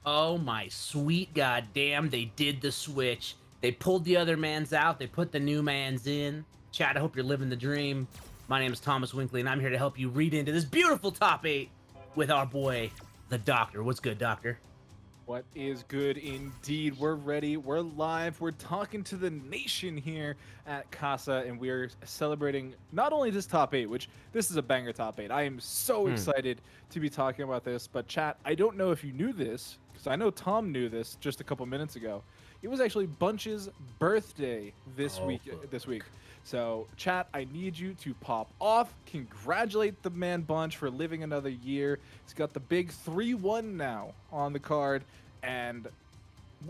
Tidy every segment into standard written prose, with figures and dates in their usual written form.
Oh my sweet goddamn, they did the switch. They pulled the other man's out, they put the new man's in. Chad, I hope you're living the dream. My name is Thomas Winkley, and I'm here to help you read into this beautiful top eight with our boy, the Doctor. What's good, Doctor? What is good indeed? We're ready. We're live. We're talking to the nation here at Casa, and we're celebrating not only this top eight, which this is a banger top eight. I am so Hmm. excited to be talking about this. But chat, I don't know if you knew this because I know Tom knew this just a couple minutes ago. It was actually Bunch's birthday this Oh, week. fuck. So chat, I need you to pop off. Congratulate the man Bunch for living another year. He's got the big 3-1 now on the card, and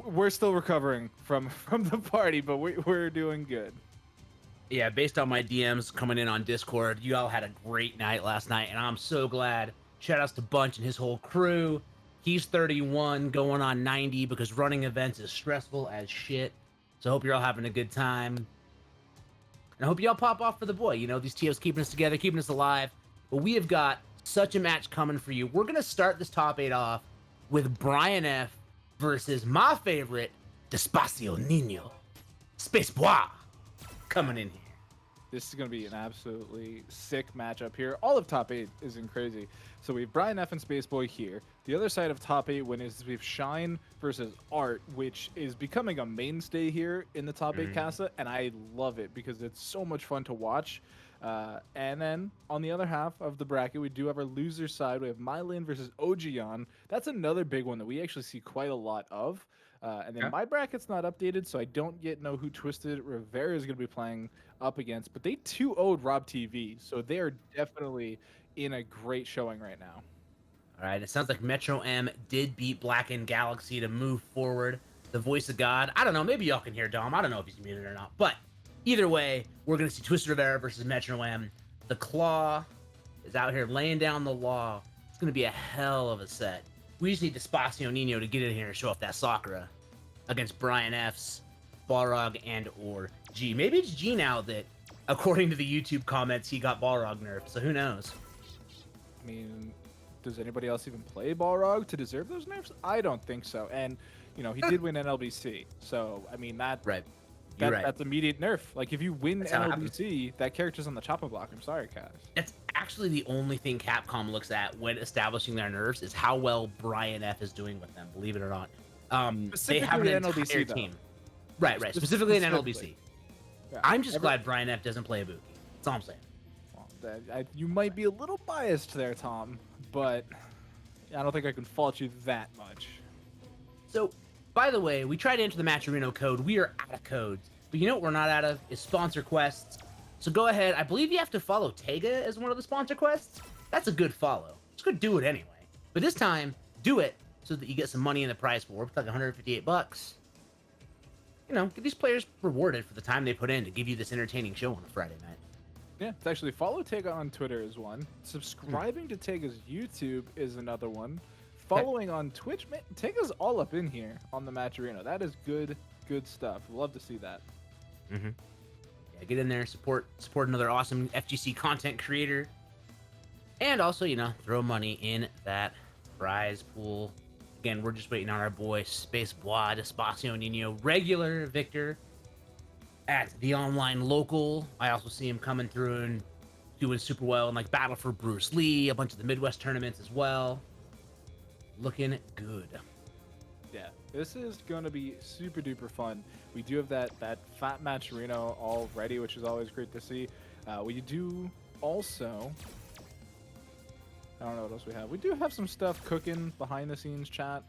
we're still recovering from from the party, but we're doing good. Yeah, based on my DMs coming in on Discord, you all had a great night last night, and I'm so glad. Shout outs to Bunch and his whole crew. He's 31, going on 90 because running events is stressful as shit. So I hope you're all having a good time. And I hope y'all pop off for the boy. You know, these TOs keeping us together, keeping us alive. But we have got such a match coming for you. We're going to start this top eight off with Brian F versus my favorite, Despacio Nino. Space Bois coming in here. This is going to be an absolutely sick matchup here. All of top eight isn't crazy. So we have Brian F and Spaceboy here. The other side of top eight win is we have Shine versus Art, which is becoming a mainstay here in the top eight Mm. Casa, and I love it because it's so much fun to watch. And then on the other half of the bracket, we do have our loser side. We have Mylin versus Ogion. That's another big one that we actually see quite a lot of. And then Okay. my bracket's not updated, so I don't yet know who Twisted Rivera is going to be playing up against. But they 2-0'd Rob TV, so they are definitely in a great showing right now. All right. It sounds like Metro M did beat Black and Galaxy to move forward. The voice of God. I don't know. Maybe y'all can hear Dom. I don't know if he's muted or not. But either way, we're going to see Twisted Rivera versus Metro M. The Claw is out here laying down the law. It's going to be a hell of a set. We just need Despacio Nino to get in here and show off that Sakura against Brian F's Balrog and or G. Maybe it's G now that, according to the YouTube comments, he got Balrog nerfed. So who knows? I mean, does anybody else even play Balrog to deserve those nerfs? I don't think so. And he did win NLBC, so I mean Right. You're right. that's immediate nerf. Like if you win That's how it happens. NLBC, that character's on the chopping block. I'm sorry, Cash. That's actually the only thing Capcom looks at when establishing their nerfs is how well Brian F is doing with them. Believe it or not, they have an Specifically entire NLBC though. team. Right. Specifically in Specifically. NLBC. Yeah. I'm just glad Brian F doesn't play Ibuki. That's all I'm saying. Well, you might be a little biased there, Tom, but I don't think I can fault you that much. So, by the way, we tried to enter the Matcherino code. We are out of codes. But you know what we're not out of is sponsor quests. So go ahead. I believe you have to follow Tega as one of the sponsor quests. That's a good follow. Just go do it anyway. But this time, do it so that you get some money in the prize pool. It's like 158 bucks. You know, get these players rewarded for the time they put in to give you this entertaining show on a Friday night. Yeah, it's actually follow Tega on Twitter is one. Hmm. Subscribing to Tega's YouTube is another one. Okay. Following on Twitch, man, Tega's all up in here on the Match Arena. That is good stuff. Love to see that. Mm-hmm. Yeah, get in there, support another awesome FGC content creator, and also throw money in that prize pool. Again, we're just waiting on our boy Space Bois Despacio Nino, regular Victor at the online local. I also see him coming through and doing super well in like Battle for Bruce Lee, a bunch of the Midwest tournaments as well. Looking good. Yeah, this is going to be super duper fun. We do have that fat Matcherino already, which is always great to see. We do also, I don't know what else we have. We do have some stuff cooking behind the scenes, chat,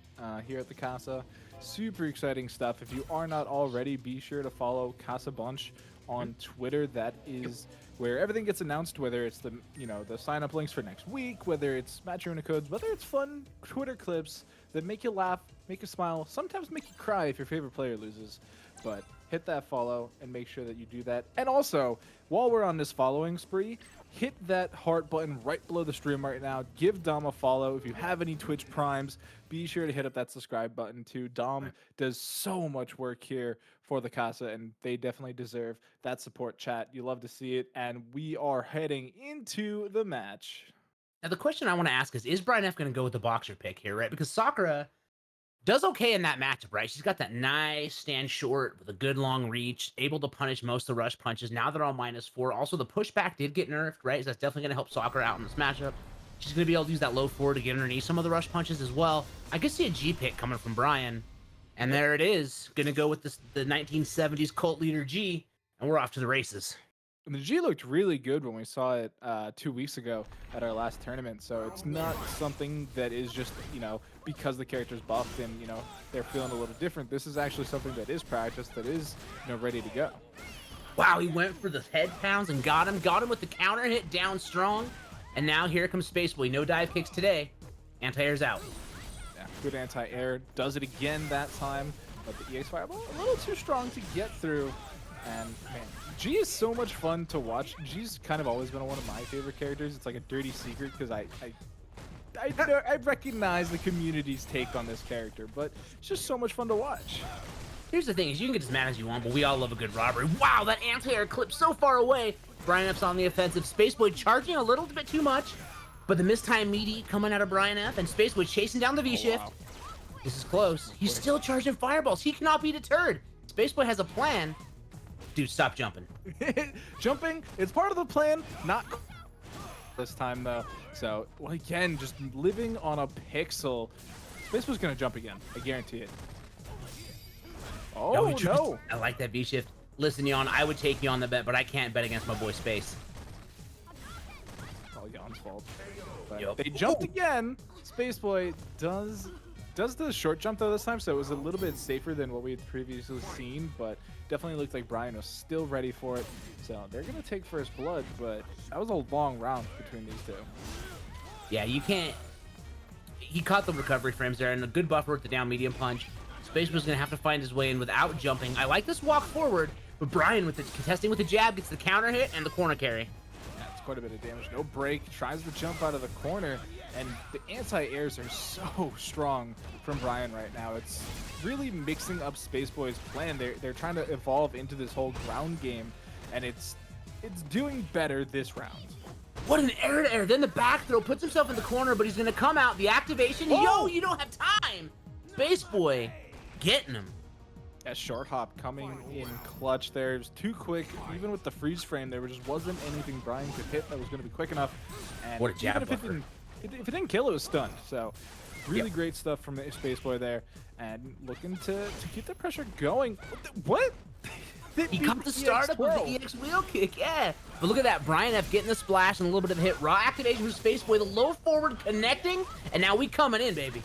here at the Casa. Super exciting stuff. If you are not already, be sure to follow Casa Bunch on Twitter. That is where everything gets announced, whether it's the sign up links for next week, whether it's Match Arena codes, whether it's fun Twitter clips that make you laugh, make you smile, sometimes make you cry if your favorite player loses. But hit that follow and make sure that you do that. And also, while we're on this following spree, hit that heart button right below the stream right now. Give Dom a follow. If you have any Twitch primes, be sure to hit up that subscribe button too. Dom does so much work here for the Casa, and they definitely deserve that support, chat. You love to see it, and we are heading into the match. Now the question I want to ask is Brian F going to go with the boxer pick here, right? Because Sakura Does okay in that matchup, right? She's got that nice stand short with a good long reach, able to punish most of the rush punches. Now they're all -4. Also, the pushback did get nerfed, right? So that's definitely going to help Soccer out in this matchup. She's going to be able to use that low forward to get underneath some of the rush punches as well. I could see a G pick coming from Brian. And there it is. Going to go with this, the 1970s cult leader G. And we're off to the races. And the G looked really good when we saw it 2 weeks ago at our last tournament. So it's not something that is just, because the character's buffed and, they're feeling a little different. This is actually something that is practiced, that is, ready to go. Wow, he went for the head pounds and got him. Got him with the counter hit down strong. And now here comes Space Boy. No dive kicks today. Anti-air's out. Yeah, good anti-air. Does it again that time. But the EX Fireball, a little too strong to get through. And, man, G is so much fun to watch. G's kind of always been one of my favorite characters. It's like a dirty secret because I recognize the community's take on this character, but it's just so much fun to watch. Here's the thing, is you can get as mad as you want, but we all love a good robbery. Wow, that anti-air clip so far away. Brian F's on the offensive. Spaceboy charging a little bit too much, but the mistime meaty coming out of Brian F, and Spaceboy chasing down the V-shift. Wow. This is close. He's still charging fireballs. He cannot be deterred. Spaceboy has a plan. Dude, stop jumping. Jumping, it's part of the plan, not this time though. So, well, again, just living on a pixel. Spaceboy's gonna jump again, I guarantee it. Oh, no. I like that V-shift. Listen, Yon, I would take you on the bet, but I can't bet against my boy Space. All Yon's fault. But Yep. they jumped again. Spaceboy does the short jump though this time, so it was a little bit safer than what we had previously seen, but definitely looked like Brian was still ready for it. So they're gonna take first blood, but that was a long round between these two. Yeah, you can't. He caught the recovery frames there, and a good buffer with the down medium punch. Space was going to have to find his way in without jumping. I like this walk forward, but Brian, with the contesting with the jab, gets the counter hit and the corner carry. That's quite a bit of damage. No break. Tries to jump out of the corner, and the anti-airs are so strong from Brian right now. It's really mixing up Spaceboy's plan. They're trying to evolve into this whole ground game, and it's doing better this round. What an air to air. Then the back throw puts himself in the corner, but he's going to come out. The activation. Oh! Yo, you don't have time. Spaceboy getting him. That short hop coming in clutch there. It was too quick. Even with the freeze frame, there just wasn't anything Brian could hit that was going to be quick enough. And What a jab if buffer. if it didn't kill, it was stunned. So really great stuff from Spaceboy there. And looking to keep the pressure going. What? He caught the startup with the EX wheel kick, yeah. But look at that, Brian F getting the splash and a little bit of a hit. Raw activation from Spaceboy, the low forward connecting, and now we coming in, baby.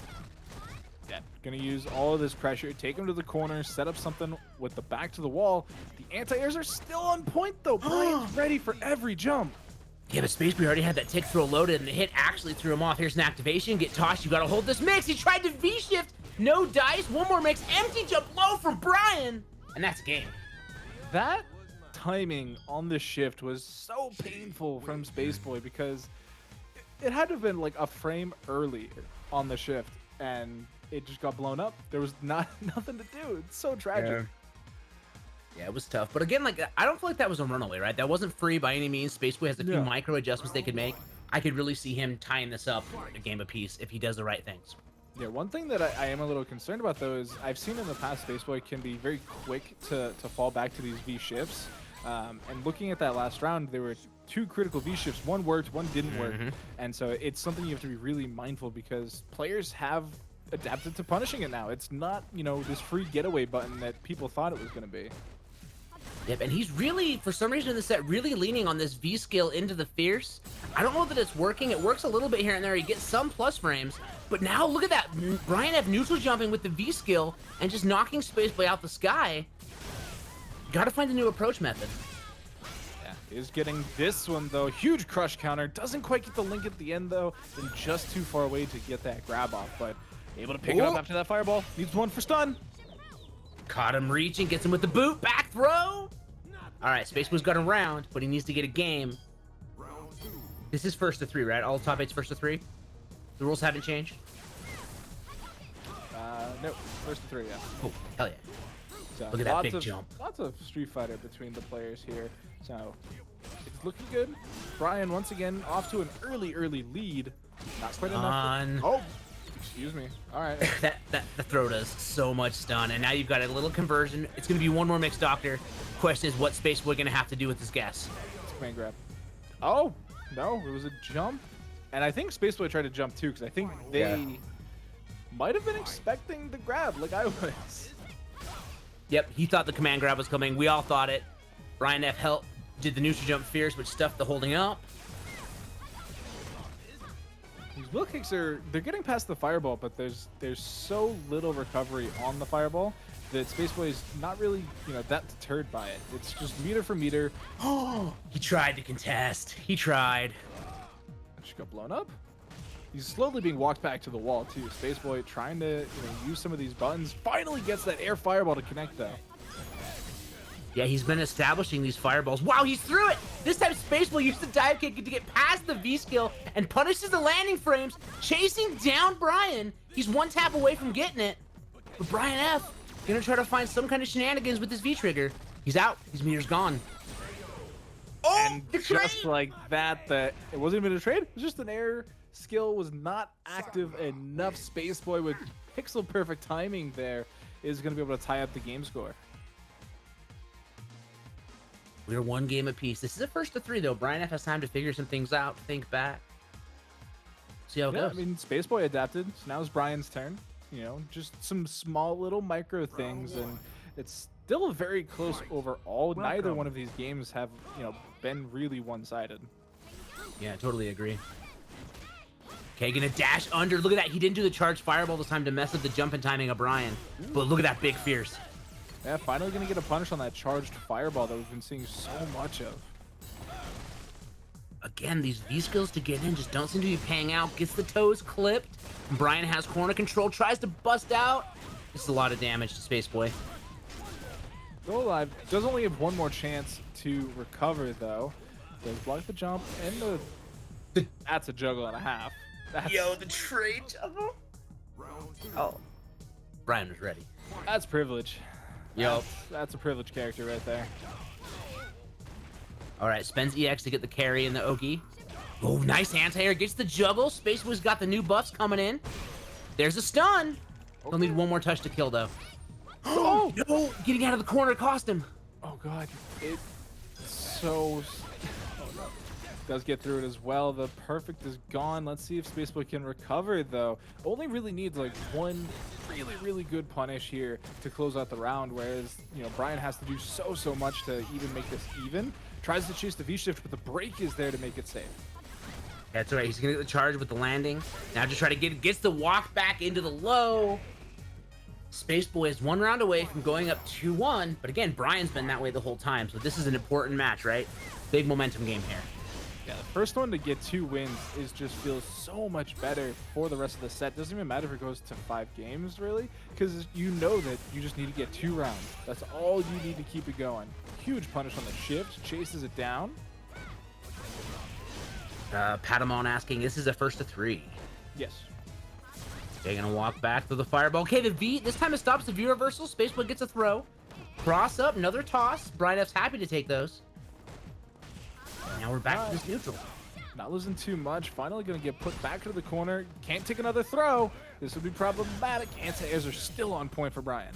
Yeah, gonna use all of this pressure, take him to the corner, set up something with the back to the wall. The anti-airs are still on point though. Brian's ready for every jump. Yeah, but Spaceboy already had that tick throw loaded, and the hit actually threw him off. Here's an activation, get tossed, you gotta hold this mix. He tried to V-shift, no dice, one more mix, empty jump low from Brian, and that's game. That timing on the shift was so painful from Spaceboy because it had to have been like a frame early on the shift, and it just got blown up. There was nothing to do. It's so tragic. Yeah, it was tough. But again, like, I don't feel like that was a runaway, right? That wasn't free by any means. Spaceboy has a few micro adjustments they could make. I could really see him tying this up a game apiece if he does the right things. Yeah, one thing that I am a little concerned about though is I've seen in the past Spaceboy can be very quick to fall back to these V shifts. And looking at that last round, there were 2 critical V shifts. One worked, one didn't work. And so it's something you have to be really mindful because players have adapted to punishing it now. It's not, this free getaway button that people thought it was going to be. Yep, and he's really, for some reason in the set, really leaning on this V skill into the fierce. I don't know that it's working. It works a little bit here and there. He gets some plus frames. But now look at that. Brian F neutral jumping with the V skill and just knocking Spaceboy out the sky. Gotta find a new approach method. Yeah, is getting this one though. Huge crush counter. Doesn't quite get the link at the end though. And just too far away to get that grab off. But able to pick it up after that fireball. Needs one for stun. Caught him reaching, gets him with the boot, back throw. All right, Spaceboy's got him round, but he needs to get a game. This is first to 3, right? All top 8's first to 3? The rules haven't changed? No, first to 3, yeah. Oh, hell yeah. So Look at that big jump. Lots of Street Fighter between the players here. So it's looking good. Brian, once again, off to an early lead. Not quite enough. Oh, Excuse me. All right. that the throw does so much stun, and now you've got a little conversion. It's going to be one more mixed doctor. Question is, what Space Boy going to have to do with his guess? It's command grab. Oh no, it was a jump, and I think Space Boy tried to jump too because I think they might have been expecting the grab like I was. Yep, he thought the command grab was coming. We all thought it. Brian F. did the neutral jump fierce, which stuffed the holding up. These wheel kicks they're getting past the fireball, but there's so little recovery on the fireball that Space Boy is not really, that deterred by it. It's just meter for meter. Oh, he tried to contest. He tried. Just got blown up. He's slowly being walked back to the wall too. Space Boy trying to use some of these buttons. Finally gets that air fireball to connect though. Yeah, he's been establishing these fireballs. Wow, he's through it! This time Space Boy used the dive kick to get past the V-skill and punishes the landing frames, chasing down Brian. He's one tap away from getting it. But Brian F. gonna try to find some kind of shenanigans with his V-trigger. He's out. His meter's gone. Oh, And the just trade! like that, it wasn't even a trade. It was just an air skill was not active enough. Space Boy with pixel perfect timing there is going to be able to tie up the game score. We're one game apiece. This is a first to three, though. Brian F. has time to figure some things out, think back. See how it goes. I mean, Space Boy adapted, so now it's Brian's turn. Just some small little micro things, and it's still a very close overall. Neither one of these games have, been really one-sided. Yeah, I totally agree. Okay, gonna dash under. Look at that. He didn't do the charge fireball this time to mess up the jump and timing of Brian. But look at that big fierce. Yeah, finally going to get a punish on that charged fireball that we've been seeing so much of. Again, these V-skills to get in just don't seem to be paying out. Gets the toes clipped. Brian has corner control, tries to bust out. This is a lot of damage to Space Boy. Still alive. Does only have one more chance to recover, though. Does block the jump and that's a juggle and a half. Yo, the trade juggle. Oh. Brian was ready. That's privilege. Yup. That's a privileged character right there. All right, spends EX to get the carry and the Oki. Oh, nice anti-air. Gets the juggle. Space Boy's got the new buffs coming in. There's a stun. He'll need one more touch to kill, though. Oh, no. Getting out of the corner cost him. Oh, God. It so... Oh, no. Does get through it as well. The perfect is gone. Let's see if Space Boy can recover, though. Only really needs, like, one really good punish here to close out the round, whereas, Brian has to do so much to even make this even. Tries to chase the V-shift, but the break is there to make it safe. That's right. He's going to get the charge with the landing. Now just try to gets the walk back into the low. Space Boy is one round away from going up 2-1. But again, Brian's been that way the whole time. So this is an important match, right? Big momentum game here. Yeah, the first one to get 2 wins just feels so much better for the rest of the set. Doesn't even matter if it goes to 5 games, really, because you know that you just need to get 2 rounds. That's all you need to keep it going. Huge punish on the shift, chases it down. Patamon asking, this is a first to 3. Yes. They're going to walk back to the fireball. Okay, the V, this time it stops the V reversal. Space Boy gets a throw. Cross up, another toss. Brian F's happy to take those. Now we're back to this neutral. Not losing too much. Finally going to get put back to the corner. Can't take another throw. This would be problematic. Anti-airs are still on point for Brian.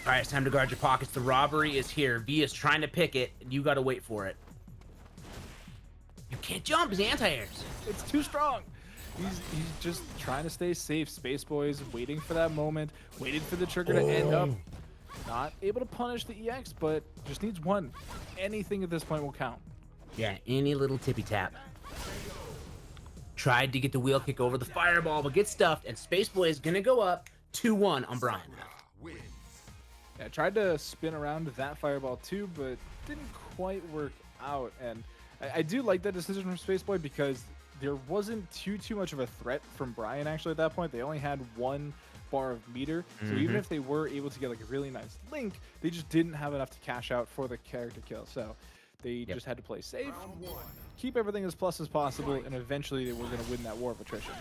All right, it's time to guard your pockets. The robbery is here. V is trying to pick it, and you got to wait for it. You can't jump. His anti-airs. It's too strong. He's just trying to stay safe. Space Boy's waiting for that moment, waiting for the trigger to end up. Not able to punish the EX, but just needs one. Anything at this point will count. Yeah, any little tippy tap. Tried to get the wheel kick over the fireball, but gets stuffed, and Space Boy is going to go up 2-1 on Brian. Yeah, tried to spin around that fireball too, but didn't quite work out. And I do like that decision from Space Boy because there wasn't too much of a threat from Brian actually at that point. They only had 1 bar of meter, so even if they were able to get like a really nice link, they just didn't have enough to cash out for the character kill. So they just had to play safe, keep everything as plus as possible, and eventually they were going to win that war of attrition.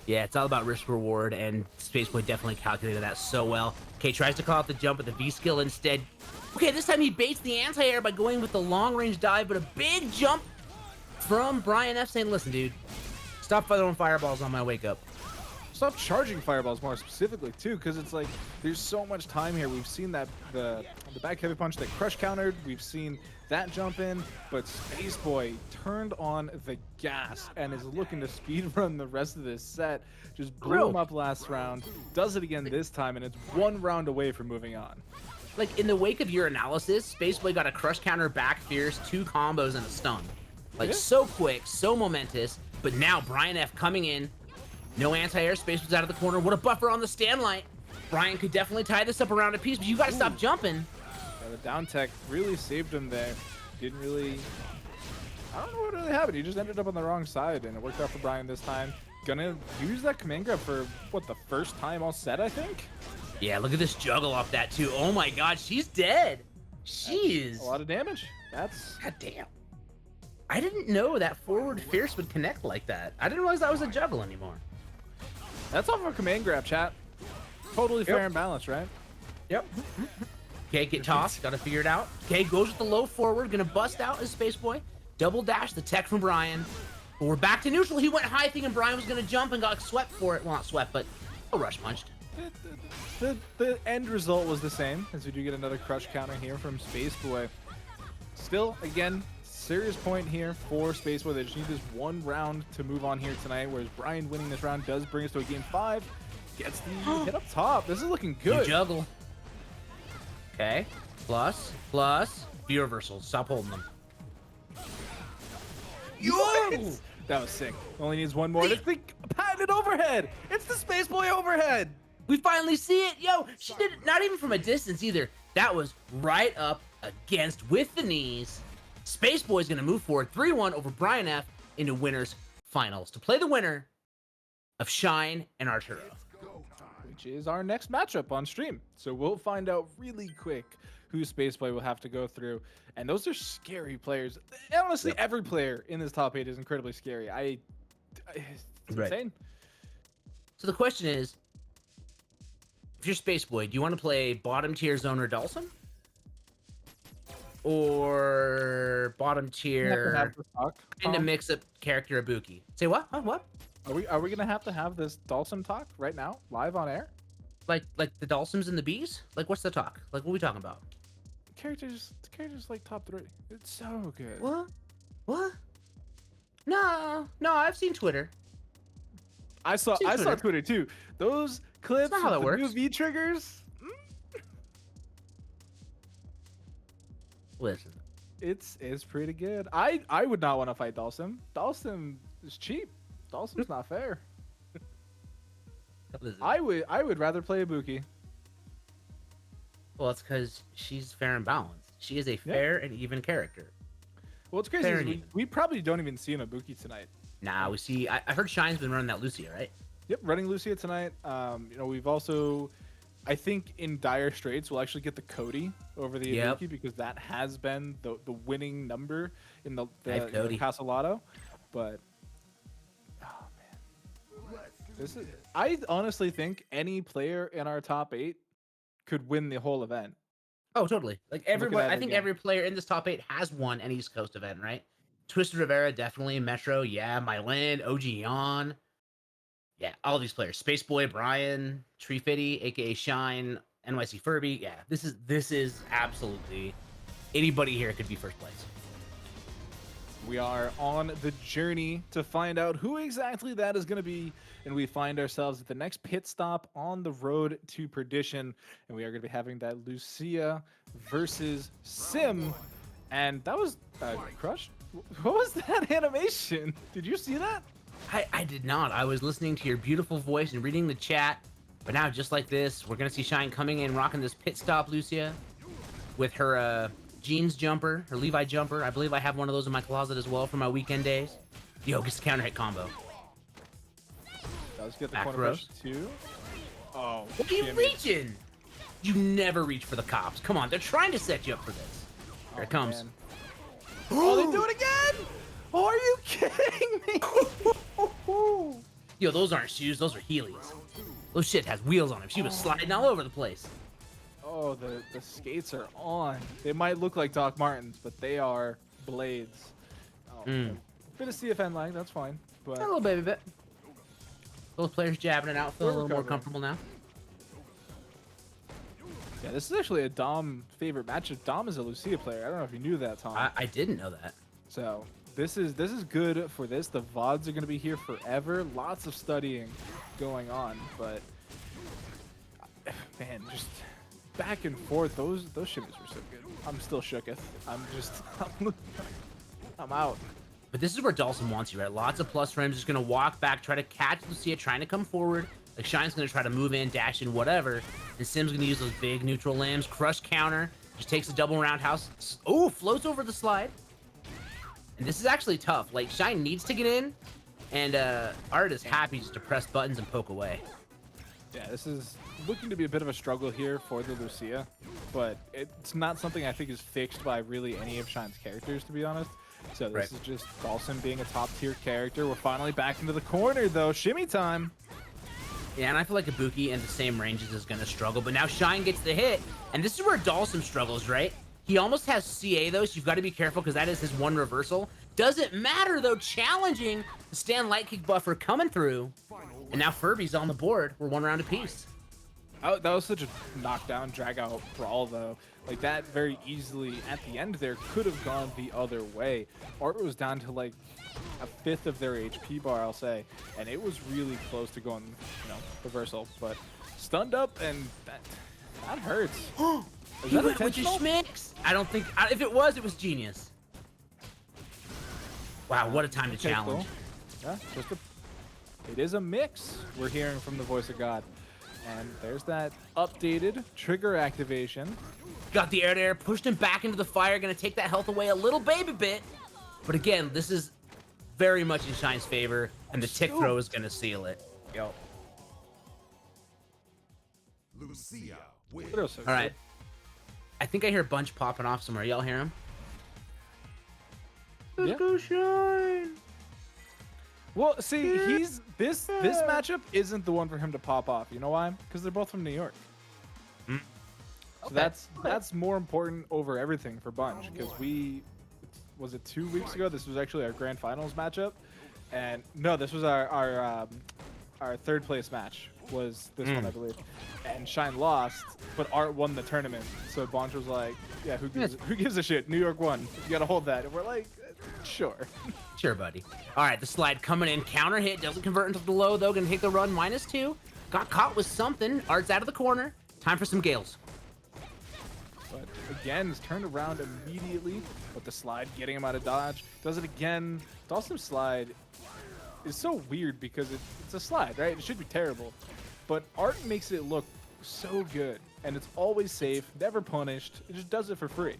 Yeah, it's all about risk reward, and Space Boy definitely calculated that so well. Okay, tries to call out the jump with the V skill instead. Okay, this time he baits the anti-air by going with the long range dive, but a big jump from Brian F saying, listen, dude, stop throwing fireballs on my wake up. stop charging fireballs more specifically too, because it's like there's so much time here. We've seen that the back heavy punch that Crush countered. We've seen that jump in, but Space Boy turned on the gas and is looking to speed run the rest of this set. Just blew him up last round, does it again this time, and it's 1 round away from moving on. Like, in the wake of your analysis, Space Boy got a crush counter back fierce, 2 combos, and a stun. Like, so quick, so momentous. But now Brian F coming in. No anti-air. Space was out of the corner. What a buffer on the stand light. Brian could definitely tie this up around a piece, but you got to stop jumping. Yeah, the down tech really saved him there. Didn't really... I don't know what really happened. He just ended up on the wrong side, and it worked out for Brian this time. Gonna use that command grab for, what, the first time all set, I think? Yeah, look at this juggle off that, too. Oh, my God. She's dead. She is... a lot of damage. That's... God damn. I didn't know that forward fierce would connect like that. I didn't realize that was a juggle anymore. That's off of a command grab, chat. Totally fair and balanced, right? Yep. Okay, get tossed. Got to figure it out. Okay, goes with the low forward. Gonna bust out as Space Boy. Double dash the tech from Brian. But we're back to neutral. He went high thinking Brian was gonna jump and got swept for it. Well, not swept, but rush punched. The end result was the same, as we do get another crush counter here from Space Boy. Still, again, serious point here for Space Boy. They just need this 1 round to move on here tonight, whereas Brian winning this round does bring us to a game 5. Gets the hit up top. This is looking good. You juggle. Okay. Plus. View reversals. Stop holding them. Yo! That was sick. Only needs 1 more. It's the patented overhead. It's the Space Boy overhead. We finally see it. Yo, she did it not even from a distance either. That was right up against with the knees. Space Boy's going to move forward 3-1 over Brian F into winners finals to play the winner of Shine and Arturo, which is our next matchup on stream. So we'll find out really quick who Space Boy will have to go through. And those are scary players. Honestly, every player in this top 8 is incredibly scary. It's insane. So the question is, if you're Space Boy, do you want to play bottom tier Zoner Dhalsim? Or bottom tier and a mix up character Ibuki? Say what? Huh? What? Are we gonna have to have this Dhalsim talk right now, live on air? Like the Dhalsims and the bees? Like what's the talk? Like what are we talking about? Characters like top 3. It's so good. What? No, I've seen Twitter. I saw Twitter too. Those clips how that with works. the new V triggers. Listen, it's pretty good. I would not want to fight Dhalsim. Dhalsim is cheap. Dhalsim's not fair. I would rather play Ibuki. Well, it's because she's fair and balanced. She is a fair and even character. Well, it's crazy. Is we probably don't even see an Ibuki tonight. Nah, we see. I heard Shine's been running that Lucia, right? Yep, running Lucia tonight. We've also, I think in Dire Straits, we'll actually get the Cody over the Ibuki because that has been the winning number in the Casa Lotto. But oh man, I honestly think any player in our top 8 could win the whole event. Oh, totally. Like everybody, I think every player in this top 8 has won an East Coast event, right? Twisted Rivera, definitely. Metro, yeah. Myland, OG Yon. Yeah, all these players. Space Boy, Brian, Tree Fitty, aka Shine, NYC Furby. Yeah, this is absolutely anybody here could be first place. We are on the journey to find out who exactly that is going to be, and we find ourselves at the next pit stop on the road to perdition, and we are going to be having that Lucia versus Sim, and that was Crush. What was that animation? Did you see that? I did not. I was listening to your beautiful voice and reading the chat, but now just like this, we're going to see Shine coming in, rocking this pit stop Lucia with her jeans jumper, her Levi jumper. I believe I have one of those in my closet as well for my weekend days. Yo, gets the counter hit combo. Does get the corner rush too. Oh, what are you reaching? You never reach for the cops. Come on, they're trying to set you up for this. Here it comes. Man. Oh, they do it again! Oh, are you kidding me? Yo, those aren't shoes. Those are Heelys. Those shit has wheels on them. She was sliding all over the place. Oh, the skates are on. They might look like Doc Martens, but they are blades. Oh, bit of CFN lag, that's fine. But a little baby bit. Both players jabbing it out, feeling a little more recovering. comfortable now. Yeah, this is actually a Dom favorite matchup. Dom is a Lucia player. I don't know if you knew that, Tom. I didn't know that. So this is good for this. The VODs are going to be here forever. Lots of studying going on, but man, just back and forth. Those shimmies were so good. I'm still shooketh. I'm out. But this is where Dawson wants you, right? Lots of plus frames. Just gonna walk back, try to catch Lucia, trying to come forward. Like Shine's gonna try to move in, dash in, whatever. And Sim's gonna use those big neutral limbs, crush counter. Just takes a double roundhouse. Oh, floats over the slide. And this is actually tough. Like Shine needs to get in, and Art is happy just to press buttons and poke away. Yeah, this is looking to be a bit of a struggle here for the Lucia, but it's not something I think is fixed by really any of Shine's characters, to be honest. So this is just Dawson being a top tier character. We're finally back into the corner though. Shimmy time. Yeah, and I feel like Ibuki in the same ranges is going to struggle, but now Shine gets the hit, and this is where Dawson struggles, right? He almost has CA though, so you've got to be careful because that is his one reversal. Doesn't matter though, challenging the stand light kick buffer coming through, and now Furby's on the board. We're one round apiece. Oh, that was such a knockdown, drag out brawl though. Like that very easily at the end there could have gone the other way. Art was down to like a fifth of their HP bar, I'll say, and it was really close to going, reversal. But stunned up, and that hurts. Is He that went with his intentional? schmicks. I don't think. If it was genius. Wow, what a time to Okay, challenge. cool. Yeah, it is a mix. We're hearing from the voice of God. And there's that updated trigger activation. Got the air to air, pushed him back into the fire, gonna take that health away a little baby bit. But again, this is very much in Shine's favor, and the tick throw is gonna seal it. Yo. Lucia wins. All All right. I think I hear Bunch popping off somewhere. Y'all hear him? Let's Yeah. go Shine. Well, see, this matchup isn't the one for him to pop off. You know why? Because they're both from New York. Mm. So Okay. that's more important over everything for Bunch. Because was it 2 weeks ago? This was actually our grand finals matchup, and no, this was our third place match. Was this one, I believe, and Shine lost, but Art won the tournament. So Bunch was like, "Yeah, who gives a shit? New York won. You gotta hold that." And we're like, "Sure." Sure, buddy. All right, the slide coming in. Counter hit. Doesn't convert into the low, though. Gonna take the run. -2. Got caught with something. Art's out of the corner. Time for some Gales. But again, it's turned around immediately with the slide, getting him out of dodge. Does it again. Dawson's slide is so weird because it's a slide, right? It should be terrible. But Art makes it look so good. And it's always safe, never punished. It just does it for free.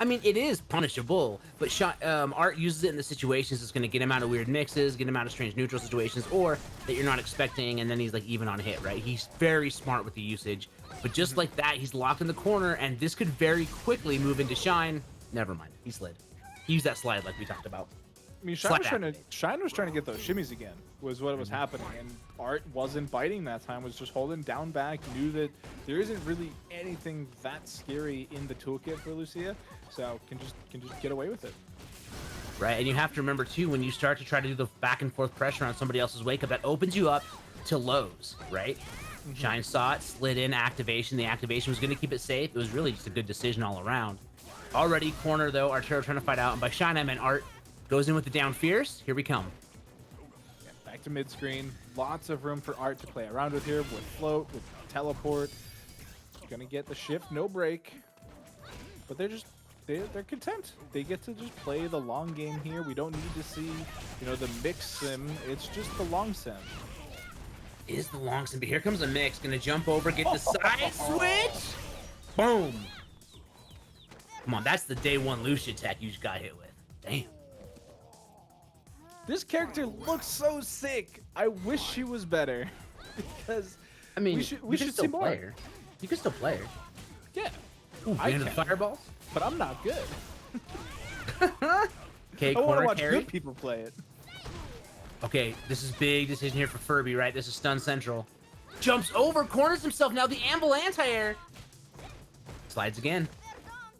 I mean, it is punishable, but Art uses it in the situations that's going to get him out of weird mixes, get him out of strange neutral situations, or that you're not expecting, and then he's like even on hit, right? He's very smart with the usage, but just like that, he's locked in the corner, and this could very quickly move into Shine. Never mind, he slid. He used that slide like we talked about. I mean, Slap Shine was trying to get those shimmies again, was what was happening, and Art wasn't biting that time, was just holding down back, knew that there isn't really anything that scary in the toolkit for Lucia, so can just get away with it. Right, and you have to remember too, when you start to try to do the back and forth pressure on somebody else's wake up, that opens you up to lows, right? Shine saw it, slid in activation. The activation was going to keep it safe. It was really just a good decision all around. Already corner though, Arturo trying to fight out, and by Shine I meant Art. Goes in with the down fierce. Here we come. Yeah, back to mid screen. Lots of room for Art to play around with here, with float, with teleport. Gonna get the shift, no break. But they're content. They get to just play the long game here. We don't need to see, the mix sim. It's just the long sim. It is the long sim, but here comes a mix. Gonna jump over, get the side switch. Boom. Come on, that's the day one Lucia tech you just got hit with. Damn. This character looks so sick. I wish she was better, because I mean, we should see more. play her. You can still play her. Yeah, Ooh, I into the can. fireballs. But I'm not good. Okay, I want to corner watch carry. good people play it. Okay, this is big decision here for Furby, right? This is stun central. Jumps over, corners himself. Now the amble anti-air. Slides again.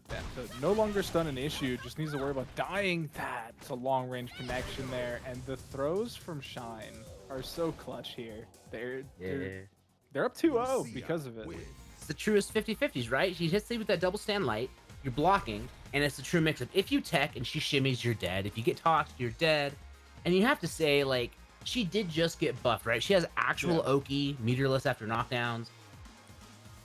Yeah, so no longer stun an issue, just needs to worry about dying. That's a long range connection there, and the throws from Shine are so clutch here. They're Yeah. they're up 2-0 because of it. Wins. It's the truest 50-50s, right? She hits you with that double stand light, you're blocking, and it's the true mix of if you tech and she shimmies, you're dead. If you get tossed, you're dead. And you have to say, like, she did just get buffed, right? She has actual Oki, meterless after knockdowns.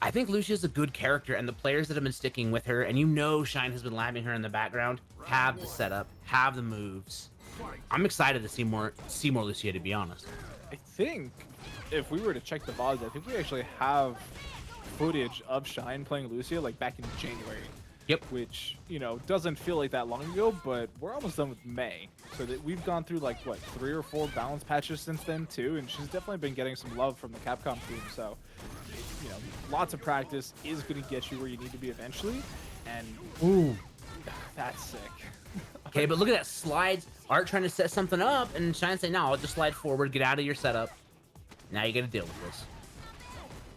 I think Lucia's a good character, and the players that have been sticking with her, and you know Shine has been labbing her in the background, have the setup, have the moves. I'm excited to see more Lucia, to be honest. I think if we were to check the VODs, I think we actually have footage of Shine playing Lucia like back in January. Yep. Which, you know, doesn't feel like that long ago, but we're almost done with May. So that we've gone through like, what, 3 or 4 balance patches since then too, and she's definitely been getting some love from the Capcom team. So, you know, lots of practice is going to get you where you need to be eventually, and Ooh. that's sick. Okay, but look at that slides. Art trying to set something up, and Shine saying, no, I'll just slide forward, get out of your setup. Now you got to deal with this.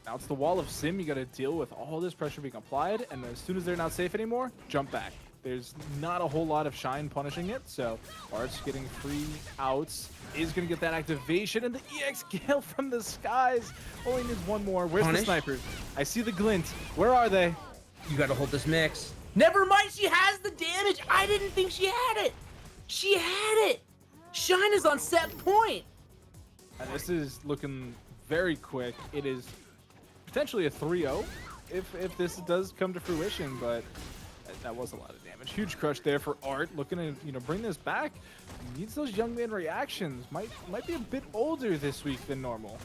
Now it's the wall of sim. You got to deal with all this pressure being applied, and as soon as they're not safe anymore, jump back. There's not a whole lot of Shine punishing it, so Art's getting free outs, is going to get that activation, and the EX Gale from the skies only needs one more. Where's the snipers? I see the glint. Where are they? You got to hold this mix. Never mind, she has the damage. I didn't think she had it. She had it. Shine is on set point. And this is looking very quick. It is potentially a 3-0 if this does come to fruition, but that was a lot of damage. Huge crush there for Art, looking to, you know, bring this back. Needs those young man reactions. Might be a bit older this week than normal.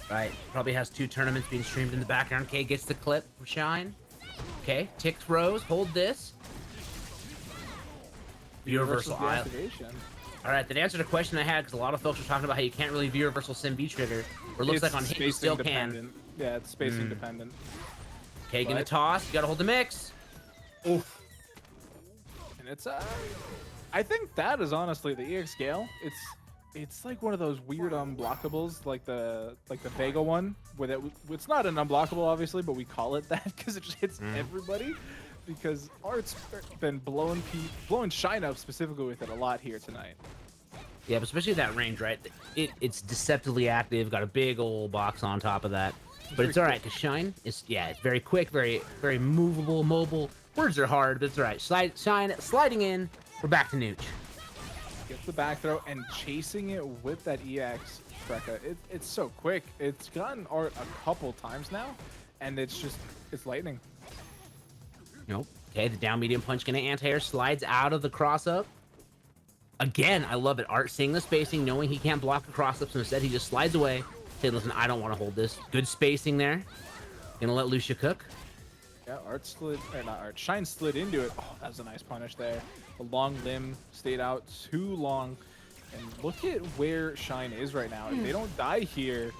Right, probably has 2 tournaments being streamed in the background. K gets the clip for Shine. Okay, tick throws, hold this. Universal activation. All right, that answered a question I had, because a lot of folks were talking about how you can't really view reversal sim B trigger. Or it looks like on hit you still can. Yeah, it's spacing dependent. Okay, gonna toss. You gotta hold the mix. Oof. And it's I think that is honestly the EX Gale. It's like one of those weird unblockables, like the Vega one, where it's not an unblockable obviously, but we call it that because it just hits everybody. Because Art's been blowing Shine up specifically with it a lot here tonight. Yeah, but especially that range, right? It's deceptively active, got a big old box on top of that. But it's all right, because Shine is, yeah, it's very quick, very movable, mobile. Words are hard, but it's all right. Shine sliding in, we're back to Nooch. Gets the back throw and chasing it with that EX, Brecca. It's so quick. It's gotten Art a couple times now, and it's lightning. Nope. Okay, the down medium punch gonna anti-air, slides out of the cross-up. Again, I love it. Art seeing the spacing, knowing he can't block the cross-up, so instead he just slides away. Say, listen, I don't want to hold this. Good spacing there. Gonna let Lucia cook. Yeah, Shine slid into it. Oh, that was a nice punish there. The long limb stayed out too long. And look at where Shine is right now. If they don't die here,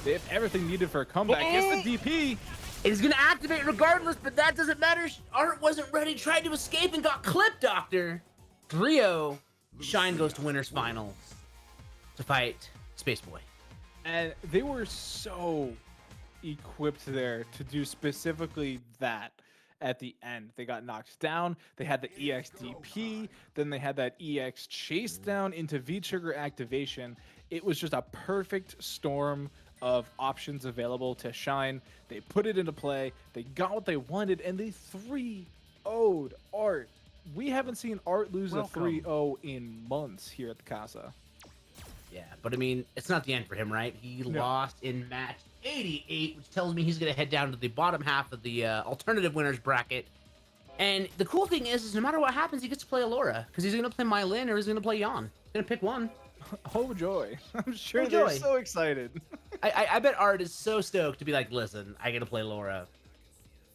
they have everything needed for a comeback. Gets the DP. It's gonna activate regardless, but that doesn't matter. Art wasn't ready, tried to escape and got clipped, Doctor. 3-0. Shine goes to winners finals to fight Space Boy. And they were so equipped there to do specifically that at the end. They got knocked down. They had the EX DP. Then they had that EX chase down into V-trigger activation. It was just a perfect storm of options available to Shine. They put it into play. They got what they wanted, and they 3-0'd Art. We haven't seen Art lose a 3-0 in months here at the Casa. Yeah, but I mean, it's not the end for him, right? He lost in match 88, which tells me he's going to head down to the bottom half of the alternative winners bracket. And the cool thing is no matter what happens, he gets to play Allura, because he's going to play Mylin or he's going to play Yon. He's going to pick one. Oh, joy. I'm sure they're so excited. I bet Art is so stoked to be like, listen, I get to play Laura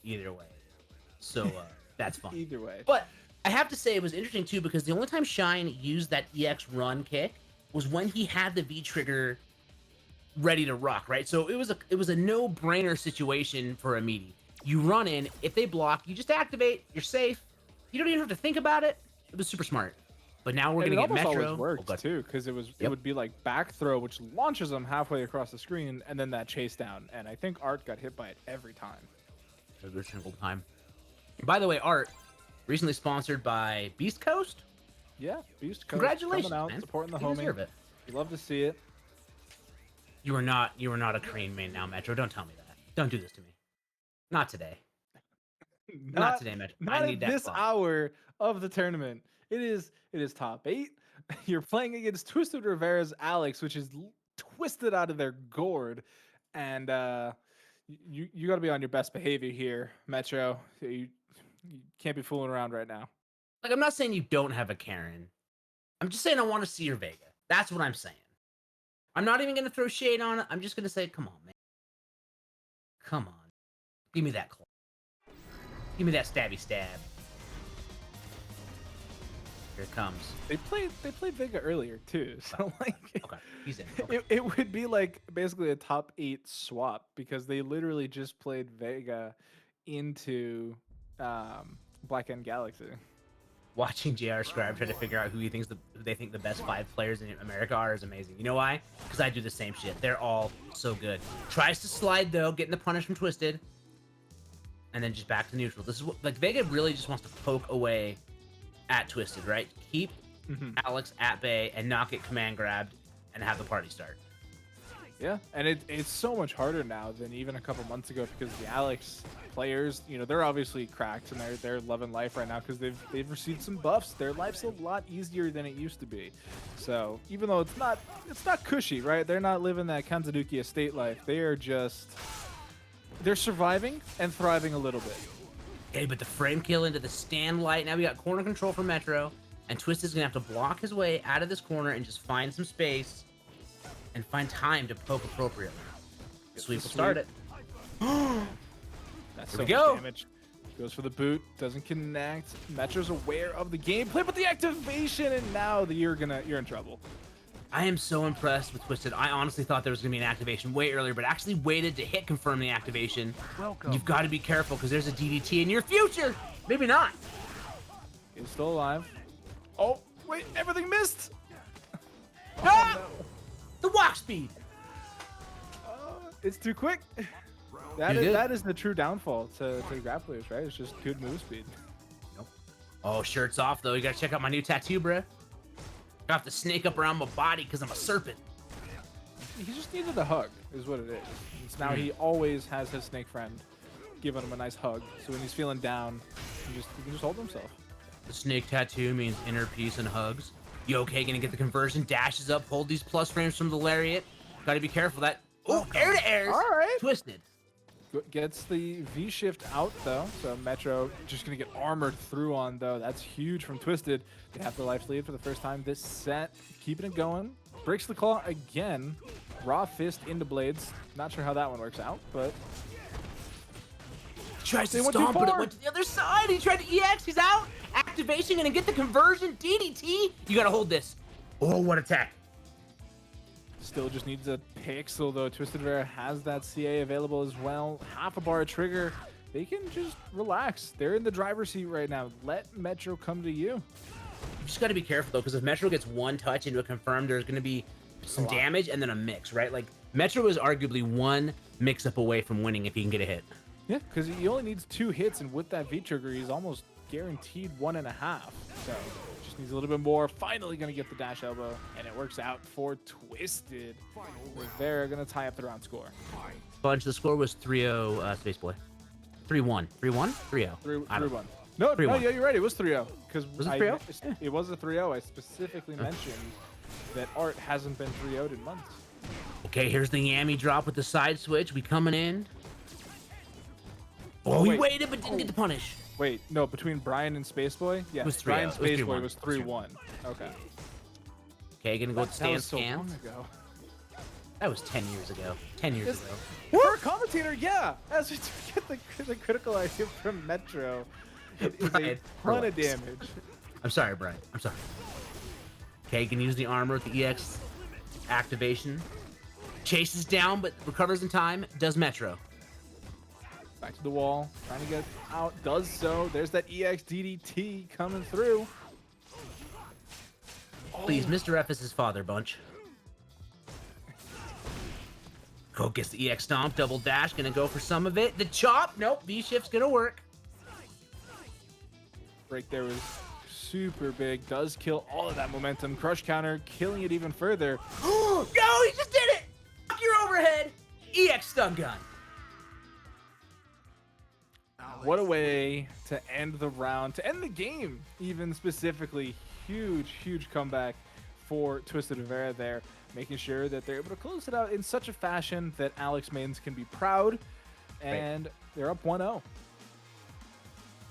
either way. So that's fun. Either way. But I have to say it was interesting, too, because the only time Shine used that EX run kick was when he had the V-trigger ready to rock, right? So it was a no-brainer situation for a meaty. You run in, if they block, you just activate, you're safe. You don't even have to think about it. It was super smart. But now we're gonna get Metro. It always worked too, because it would be like back throw, which launches them halfway across the screen, and then that chase down. And I think Art got hit by it every time. Every single time. By the way, Art recently sponsored by Beast Coast. Yeah, Beast Coast. Congratulations, coming out, man. supporting the You homie. deserve it. You love to see it. You are not a Korean main now, Metro. Don't tell me that. Don't do this to me. Not today. Not today, Metro. Not I at need that this claw. hour of the tournament. It is top 8. You're playing against Twisted Rivera's Alex, which is twisted out of their gourd, and you got to be on your best behavior here, Metro. You can't be fooling around right now. Like, I'm not saying you don't have a Karen. I'm just saying I want to see your Vega. That's what I'm saying. I'm not even gonna throw shade on it. I'm just gonna say, come on, man. Come on. Give me that claw. Give me that stabby stab. Here it comes. They played Vega earlier too, so like Okay, he's in. Okay. it would be like basically a top 8 swap because they literally just played Vega into Black End Galaxy. Watching JR Scribe try to figure out who they think the best 5 players in America are is amazing. You know why? Because I do the same shit. They're all so good. Tries to slide though, getting the punish from Twisted, and then just back to neutral. This is what, like, Vega really just wants to poke away at Twisted, right? Keep Alex at bay and not get command grabbed and have the party start. Yeah, and it's so much harder now than even a couple months ago because the Alex players, you know, they're obviously cracked and they're loving life right now because they've received some buffs. Their life's a lot easier than it used to be. So even though it's not cushy, right? They're not living that Kanzaduki estate life. They're surviving and thriving a little bit. Okay, but the frame kill into the stand light. Now we got corner control for Metro, and Twisted's gonna have to block his way out of this corner and just find some space and find time to poke appropriately. Sweep will start it. That's Here so we go. much damage. Goes for the boot, doesn't connect. Metro's aware of the gameplay, but the activation, and now you're in trouble. I am so impressed with Twisted. I honestly thought there was gonna be an activation way earlier, but actually waited to hit confirm the activation. Welcome. You've got to be careful because there's a DDT in your future. Maybe not. He's still alive. Oh, wait, everything missed! Ah! The walk speed. It's too quick. That is the true downfall to grapplers, right? It's just good move speed. Nope. Oh, shirt's off though. You gotta check out my new tattoo, bruh. I have to snake up around my body because I'm a serpent. He just needed a hug, is what it is. It's now he always has his snake friend giving him a nice hug. So when he's feeling down, he can just hold himself. The snake tattoo means inner peace and hugs. You okay? Gonna get the conversion. Dashes up. Hold these plus frames from the lariat. Gotta be careful that. Oh, air to airs. All right. Twisted. Gets the V shift out though, so Metro just gonna get armored through on though. That's huge from Twisted. They have the life lead for the first time this set, keeping it going. Breaks the claw again. Raw fist into blades. Not sure how that one works out, but Tries to They went too stomp, but it far. went to the other side. He tried to EX. He's out. Activation, gonna get the conversion. DDT. You gotta hold this. Oh, what attack. still just needs a pixel though. Twisted Rare has that CA available as well. Half a bar of trigger. They can just relax. They're in the driver's seat right now. Let Metro come to you. You just got to be careful though, because if Metro gets one touch into a confirm, there's going to be some damage and then a mix, right? Like Metro is arguably one mix-up away from winning if he can get a hit. Yeah, because he only needs 2 hits, and with that V trigger, he's almost guaranteed 1.5. So just needs a little bit more. Finally going to get the dash elbow, and it works out for Twisted. Rivera going to tie up the round score. Bunch. The score was 3-0 Space Boy. 3-1. 3-1? 3-0. 3-1. No, 3-1. yeah, you're right. It was 3-0. Because Was it 3-0? It was a 3-0. I specifically mentioned that Art hasn't been 3-0'd in months. Okay, here's the Yami drop with the side switch. We coming in. Oh, he wait. waited but didn't get the punish. Wait, no, between Brian and Spaceboy? Yeah, was 3-0. Brian It was Spaceboy 3-1. was 3-1. Okay. Okay, gonna go with That stand was so scans. long ago. That was 10 years ago. 10 years ago. For a commentator, yeah. As we get the critical idea from Metro, it is a Brian, ton of relax. damage. I'm sorry, Brian. I'm sorry. Okay, you can use the armor with the EX activation. Chases down, but recovers in time. Does Metro. Back to the wall, trying to get out. Does so. There's that EX DDT coming through. Please, Mr. F is his father, bunch. Go gets the EX stomp, double dash, gonna go for some of it. The chop, nope, V shift's gonna work. Break there was super big. Does kill all of that momentum. Crush counter, killing it even further. Yo, he just did it! Fuck your overhead! EX stun gun. What a way to end the round, to end the game, even specifically. Huge comeback for Twisted Rivera there, making sure that they're able to close it out in such a fashion that Alex mains can be proud, and they're up 1-0.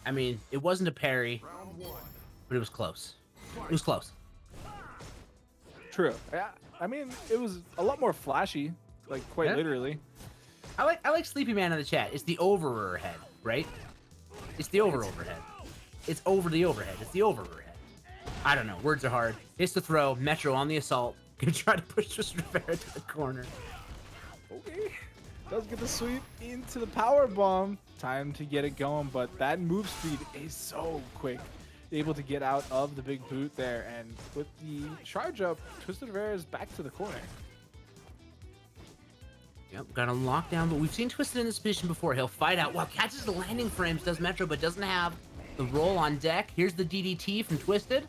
I mean, it wasn't a parry, but it was close. It was close. True. Yeah, I mean, it was a lot more flashy, like quite literally. I like Sleepy Man in the chat. It's the overhead, right? It's the overhead. It's over the overhead. It's the overhead. I don't know. Words are hard. It's the throw. Metro on the assault. Gonna try to push Twisted Rivera to the corner. Okay. Does get the sweep into the power bomb. Time to get it going, but that move speed is so quick. Able to get out of the big boot there, and with the charge up, Twisted Rivera is back to the corner. Yep, got him locked down, but we've seen Twisted in this position before. He'll fight out. Wow, catches the landing frames, does Metro, but doesn't have the roll on deck. Here's the DDT from Twisted.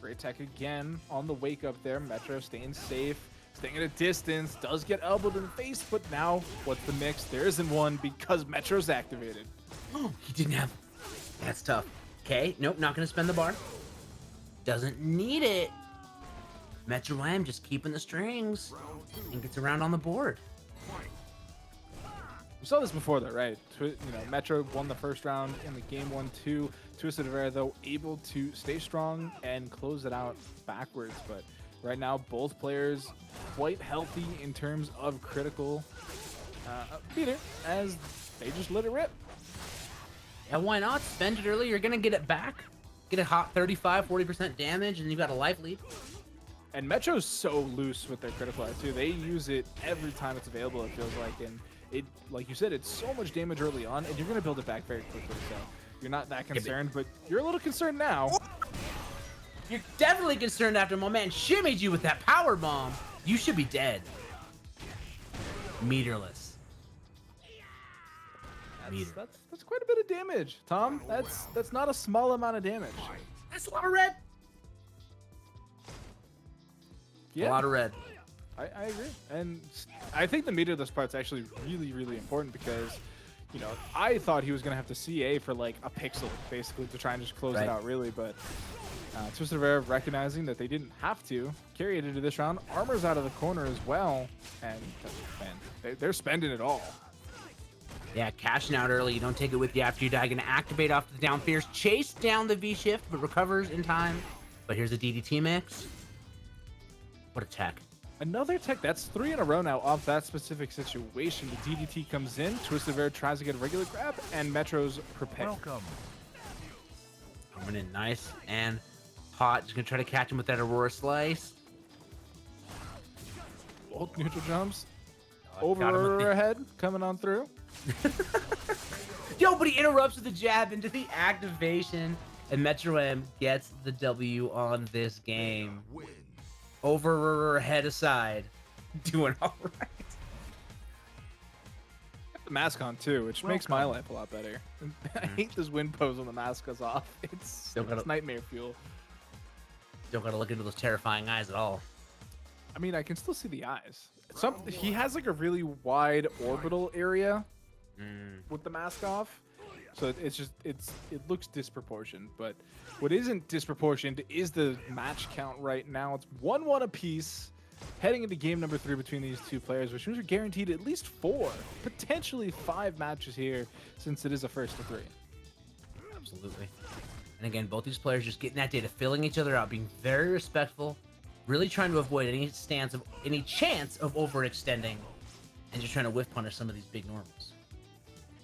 Great tech again on the wake up there. Metro staying safe, staying at a distance, does get elbowed in the face, but now what's the mix? There isn't one because Metro's activated. Oh, he didn't have. That's tough. Okay, nope, not gonna spend the bar. Doesn't need it. Metro M just keeping the strings and gets around on the board. We saw this before though, right? Metro won the first round in the game 1-2. Twisted Rivera though able to stay strong and close it out backwards, but right now both players quite healthy in terms of critical meter as they just let it rip. Yeah, why not? Spend it early, you're gonna get it back. Get a hot 35-40% damage, and you've got a life lead. And Metro's so loose with their critical art too. They use it every time it's available, it feels like, and it, like you said, it's so much damage early on, and you're gonna build it back very quickly, so you're not that concerned, but you're a little concerned now. You're definitely concerned after my man shimmied you with that power bomb. You should be dead. Meterless. That's quite a bit of damage, Tom. That's not a small amount of damage. That's a lot of red. Yeah, A lot of red. I agree, and I think the meterless part's actually really important because, I thought he was gonna have to CA for like a pixel basically to try and just close it out, really, but Twisted Rivera recognizing that they didn't have to carry it into this round. Armor's out of the corner as well, and man, they're spending it all. Yeah, cashing out early. You don't take it with you after you die. Gonna activate off the down fierce. Chase down the V-shift, but recovers in time. But here's a DDT mix. What a tech. Another tech. That's 3 in a row now off that specific situation. The DDT comes in. Twisted Rivera tries to get a regular grab, and Metro's prepared. Welcome. Coming in nice and hot. Just gonna try to catch him with that Aurora Slice. Both neutral jumps. Got him with the- Overhead coming on through. Yo, but he interrupts with the jab into the activation, and Metro M gets the W on this game. Win. Overhead aside, doing all right. Got the mask on too, which makes my life a lot better. I hate this wind pose when the mask goes off. It's nightmare fuel. Don't gotta look into those terrifying eyes at all. I mean, I can still see the eyes. He has like a really wide orbital area with the mask off, so it looks disproportioned. But what isn't disproportioned is the match count right now. It's 1-1 apiece, heading into game number 3 between these two players, which means we're guaranteed at least 4, potentially 5 matches here, since it is a first to 3. Absolutely. And again, both these players just getting that data, filling each other out, being very respectful, really trying to avoid any chance of overextending, and just trying to whiff punish some of these big normals.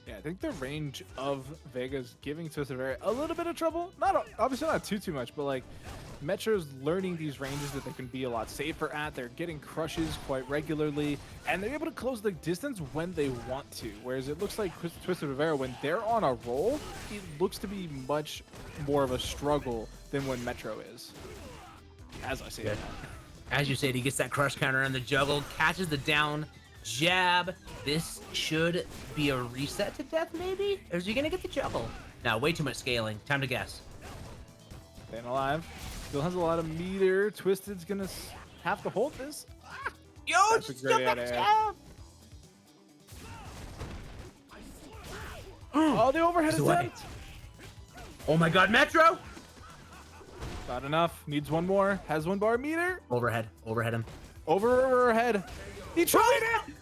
Yeah, I think the range of Vega's giving Twisted Rivera a little bit of trouble. Obviously not too much, but like Metro's learning these ranges that they can be a lot safer at. They're getting crushes quite regularly, and they're able to close the distance when they want to. Whereas it looks like Twisted Rivera, when they're on a roll, it looks to be much more of a struggle than when Metro is. As I say it. As you said, he gets that crush counter on the juggle, catches the down jab. This should be a reset to death, maybe? Or is he gonna get the juggle? No, way too much scaling. Time to guess. Staying alive. Still has a lot of meter. Twisted's gonna have to hold this. Yo, That's a just great jump back anti-air. down. Oh, the overhead It's away. attempt. Oh my God, Metro! Not enough. Needs one more. Has 1 bar meter. Overhead him. Overhead. He tried it.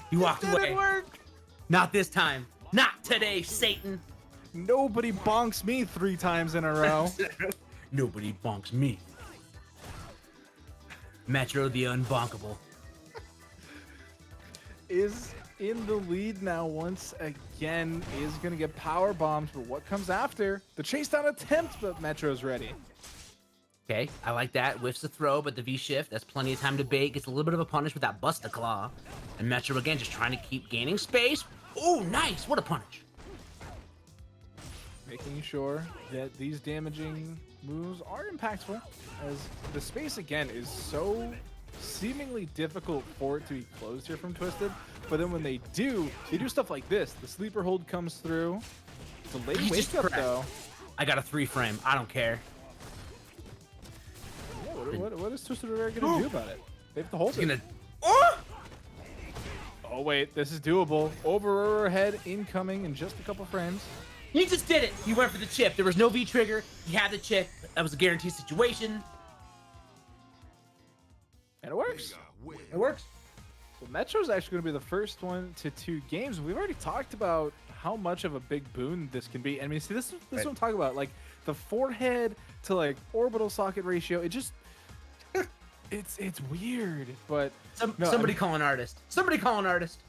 He walked Didn't away. work. Not this time. Not today, Satan. Nobody bonks me 3 times in a row. Nobody bonks me. Metro the unbonkable. Is in the lead now once again. Is going to get power bombs, but what comes after? The chase down attempt, but Metro's ready. Okay, I like that. Whiffs the throw, but the V shift, that's plenty of time to bait. Gets a little bit of a punish with that Busta Claw. And Metro again just trying to keep gaining space. Oh, nice. What a punish. Making sure that these damaging moves are impactful, as the space again is so seemingly difficult for it to be closed here from Twisted. But then when they do stuff like this. The sleeper hold comes through. Delayed He's wake just up correct. though. I got a 3-frame. I don't care. Yeah, what is Twisted Rivera gonna do about it? They have to hold He's it. gonna. Oh! Oh wait, this is doable. Overhead incoming in just a couple frames. He just did it. He went for the chip. There was no V trigger. He had the chip. That was a guaranteed situation. And it works. It works. So Metro's actually going to be the first one to 2 games. We've already talked about how much of a big boon this can be. I mean, see, this is what I'm talking about. Like the forehead to like orbital socket ratio. It just, it's weird. But Somebody call an artist. Somebody call an artist.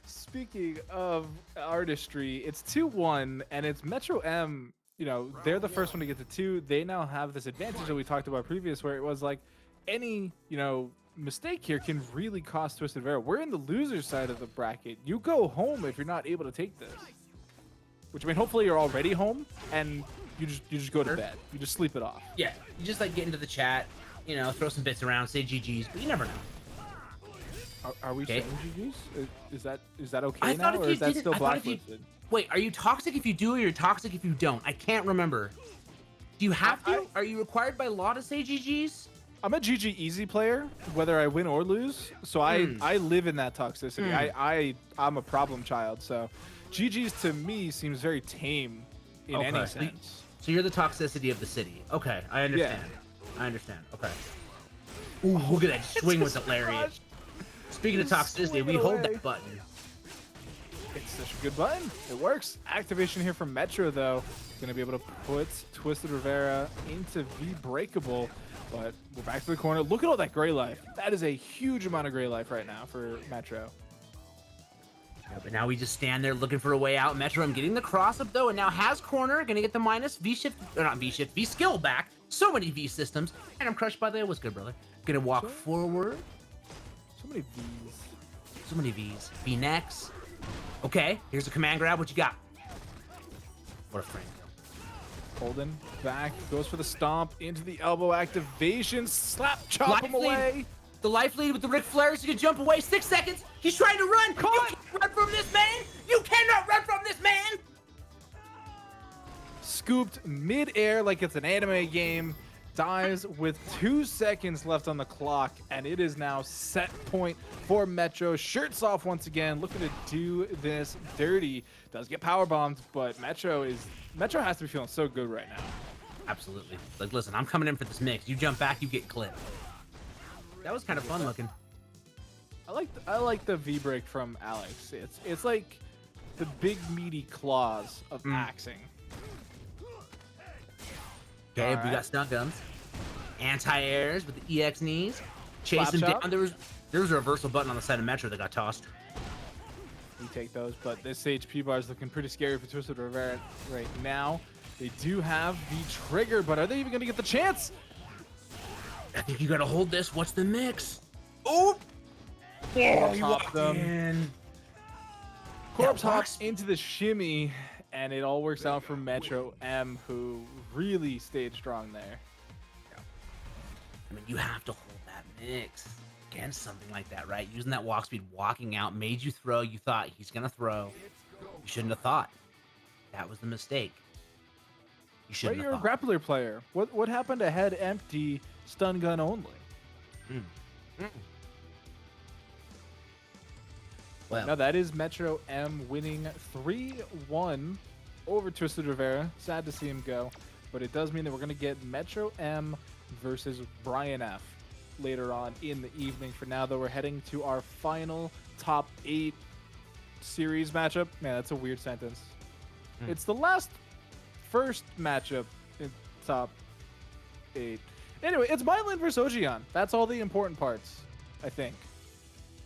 Speaking of artistry, it's 2-1, and it's Metro M. You know, they're the first one to get to 2. They now have this advantage that we talked about previous, where it was like any, mistake here can really cost Twisted Vera. We're in the loser side of the bracket. You go home if you're not able to take this. Which, I mean, hopefully you're already home, and you just go to bed. You just sleep it off. Yeah, you just like get into the chat, throw some bits around, say GG's, but you never know. Are we Okay. saying GG's? Is that okay I now, thought if or you is that didn't- still I thought if you- blacklisted? Wait, are you toxic if you do, or you're toxic if you don't? I can't remember. Do you have to? Are you required by law to say GG's? I'm a GG easy player, whether I win or lose. So I live in that toxicity. I'm a problem child. So GG's to me seems very tame in any Okay. sense. So you're the toxicity of the city. Okay, I understand. I understand. Okay. Ooh, look at that swing with the lariat. Speaking of Just toxicity, swing we it hold away. that button. It's such a good button. It works. Activation here from Metro, though. Going to be able to put Twisted Rivera into V-Breakable. But we're back to the corner. Look at all that gray life. That is a huge amount of gray life right now for Metro. Yeah, but now we just stand there looking for a way out. Metro, I'm getting the cross up though, and now has corner. Gonna get the minus V shift, or not V shift, V skill back. So many V systems, and I'm crushed by the what's good, brother. Gonna walk forward. So many Vs. So many Vs. V next. Okay, here's a command grab. What you got? What a frame. Holden back, goes for the stomp into the elbow activation, slap chop Life him lead. away. The life lead with the Ric Flair, so you can jump away. 6 seconds. He's trying to run. Caught. You can't run from this man. You cannot run from this man. Scooped mid-air like it's an anime game. Dies with 2 seconds left on the clock, and it is now set point for Metro. Shirts off once again, looking to do this dirty. Does get power bombed, but Metro has to be feeling so good right now. Absolutely. Like, listen, I'm coming in for this mix. You jump back, you get clipped. That was kind of fun looking. I like the V break from Alex. It's like the big meaty claws of axing. Okay, we Alright. got stun guns. Anti-airs with the EX knees. Chasing Slap down. There was a reversal button on the side of Metro that got tossed. We take those, but this HP bar is looking pretty scary for Twisted Rivera right now. They do have the trigger, but are they even going to get the chance? I think you gotta hold this. What's the mix? Oh! Corpse you hop walked them. in. Corpse That hops works. into the shimmy, and it all works out for Metro M, who really stayed strong there. I mean, you have to hold that mix against something like that, right? Using that walk speed, walking out, made you throw. You thought he's gonna throw. You shouldn't have thought. That was the mistake. You shouldn't Right, you're a have thought. grappler player. What happened to head empty, stun gun only? Mm. Mm. Well, Well, no, that is Metro M winning 3-1 over Twisted Rivera. Sad to see him go, but it does mean that we're going to get Metro M versus Brian F later on in the evening. For now, though, we're heading to our final top 8 series matchup. Man, that's a weird sentence. It's the last first matchup in top 8. Anyway, it's Mylan versus Ojian. That's all the important parts, I think.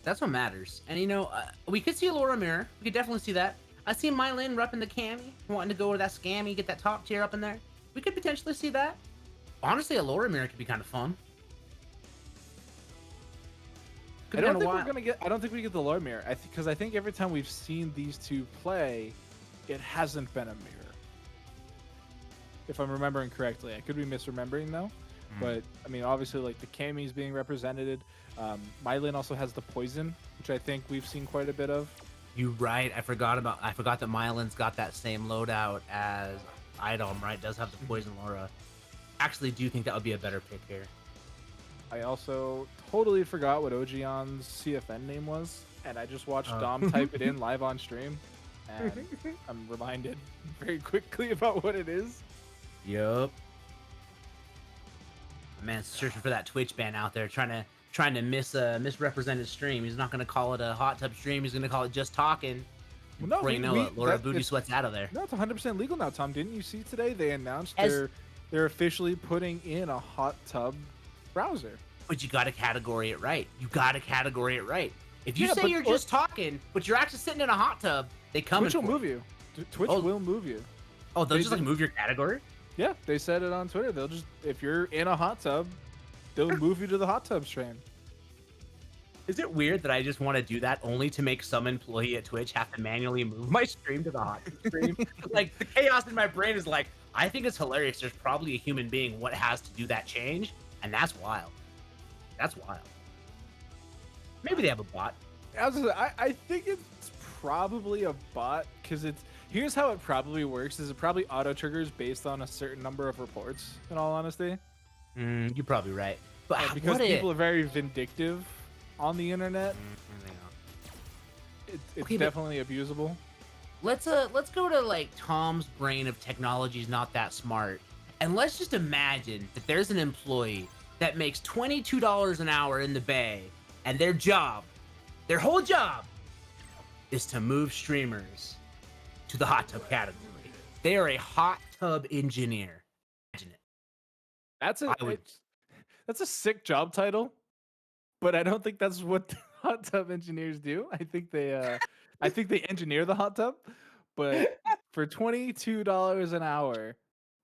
that's what matters. And you know, we could see a Laura Mirror. We could definitely see that. I see Mylin repping the cami, wanting to go to that scammy, get that top tier up in there. We could potentially see that. Honestly, a Laura Mirror could be kind of fun. Could I be don't kinda think we're wild. gonna get. I don't think we get the Lord Mirror. Because I think every time we've seen these two play, it hasn't been a mirror. If I'm remembering correctly, I could be misremembering though. But I mean, obviously, like the Kami's being represented. Mylin also has the poison, which I think we've seen quite a bit of. You right. I forgot that Mylin's got that same loadout as Idom, right? Does have the poison Laura. Actually, do think that would be a better pick here. I also totally forgot what Ojian's CFN name was, and I just watched Oh. Dom type it in live on stream, and I'm reminded very quickly about what it is. Yup. Man's searching for that Twitch ban out there, trying to misrepresent his stream. He's not gonna call it a hot tub stream. He's gonna call it just talking. Well, no, Before you know it, Laura Booty it's, Sweat's out of there. no, it's 100% legal now, Tom. Didn't you see today they announced As- they're officially putting in a hot tub browser? But you gotta category it right. You gotta category it right. If you Yeah, say but- you're just talking, but you're actually sitting in a hot tub, they come. Twitch will move you. Twitch Oh. will move you. Oh, they'll they just like did- move your category. Yeah, they said it on Twitter. They'll just, if you're in a hot tub, they'll move you to the hot tub stream. Is it weird that I just want to do that only to make some employee at Twitch have to manually move my stream to the hot tub stream? Like the chaos in my brain is like, I think it's hilarious. There's probably a human being what has to do that change, and that's wild. That's wild. Maybe they have a bot. I think it's probably a bot because here's how it probably works: is it probably auto triggers based on a certain number of reports. In all honesty, You're probably right. But because what people are very vindictive on the internet, it's Okay, but- definitely abusable. let's go to like Tom's brain of technology is not that smart, and let's just imagine that there's an employee that makes $22 an hour in the Bay, and their whole job, is to move streamers to the hot tub category. They are a hot tub engineer. Imagine it. I would- That's a sick job title, but I don't think that's what hot tub engineers do. I think they engineer the hot tub, but for $22 an hour,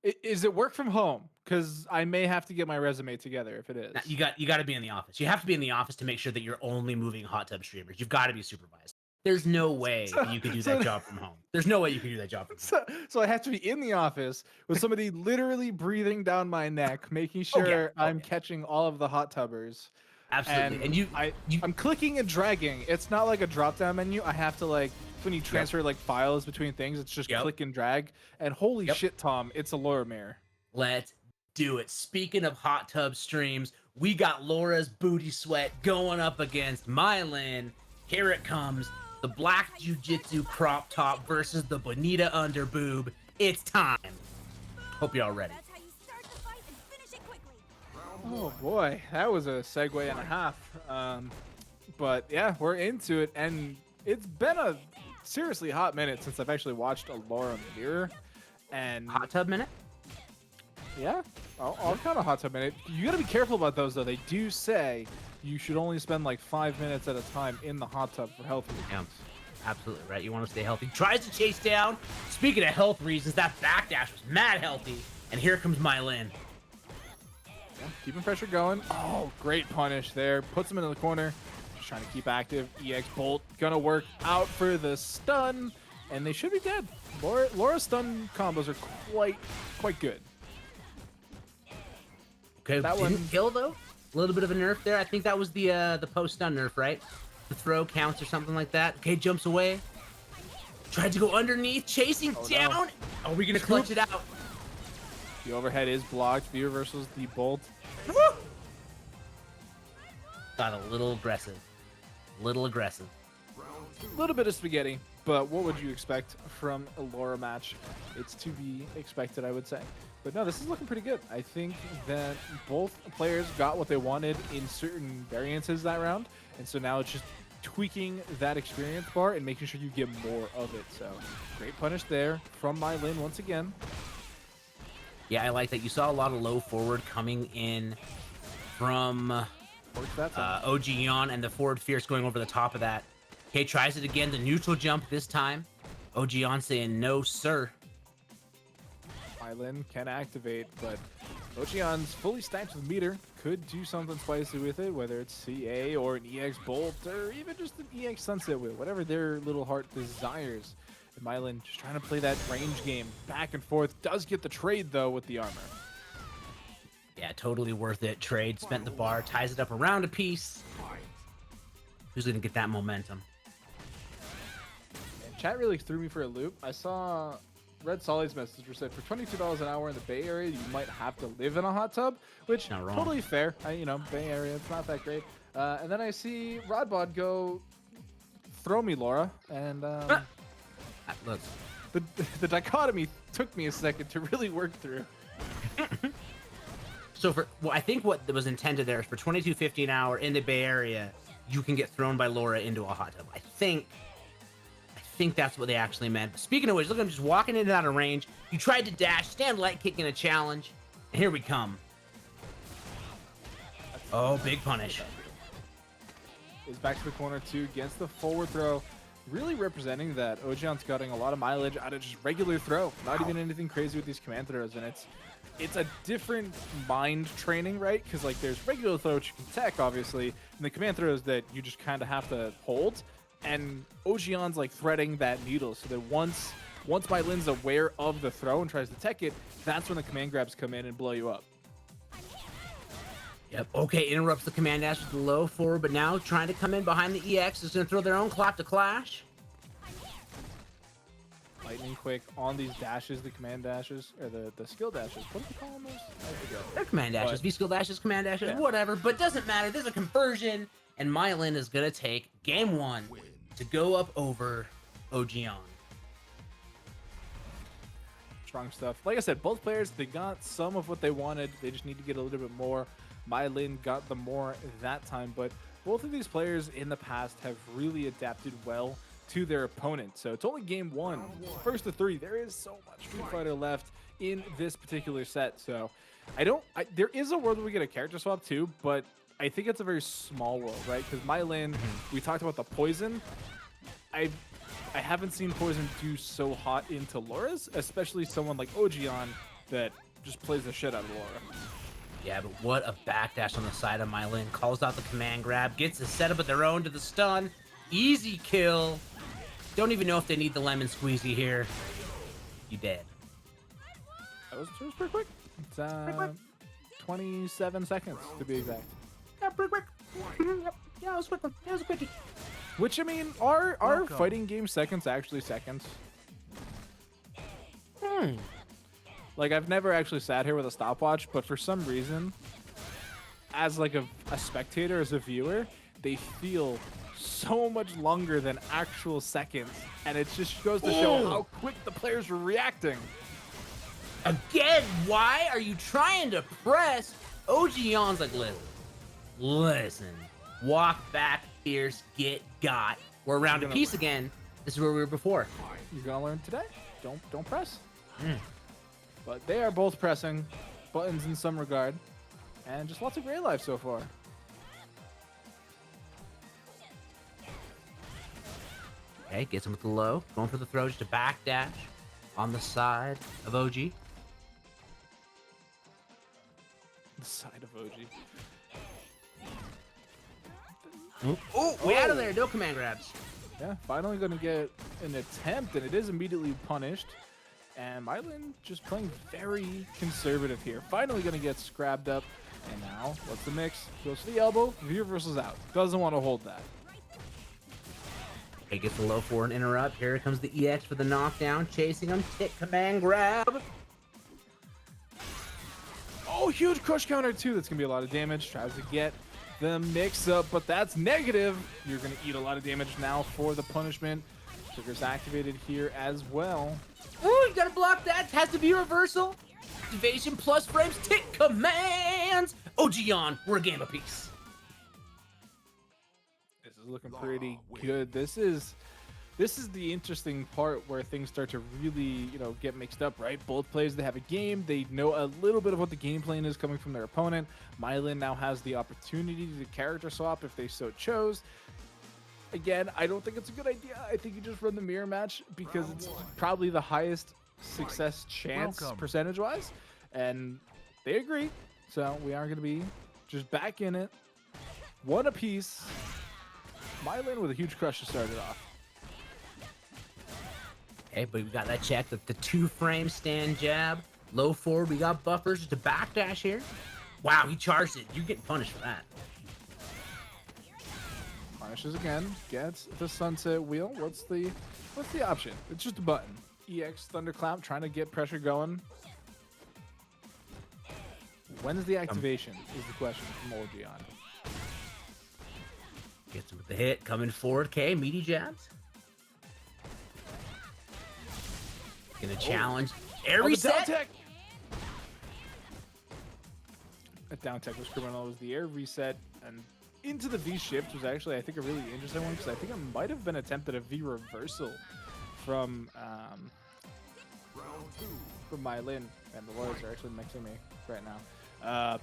is it work from home? Because I may have to get my resume together if it is. Now, you got to be in the office. You have to be in the office to make sure that you're only moving hot tub streamers. You've got to be supervised. There's no way that you could do that job from home. There's no way you can do that job from home. So I have to be in the office with somebody literally breathing down my neck, making sure I'm catching all of the hot tubbers. Absolutely. And I'm clicking and dragging. It's not like a drop down menu. I have to like when you transfer like files between things, it's just click and drag. And holy shit, Tom, it's a Laura Mirror. let's do it. Speaking of hot tub streams, we got Laura's Booty Sweat going up against Mylin. Here it comes. The black jujitsu crop top versus the bonita underboob. It's time. Hope y'all ready. That's how you start the fight and finish it quickly. Oh boy, that was a segue and a half. But yeah, we're into it, and it's been a seriously hot minute since I've actually watched a Laura Mirror. And Hot tub minute? yeah, I'll count a hot tub minute. You gotta be careful about those though. They do say you should only spend like 5 minutes at a time in the hot tub for health reasons. Yeah, absolutely right. You want to stay healthy. Tries to chase down. Speaking of health reasons, that backdash was mad healthy. And here comes Mylin. Yeah, keeping pressure going. Oh, great punish there. Puts him into the corner. Just trying to keep active. EX Bolt gonna work out for the stun, and they should be dead. Laura's stun combos are quite good. Okay, That didn't one- kill though. A little bit of a nerf there. I think that was the post stun nerf, right? The throw counts or something like that. Okay, jumps away. Tried to go underneath, chasing Oh, no. down. Are we gonna clutch it out? The overhead is blocked. V reversals the bolt. Got a little aggressive. Little aggressive. A little bit of spaghetti, but what would you expect from a Laura match? It's to be expected, I would say. But no, this is looking pretty good. I think that both players got what they wanted in certain variances that round, and so now it's just tweaking that experience bar and making sure you get more of it. So great punish there from Mylin once again. Yeah, I like that. You saw a lot of low forward coming in from OG Yon, and the forward fierce going over the top of that. Okay, tries it again, the neutral jump this time. OG Yon saying no, sir. Mylin can activate, but Ocean's fully stacked with meter. Could do something spicy with it, whether it's CA or an EX Bolt or even just an EX Sunset Wheel, whatever their little heart desires. And Mylin just trying to play that range game back and forth. Does get the trade, though, with the armor. Yeah, totally worth it. Trade, spent the bar, ties it up around a piece. Who's going to get that momentum? And chat really threw me for a loop. I saw Red Solly's message where said for $22 an hour in the Bay Area, you might have to live in a hot tub, which Not wrong. totally fair. You know, Bay Area, it's not that great. And then I see Rodbod go, throw me, Laura. And Look, the dichotomy took me a second to really work through. so I think what was intended there is for $22.50 an hour in the Bay Area, you can get thrown by Laura into a hot tub. I think that's what they actually meant. Speaking of which, look at him just walking in and out of range. You tried to dash, stand light kick in a challenge, and here we come. Oh, big punish. Is back to the corner too, against the forward throw. Really representing that Ocean's getting a lot of mileage out of just regular throw. Not even anything crazy with these command throws, and it's a different mind training, right? Because like there's regular throw which you can tech, obviously, and the command throws that you just kind of have to hold. And Ocean's like threading that needle, so that once Mylin's aware of the throw and tries to tech it, that's when the command grabs come in and blow you up. Yep. Okay, interrupts the command dash with the low forward, but now trying to come in behind the EX is going to throw their own clap to clash. Lightning quick on these dashes, the command dashes, or the skill dashes. What do you call them those? I forget. They're command dashes, But- V-skill dashes, command dashes, Yeah. whatever, but doesn't matter. There's a conversion, and Mylin is going to take game one to go up over Ogion. Strong stuff. Like I said, both players, they got some of what they wanted. They just need to get a little bit more. Mylin got the more that time, but both of these players in the past have really adapted well to their opponent. So it's only game one, first of three. There is so much Street Fighter left in this particular set. So there is a world where we get a character swap too, but I think it's a very small world, right? Because Mylin, we talked about the poison. I haven't seen poison do so hot into Laura's, especially someone like Ogion that just plays the shit out of Laura. Yeah, but what a backdash on the side of Mylin. Calls out the command grab, gets a setup of their own to the stun. Easy kill. Don't even know if they need the lemon squeezy here. You dead. That was pretty quick. It's 27 seconds to be exact. Yeah, pretty quick. Yeah, it was a quick one. Yeah, it was a quickie. Which, I mean, are fighting game seconds actually seconds? Like, I've never actually sat here with a stopwatch, but for some reason, as like a spectator, as a viewer, they feel so much longer than actual seconds, and it just goes to show how quick the players were reacting. Again, why are you trying to press? Ogion's like, listen, walk back, fierce, get got. We're around a piece again. This is where we were before. You're gonna learn today. Don't press. But they are both pressing buttons in some regard, and just lots of great life so far. Okay, gets him with the low. Going for the throw, just a backdash on the side of OG. The side of OG. Oh, way out of there. No command grabs. Yeah, finally going to get an attempt, and it is immediately punished. And Mylin just playing very conservative here. Finally going to get scrabbed up. And now, what's the mix? Goes to the elbow. V reversals out. Doesn't want to hold that. Okay, gets the low forward interrupt. Here comes the EX for the knockdown. Chasing him. Tick command grab. Oh, huge crush counter too. That's gonna be a lot of damage. Tries to get the mix up, but that's negative. You're gonna eat a lot of damage now for the punishment. Trigger's activated here as well. Ooh, you gotta block that. Has to be reversal. Activation plus frames. Tick commands. Ogeon, we're a game apiece. This is looking pretty good. This is the interesting part where things start to really, get mixed up, right? Both players, they have a game. They know a little bit of what the game plan is coming from their opponent. Mylin now has the opportunity to character swap if they so chose. Again, I don't think it's a good idea. I think you just run the mirror match because it's probably the highest success chance percentage-wise. And they agree. So we are going to be just back in it. One apiece. Mylin with a huge crush to start it off. Okay, but we got that check. The 2-frame stand jab. Low forward. We got buffers. Just a backdash here. Wow, he charged it. You're getting punished for that. Punishes again. Gets the sunset wheel. What's the option? It's just a button. EX Thunderclap trying to get pressure going. When is the activation? Is the question from Ogeon. Gets him with the hit. Coming forward. Okay, meaty jabs. Gonna challenge. Air reset. Down tech. A down tech was criminal. It was the air reset and into the V shift was actually, I think, a really interesting one because I think it might have been attempted a V reversal from Mylin, and the lawyers are actually mixing me right now.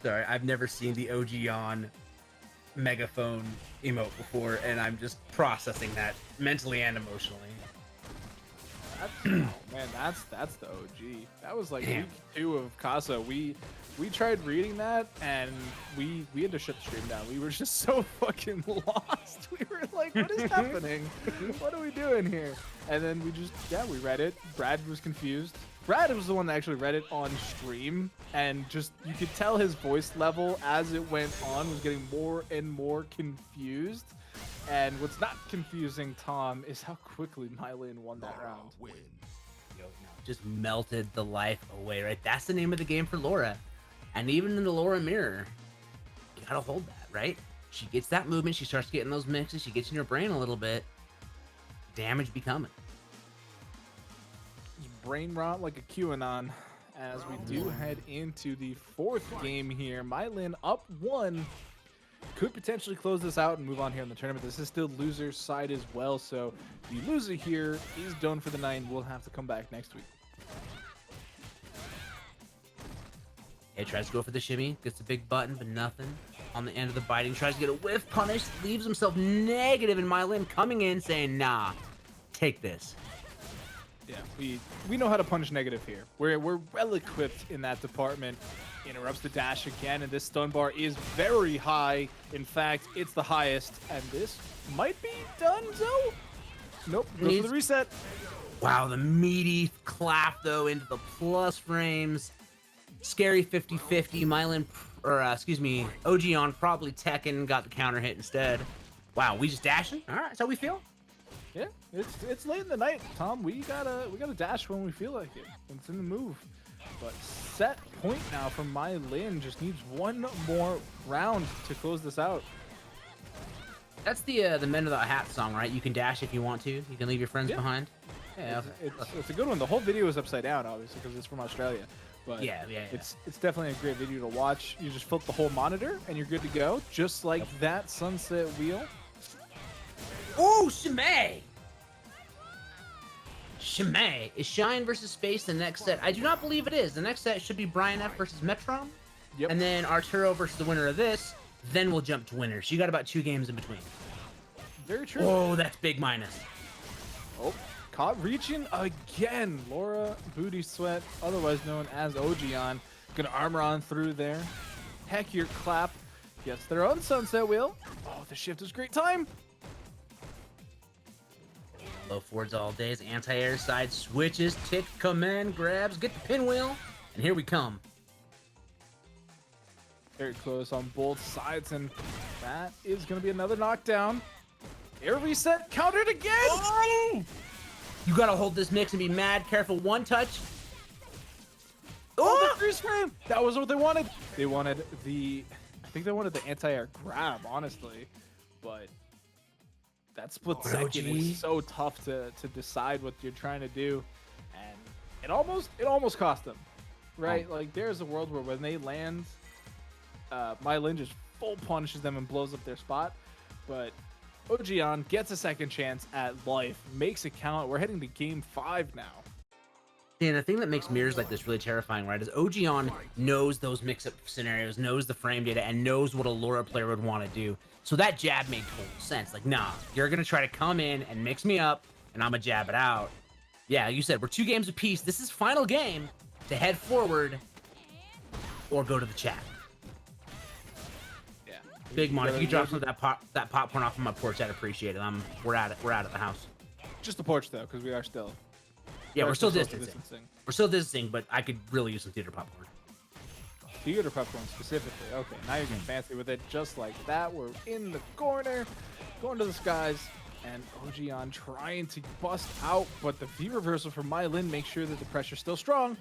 Sorry, I've never seen the Ogeon megaphone emote before, and I'm just processing that mentally and emotionally. Man, that's the OG. That was like week 2 of Casa. We tried reading that and we had to shut the stream down. We were just so fucking lost. We were like, what is happening? What are we doing here? And then we read it. Brad was confused. Brad was the one that actually read it on stream, and just you could tell his voice level as it went on was getting more and more confused. And what's not confusing, Tom, is how quickly Mylin won that round. Just melted the life away, right? That's the name of the game for Laura. And even in the Laura mirror, you gotta hold that, right? She gets that movement, she starts getting those mixes, she gets in your brain a little bit. Damage be coming. Brain rot like a QAnon as we do head into the 4th game here. Mylin up 1. Could potentially close this out and move on here in the tournament. This is still loser's side as well, so the loser here is done for the night and will have to come back next week. He tries to go for the shimmy, gets the big button, but nothing. On the end of the biting, tries to get a whiff punish, leaves himself negative, and Mylin coming in saying, nah, take this. Yeah, we know how to punish negative here. We're well equipped in that department. Interrupts the dash again, and this stun bar is very high. In fact, it's the highest, and this might be done, so nope, goes for the reset. Wow, the meaty clap though into the plus frames. Scary 50-50. Mylin, Ogeon probably teching, got the counter hit instead. Wow, we just dashing? All right, that's how we feel. Yeah, it's late in the night, Tom. We gotta dash when we feel like it. It's in the move. But set point now from Mylin. Just needs one more round to close this out. That's the Men Without Hats song, right? You can dash if you want to. You can leave your friends behind. Yeah, it's a good one. The whole video is upside down, obviously, because it's from Australia. But yeah. It's definitely a great video to watch. You just flip the whole monitor and you're good to go, just like that sunset wheel. Ooh, Shimei! Shimei. Is Shine versus Space the next set? I do not believe it is. The next set should be Brian F versus Metron. Yep. And then Arturo versus the winner of this. Then we'll jump to winners. You got about 2 games in between. Very true. Oh, that's big minus. Oh, caught reaching again. Laura Booty Sweat, otherwise known as Ogeon. Gonna armor on through there. Heck, your clap. Gets their own sunset wheel. Oh, the shift is great time. Low forwards all days, anti-air side switches, tick, command, grabs, get the pinwheel, and here we come. Very close on both sides, and that is going to be another knockdown. Air reset, countered again! Oh! You gotta hold this mix and be mad careful. One touch. Oh, the freeze frame! That was what they wanted. They wanted I think they wanted the anti-air grab, honestly. But that split second is so tough to decide what you're trying to do. And it almost cost them, right? Like, there's a world where when they land, My Lin just full punishes them and blows up their spot. But Ojian gets a second chance at life, makes it count. We're heading to game 5 now. And the thing that makes mirrors like this really terrifying, right, is Ojian knows those mix-up scenarios, knows the frame data, and knows what a Laura player would want to do. So that jab made total sense. Like, nah, you're going to try to come in and mix me up, and I'm going to jab it out. Yeah, you said we're 2 games apiece. This is final game to head forward or go to the chat. Yeah. Big Mon, if you drop some of that popcorn off of my porch, I'd appreciate it. We're out at the house. Just the porch, though, because we are still... Yeah, we're still social distancing. We're still distancing, but I could really use some theater popcorn. Theater popcorn specifically. Okay, now you're getting fancy with it. Just like that, we're in the corner, going to the skies, and Ojian trying to bust out, but the V reversal from My Lin makes sure that the pressure's still strong.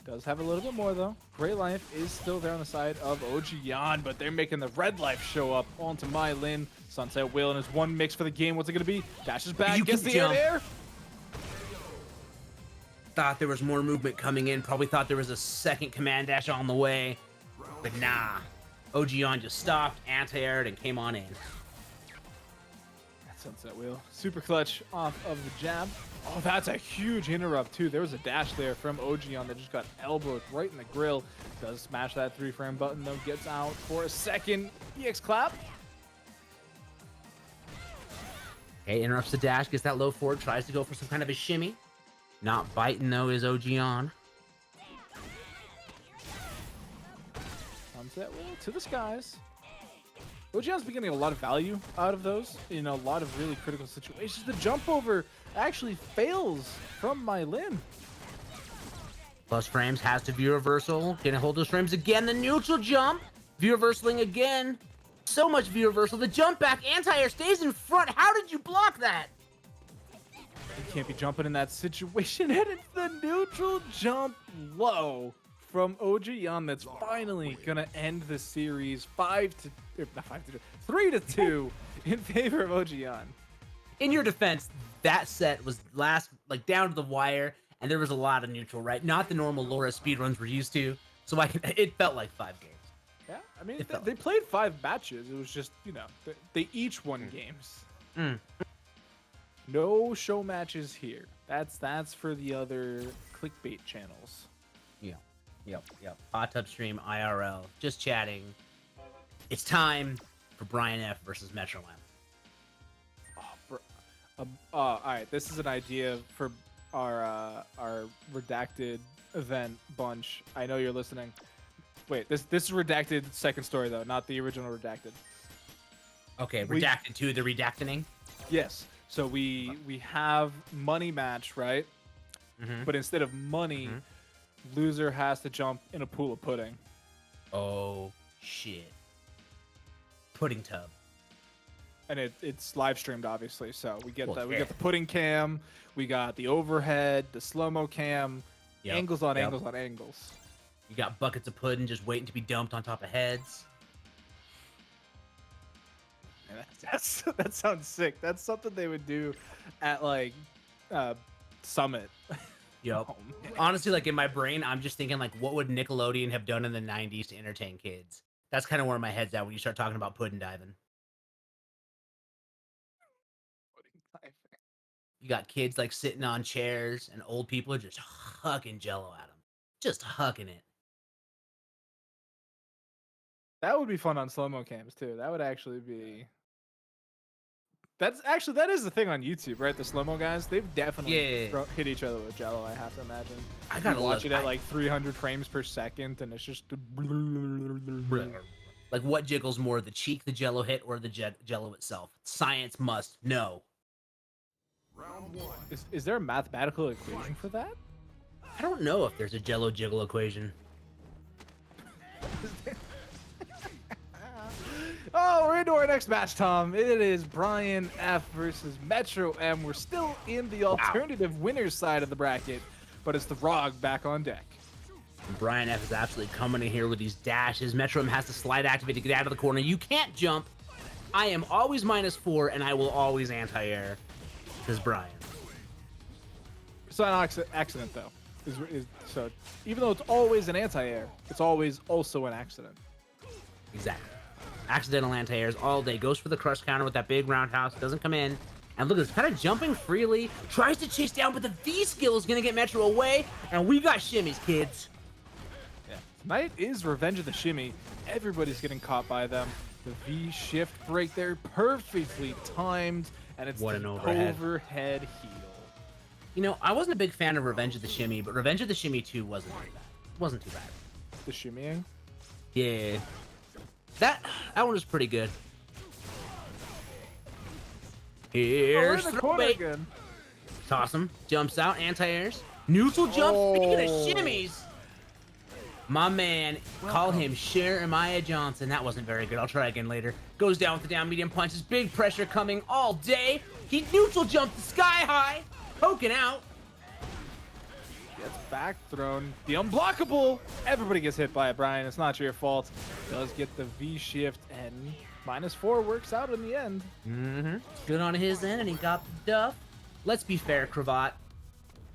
Does have a little bit more, though. Gray Life is still there on the side of Ojian, but they're making the Red Life show up onto My Lin. Sunset Wheel and his one mix for the game. What's it going to be? Dashes back, gets the air. Thought there was more movement coming in. Probably thought there was a second command dash on the way. But nah. Ojian just stopped, anti-aired, and came on in. That Sunset Wheel. Super clutch off of the jab. Oh, that's a huge interrupt, too. There was a dash there from Ojian that just got elbowed right in the grill. Does smash that 3-frame button, though. Gets out for a second. EX clap. Okay, interrupts the dash, gets that low forward, tries to go for some kind of a shimmy. Not biting, though, is Ojian. Sunset Wheel to the skies. Ojian's been getting a lot of value out of those in a lot of really critical situations. The jump over actually fails from My Lin. Plus frames has to view reversal. Can hold those frames again. The neutral jump. View reversaling again. So much view reversal. The jump back anti-air stays in front. How did you block that? You can't be jumping in that situation. And it's the neutral jump low from Ojian that's finally gonna end the series 3-2 in favor of Ojian. In your defense, that set was last, like, down to the wire, and there was a lot of neutral, right? Not the normal Laura speedruns we're used to. So it felt like 5 games. Yeah, I mean, they played 5 matches. It was just, you know, they each won games. No show matches here. That's for the other clickbait channels. Yep. Hot Tub Stream IRL. Just chatting. It's time for Brian F versus Metro M. All right, this is an idea for our redacted event bunch. I know you're listening. Wait, this is redacted second story though, not the original redacted. Okay, redacted to the redacting. Yes. So we have money match, right? But instead of money, loser has to jump in a pool of pudding. Oh shit. Pudding tub. And it's live streamed, obviously. So we get we got the pudding cam, we got the overhead, the slow-mo cam, angles on angles on angles. You got buckets of pudding just waiting to be dumped on top of heads. Man, that sounds sick. That's something they would do at like Summit. Yep. Oh, honestly, like in my brain, I'm just thinking like, what would Nickelodeon have done in the 90s to entertain kids? That's kind of where my head's at when you start talking about pudding diving. You got kids like sitting on chairs, and old people are just hucking Jello at them, just hucking it. That would be fun on slow-mo cams too. That would actually be. That is the thing on YouTube, right? The slow-mo guys, they've definitely hit each other with Jello. I have to imagine. I gotta watch it at like 300 frames per second, and it's just. Like, what jiggles more, the cheek the Jello hit or the Jello itself? Science must know. Round 1. Is there a mathematical equation for that? I don't know if there's a Jello jiggle equation. Oh, we're into our next match, Tom. It is Brian F versus Metro M. We're still in the alternative winners side of the bracket, but it's the Rog back on deck. Brian F is absolutely coming in here with these dashes. Metro M has to slide activate to get out of the corner. You can't jump. I am always -4, and I will always anti-air. This Brian. It's not an accident, though. So even though it's always an anti-air, it's always also an accident. Exactly. Accidental anti-airs all day. Goes for the crush counter with that big roundhouse. Doesn't come in. And look, it's kind of jumping freely. Tries to chase down, but the V skill is going to get Metro away. And we got shimmies, kids. Yeah. Tonight is Revenge of the Shimmy. Everybody's getting caught by them. The V shift break there, perfectly timed. And it's what an the overhead heel. You know, I wasn't a big fan of Revenge of the Shimmy, but Revenge of the Shimmy 2 wasn't too bad. Wasn't too bad. The shimmying? Yeah. That one was pretty good. Here's the throw corner bait. again. Toss him. Jumps out. Anti-airs. Neutral jump. Speaking of shimmies. My man, call him Jeremiah Johnson. That wasn't very good. I'll try again later. Goes down with the down medium punches. Big pressure coming all day. He neutral jumped the sky high. Poking out. Gets back thrown. The unblockable. Everybody gets hit by it, Brian. It's not your fault. Does get the V shift, and -4 works out in the end. Good on his end, and he got the duff. Let's be fair, Cravat.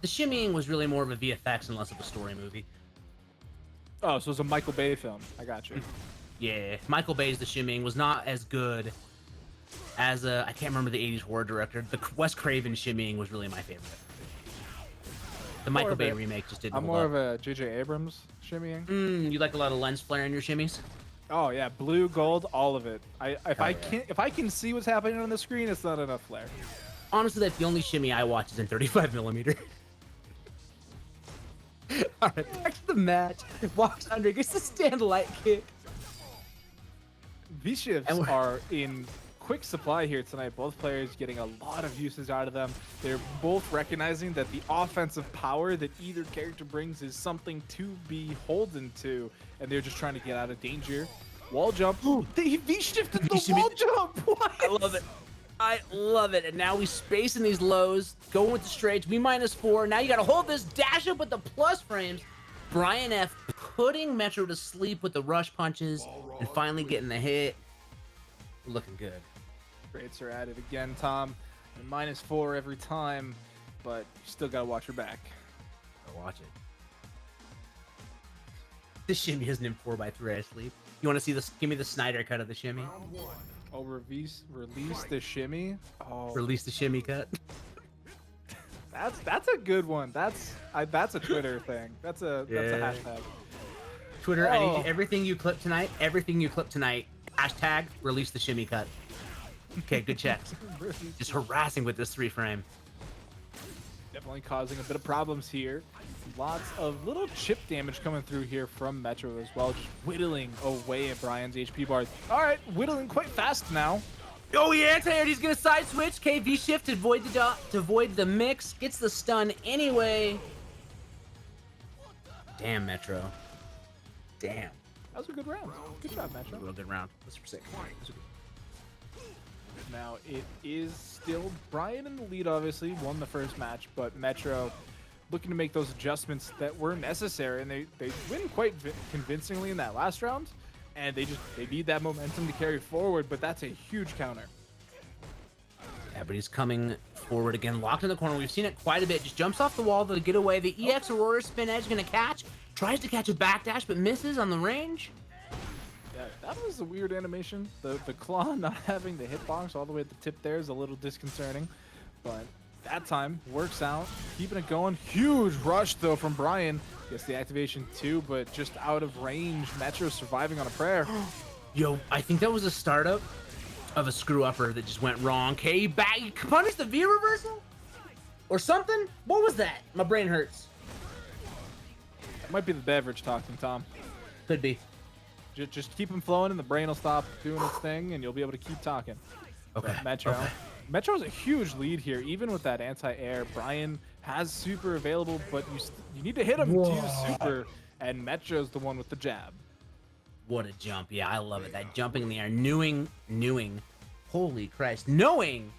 The shimmying was really more of a VFX and less of a story movie. Oh, so it's a Michael Bay film. I got you. Yeah, Michael Bay's The Shimmying was not as good as I can't remember the 80s horror director. The Wes Craven Shimmying was really my favorite. The Michael Bay remake just didn't I'm hold more up. of a J.J. Abrams shimmying. You like a lot of lens flare in your shimmies? Oh yeah, blue, gold, all of it. If I can see what's happening on the screen, it's not enough flare. Honestly, that's the only shimmy I watch is in 35mm. All right, back to the match. Walks under, gets the stand light kick. V shifts are in quick supply here tonight. Both players getting a lot of uses out of them. They're both recognizing that the offensive power that either character brings is something to be beholden to, and they're just trying to get out of danger. Wall jump. They V shifted the wall jump. What? I love it. I love it. And now we spacing these lows, going with the straights. We -4. Now you got to hold this dash up with the plus frames. Brian F putting Metro to sleep with the rush punches and finally getting the hit. Looking good. Rates are at it again, Tom. And -4 every time, but you still got to watch your back. Watch it. This shimmy isn't in 4x3 I sleep. You want to see this? Give me the Snyder cut of the shimmy. Oh, release the shimmy. Oh, Release the shimmy cut. that's a good one. That's a Twitter thing. That's a hashtag. Twitter, I need everything you clip tonight. Everything you clip tonight. Hashtag release the shimmy cut. Okay, good checks. Just harassing with this 3-frame. Definitely causing a bit of problems here. Lots of little chip damage coming through here from Metro as well, just whittling away at Brian's HP bar. All right, whittling quite fast now. Oh yeah, anti-air. He's gonna side switch. KV shift to void the mix. Gets the stun anyway. Damn, Metro. Damn. That was a good round. Good job, Metro. Real good round. That's for sick. Now it is still Brian in the lead. Obviously, won the first match, but Metro looking to make those adjustments that were necessary, and they win quite convincingly in that last round, and they need that momentum to carry forward, but that's a huge counter. Yeah, but he's coming forward again, locked in the corner. We've seen it quite a bit. Just jumps off the wall to get away. The EX Aurora spin edge gonna catch. Tries to catch a backdash, but misses on the range. Yeah, that was a weird animation. The claw not having the hitbox all the way at the tip there is a little disconcerting, but that time works out, keeping it going. Huge rush though from Brian. Gets the activation too, but just out of range. Metro surviving on a prayer. Yo, I think that was a startup of a screw upper that just went wrong. He punished the V reversal or something. What was that? My brain hurts. That might be the beverage talking, Tom. Could be. Just keep him flowing, and the brain will stop doing its thing, and you'll be able to keep talking. Okay. But Metro. Okay. Metro has a huge lead here, even with that anti-air. Brian has super available, but you need to hit him to use super, and Metro's the one with the jab. What a jump. Yeah, I love it. That jumping in the air. Knowing, holy Christ, knowing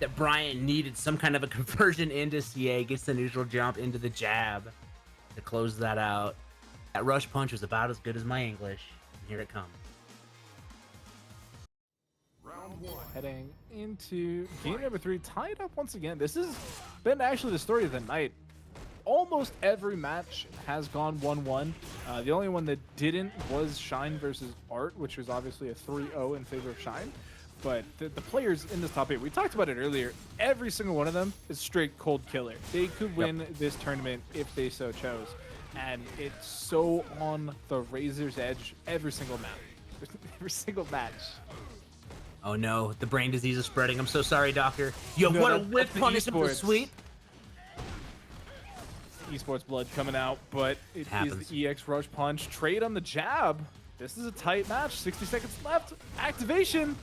that Brian needed some kind of a conversion into CA, gets the neutral jump into the jab to close that out. That rush punch was about as good as my English. And here it comes. Round 1. Heading into game number 3, tied up once again. This has been actually the story of the night. Almost every match has gone 1-1. The only one that didn't was Shine versus Art, which was obviously a 3-0 in favor of Shine. But the players in this top 8, we talked about it earlier, every single one of them is straight cold killer. They could win this tournament if they so chose. And it's so on the razor's edge every single match. Every single match. Oh no, the brain disease is spreading. I'm so sorry, doctor. Yo, No, what a that's whip the punishment for esports. sweep. Esports blood coming out, but it Happens. is the EX Rush Punch. Trade on the jab. This is a tight match. 60 seconds left. Activation.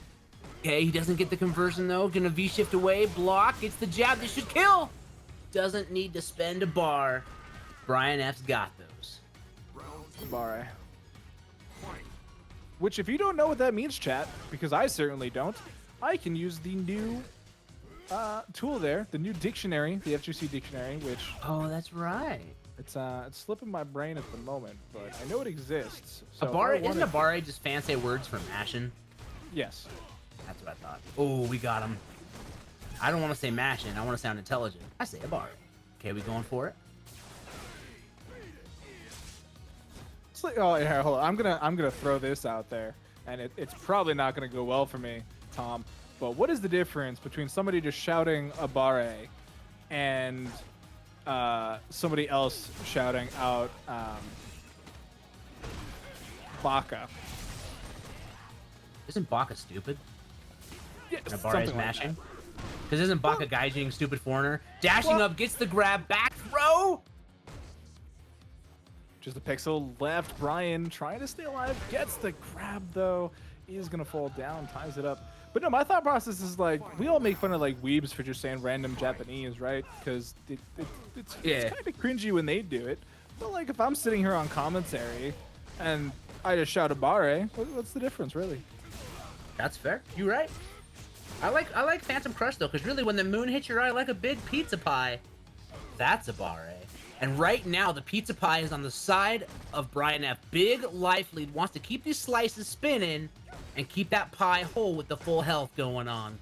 Okay, he doesn't get the conversion though. Gonna V-shift away, block. It's the jab that should kill. Doesn't need to spend a bar. Brian F's got those. Barre. Which, if you don't know what that means, chat, because I certainly don't, I can use the new tool there, the new dictionary, the FGC dictionary, which Oh, that's right. it's slipping my brain at the moment, but I know it exists. So if I Abare, isn't wanted- Abare just fancy words for mashing? Yes. That's what I thought. Oh, we got him. I don't want to say mashing. I want to sound intelligent. I say Abare. Okay, we going for it? It's like, oh, yeah, hold on. I'm gonna throw this out there, and it's probably not gonna go well for me, Tom. But what is the difference between somebody just shouting Abare and somebody else shouting out Baka? Isn't Baka stupid? Yeah, And Abare is something like mashing? that. Because isn't Baka gaijing stupid foreigner? Dashing Well- up, gets the grab, back throw! Just a pixel left. Brian trying to stay alive. Gets the grab, though. He is going to fall down. Ties it up. But no, my thought process is like, we all make fun of like weebs for just saying random Japanese, right? Because it's kind of cringy when they do it. But like, if I'm sitting here on commentary and I just shout Abare, what's the difference, really? That's fair. You're right. I like Phantom Crush though, because really when the moon hits your eye like a big pizza pie, that's Abare. And right now the pizza pie is on the side of Brian F. Big life lead, wants to keep these slices spinning and keep that pie whole with the full health going on.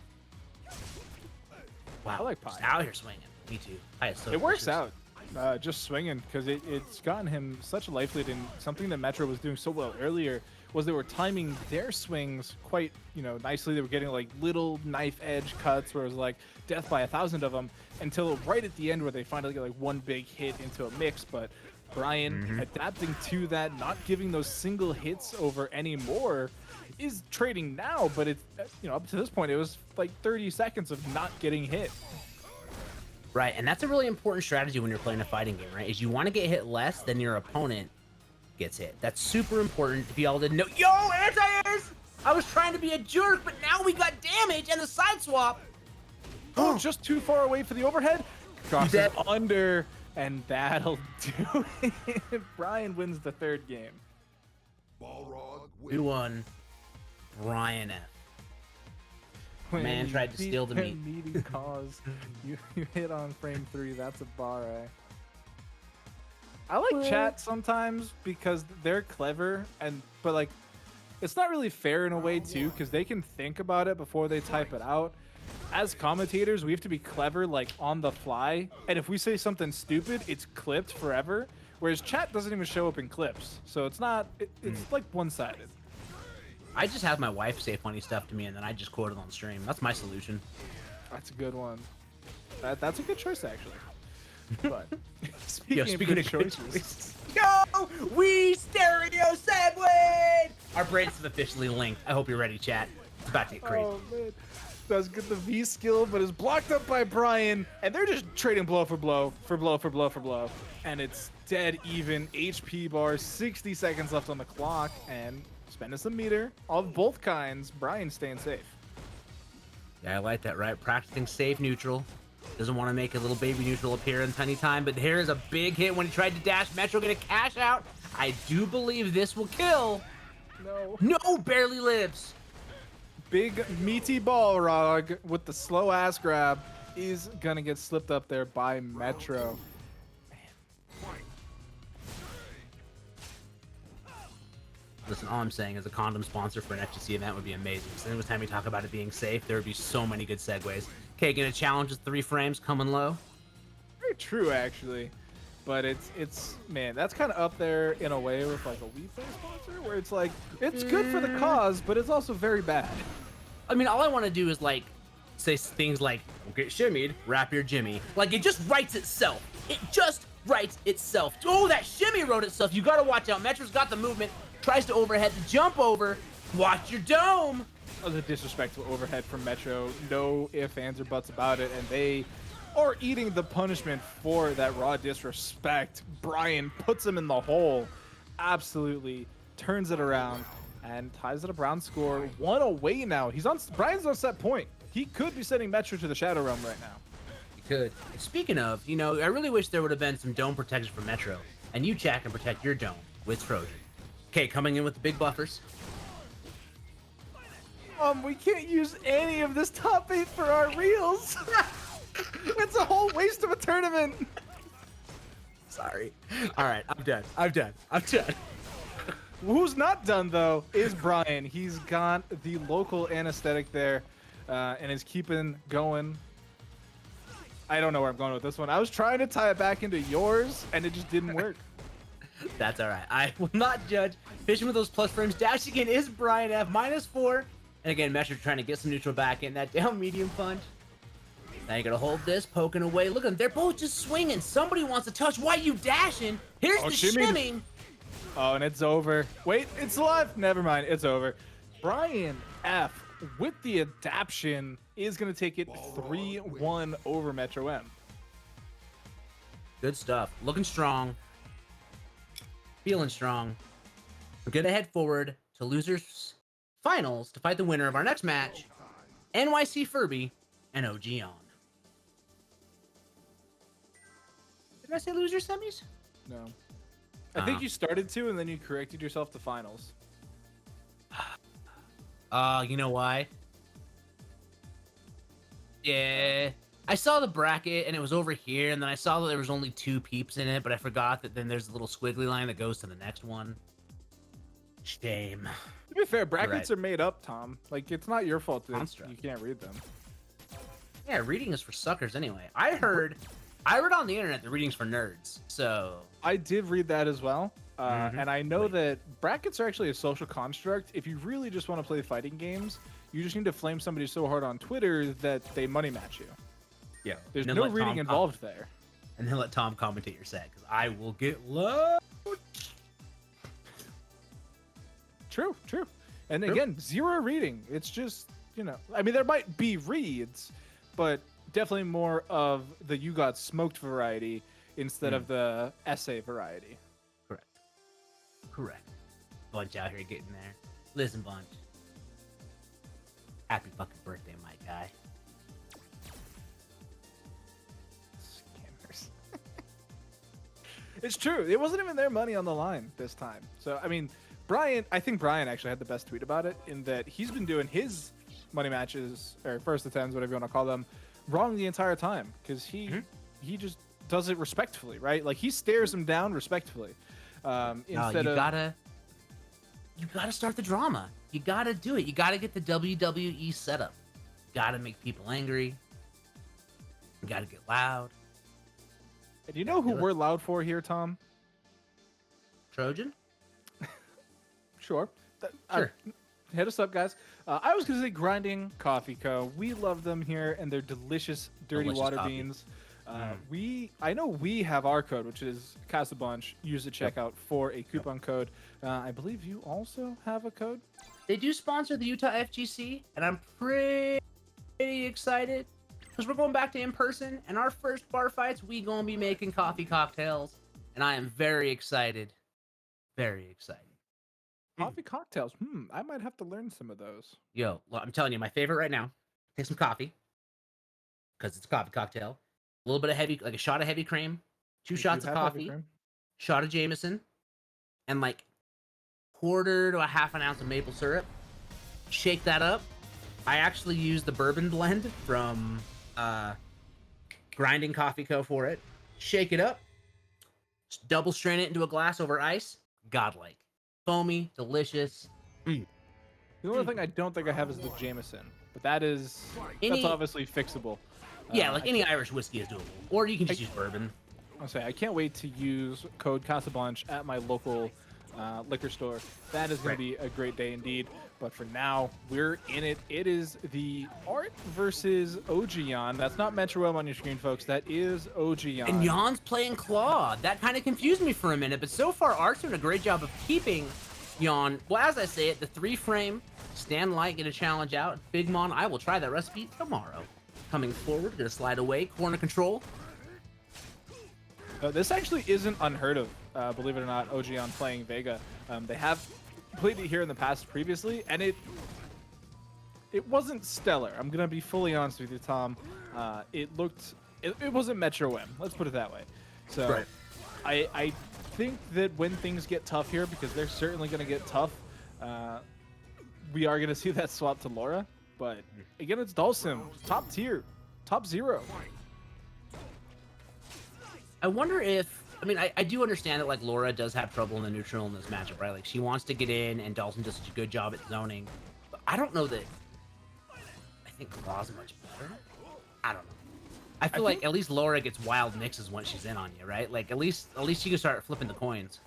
Wow, I like pie. just out here swinging. Me too. Pie is so It works delicious. out, just swinging, because it's gotten him such a life lead. And something that Metro was doing so well earlier was they were timing their swings quite, nicely. They were getting like little knife edge cuts where it was like death by 1,000 of them until right at the end where they finally get like one big hit into a mix. But Brian adapting to that, not giving those single hits over anymore, is trading now. But it's, up to this point, it was like 30 seconds of not getting hit. Right, and that's a really important strategy when you're playing a fighting game, right? Is you want to get hit less than your opponent gets hit. That's super important. If y'all didn't know, yo, anti-airs! I was trying to be a jerk, but now we got damage and the side swap. Oh, just too far away for the overhead. Crosses Dead. under, and that'll do it. Brian wins the third game. Balrog We wins. won. Brian F. When Man you tried to beat steal the their meat. meaty cause, you hit on frame 3. That's a bar, eh? I like chat sometimes because they're clever, but like, it's not really fair in a way too, because they can think about it before they type it out. As commentators, we have to be clever, like on the fly, and if we say something stupid, it's clipped forever. Whereas chat doesn't even show up in clips, so it's not. It's like one-sided. I just have my wife say funny stuff to me, and then I just quote it on stream. That's my solution. That's a good one. That's a good choice, actually. But speaking, Yo, of speaking good of good choices, Yo, we stereo sandwich! Our brains have officially linked. I hope you're ready, chat. It's about to get crazy. oh man, does get the V skill, but is blocked up by Brian, and they're just trading blow for blow, for blow for blow for blow, and it's dead even. HP bar, 60 seconds left on the clock, and spending some meter of both kinds. Brian staying safe. Yeah, I like that, right? Practicing safe neutral. Doesn't want to make a little baby neutral appear in tiny time, but here's a big hit when he tried to dash. Metro gonna cash out. I do believe this will kill. No. No, barely lives. Big meaty Balrog with the slow ass grab is gonna get slipped up there by Metro. Listen, all I'm saying is a condom sponsor for an FGC event would be amazing. So every time we talk about it being safe, there would be so many good segues. Okay, gonna challenge the 3 frames coming low. Very true, actually. But it's man, that's kind of up there in a way with like a Wii Play sponsor, where it's like it's good for the cause, but it's also very bad. I mean, all I want to do is like say things like "Don't get shimmied, wrap your Jimmy." Like it just writes itself. It just writes itself. Oh, that shimmy wrote itself. You gotta watch out. Metro's got the movement. Tries to overhead to jump over. Watch your dome. That was a disrespectful overhead from Metro. No ifs, ands, or buts about it, and they are eating the punishment for that raw disrespect. Brian puts him in the hole. Absolutely turns it around and ties it a Brown score. 1 away now. Brian's on set point. He could be sending Metro to the Shadow Realm right now. You could. Speaking of, you know, I really wish there would have been some dome protection for Metro, and you, chat, can protect your dome with Trojan. Okay, coming in with the big buffers. We can't use any of this top 8 for our reels. It's a whole waste of a tournament. Sorry. All right, I'm done. I'm done. Who's not done, though, is Brian. He's got the local anesthetic there and is keeping going. I don't know where I'm going with this one. I was trying to tie it back into yours, and it just didn't work. That's all right. I will not judge. Fishing with those plus frames. Dashing in is Brian F. -4. And again, Metro trying to get some neutral back in that down medium punch. Now you're going to hold this, poking away. Look at them. They're both just swinging. Somebody wants to touch. Why you dashing? Here's the shimming. Oh, and it's over. Wait, it's alive. Never mind. It's over. Brian F. with the adaption is going to take it 3-1 over Metro M. Good stuff. Looking strong. Feeling strong. We're going to head forward to losers finals to fight the winner of our next match, NYC Furby and OG on. Did I say loser semis? No. I think you started to, and then you corrected yourself to finals. You know why? Yeah. I saw the bracket, and it was over here, and then I saw that there was only 2 peeps in it, but I forgot that then there's a little squiggly line that goes to the next one. Shame. To be fair, brackets are made up, Tom. Like, it's not your fault that Construct. you can't read them. Yeah, reading is for suckers anyway. I read on the internet that reading's for nerds, so... I did read that as well. And I know that brackets are actually a social construct. If you really just want to play fighting games, you just need to flame somebody so hard on Twitter that they money match you. Yeah. There's no reading involved there. And then let Tom commentate your set, because I will get low. True. And again, 0 reading. It's just, you know, I mean, there might be reads, but definitely more of the you got smoked variety instead of the essay variety. Correct. Bunch out here getting there. Listen, Bunch. Happy fucking birthday, my guy. Scammers. It's true. It wasn't even their money on the line this time. So, I mean, I think Brian actually had the best tweet about it in that he's been doing his money matches, or first attempts, whatever you want to call them, wrong the entire time. Because he just does it respectfully, right? Like, he stares him down respectfully. Instead you gotta start the drama. You gotta do it. You gotta get the WWE setup. Gotta make people angry. You gotta get loud. And you know who we're loud for here, Tom? Trojan? Sure. Sure. Hit us up, guys. I was going to say Grinding Coffee Co. We love them here and their delicious dirty water coffee. beans. I know we have our code, which is Casa Bunch. Use the checkout for a coupon code. I believe you also have a code. They do sponsor the Utah FGC, and I'm pretty excited because we're going back to in person. And our first bar fights, we gonna be making coffee cocktails, and I am very excited. Very excited. Coffee cocktails. I might have to learn some of those. Yo, I'm telling you, my favorite right now. Take some coffee because it's a coffee cocktail. A little bit of like a shot of heavy cream, 2 shots of coffee, shot of Jameson, and like quarter to a half an ounce of maple syrup. Shake that up. I actually use the bourbon blend from Grinding Coffee Co. for it. Shake it up. Just double strain it into a glass over ice. Godlike. Foamy, delicious. Mm. The only thing I don't think I have is the Jameson, but that's Any- obviously fixable. Yeah, like any Irish whiskey is doable. Or you can just use bourbon. I'll say I can't wait to use code Casa at my local liquor store. That is going to be a great day indeed. But for now, we're in it. It is the Art versus Ojian. That's not Metro M on your screen, folks. That is Ojian. And Jan's playing Claw. That kind of confused me for a minute, but so far Art's doing a great job of keeping Jan. Well, as I say it, the 3-frame, stand light, get a challenge out. Big Mon, I will try that recipe tomorrow. Coming forward, gonna slide away, corner control. This actually isn't unheard of, believe it or not, Ojian playing Vega. They have played it here in the past previously, and it wasn't stellar. I'm going to be fully honest with you, Tom. It wasn't Metro M, let's put it that way. So I think that when things get tough here, because they're certainly going to get tough, we are going to see that swap to Laura. But again, it's Dulcim, top tier, top 0. I wonder if, I mean, I do understand that, like, Laura does have trouble in the neutral in this matchup, right? Like, she wants to get in, and Dalton does such a good job at zoning. But I don't know that, I think Claw's much better. I don't know. I feel like at least Laura gets wild mixes once she's in on you, right? Like, at least she can start flipping the coins.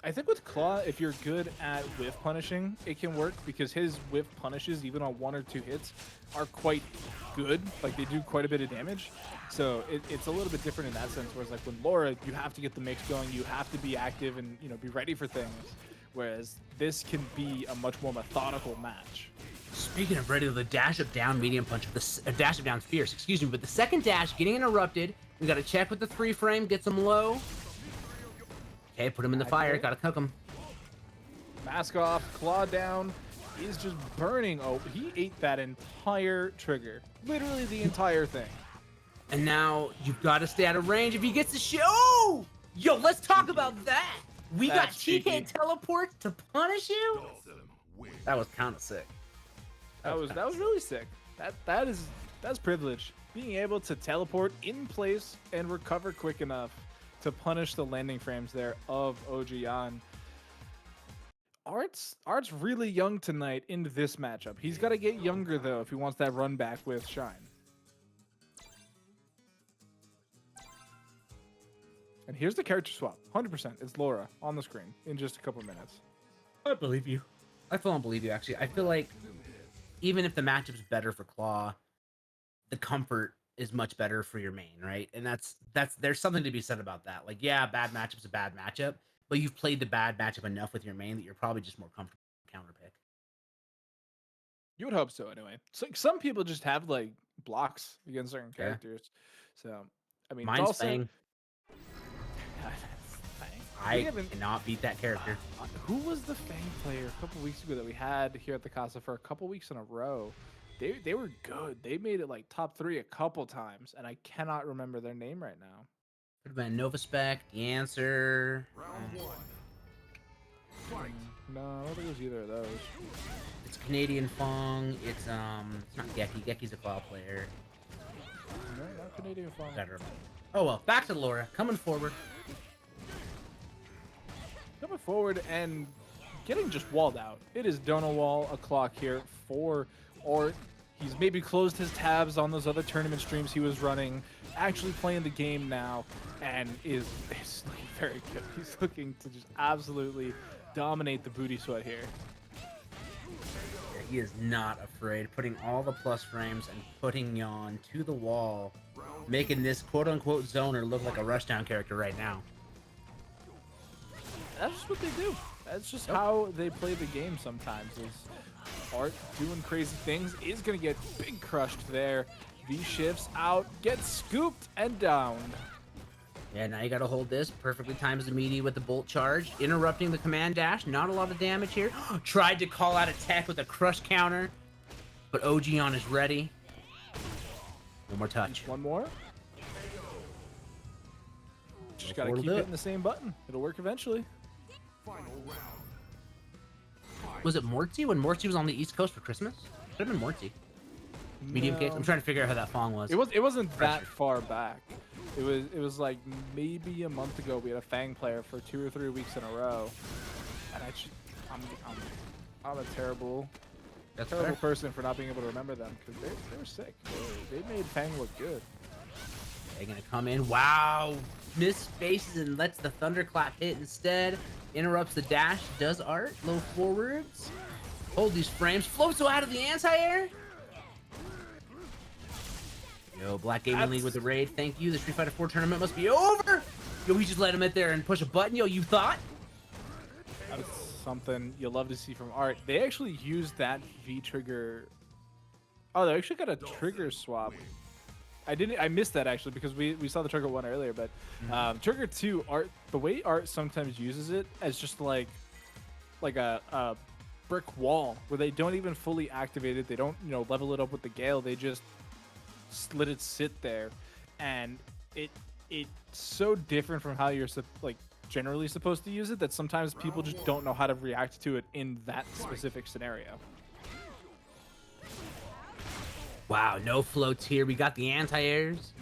I think with Claw, if you're good at whiff punishing, it can work because his whiff punishes, even on 1 or 2 hits, are quite good. Like, they do quite a bit of damage. So it's a little bit different in that sense, whereas like with Laura, you have to get the mix going, you have to be active and, you know, be ready for things. Whereas this can be a much more methodical match. Speaking of ready, the dash up down medium punch, dash up down fierce, excuse me, but the second dash getting interrupted. We got to check with the 3-frame, gets him low. Okay, put him in the fire, gotta cook him. Mask off, Claw down, is just burning. Oh, he ate that entire trigger. Literally the entire thing. And now you've got to stay out of range if he gets the shit. Oh! Yo, let's talk about that. We got TK teleport to punish you? That was kind of sick. That was really sick. That's privilege. Being able to teleport in place and recover quick enough to punish the landing frames there of Ojian. Art's really young tonight in this matchup. He's got to get younger though if he wants that run back with Shine. And here's the character swap. 100%. It's Laura on the screen in just a couple minutes. I believe you. I full on believe you, actually. I feel like even if the matchup's better for Claw, the comfort is much better for your main, right? And that's there's something to be said about that. Like, yeah, bad matchup's a bad matchup, but you've played the bad matchup enough with your main that you're probably just more comfortable with counter pick. You would hope so, anyway. So some people just have like blocks against certain characters. So I mean, mine's Fang. I Fang. cannot beat that character. Who was the Fang player a couple weeks ago that we had here at the Casa for a couple weeks in a row? They were good. They made it like top 3 a couple times, and I cannot remember their name right now. Could have been Novaspec, The Answer. No, I don't think it was either of those. It's Canadian Fong. It's not Geki. Geki's a Claw player. No, not Canadian Fong. Better. Oh well, back to Laura. Coming forward. Coming forward and getting just walled out. It is Donawall o'clock here for Art. He's maybe closed his tabs on those other tournament streams he was running, actually playing the game now, and is looking very good. He's looking to just absolutely dominate the booty sweat here. Yeah, he is not afraid, putting all the plus frames and putting Yon to the wall, making this quote-unquote zoner look like a rushdown character right now. That's just what they do. That's just how they play the game sometimes. Is Art doing crazy things, is going to get big crushed there. V shifts out, gets scooped and downed. Yeah, now you got to hold this. Perfectly times the meaty with the bolt charge, interrupting the command dash. Not a lot of damage here. Tried to call out attack with a crush counter, but Ojian is ready. One more touch. One more. Just got to keep hitting the same button. It'll work eventually. Final round. Was it Morty when Morty was on the East Coast for Christmas? Could have been Morty. Medium cakes. I'm trying to figure out how that Fong was. It wasn't that Pressure. far back. It was like maybe a month ago we had a Fang player for 2 or 3 weeks in a row, and I'm a terrible That's terrible fair. person for not being able to remember them because they were sick. They made Fang look good. They're gonna come in. Wow, miss spaces and lets the thunderclap hit instead. Interrupts the dash. Does art low forwards. Hold these frames. Floats out of the anti-air. Yo, Black Gaming League with the raid. Thank you. The Street Fighter 4 tournament must be over. Yo, we just let him in there and push a button. Yo, you thought? That's something you'll love to see from art. They actually used that V trigger. Oh, they actually got a trigger swap. I missed that actually because we saw the trigger one earlier, but trigger 2 art, the way art sometimes uses it as just like a brick wall where they don't even fully activate it. They don't, level it up with the Gale. They just let it sit there, and it's so different from how you're generally supposed to use it that sometimes people just don't know how to react to it in that specific scenario. Wow, no floats here. We got the anti-airs.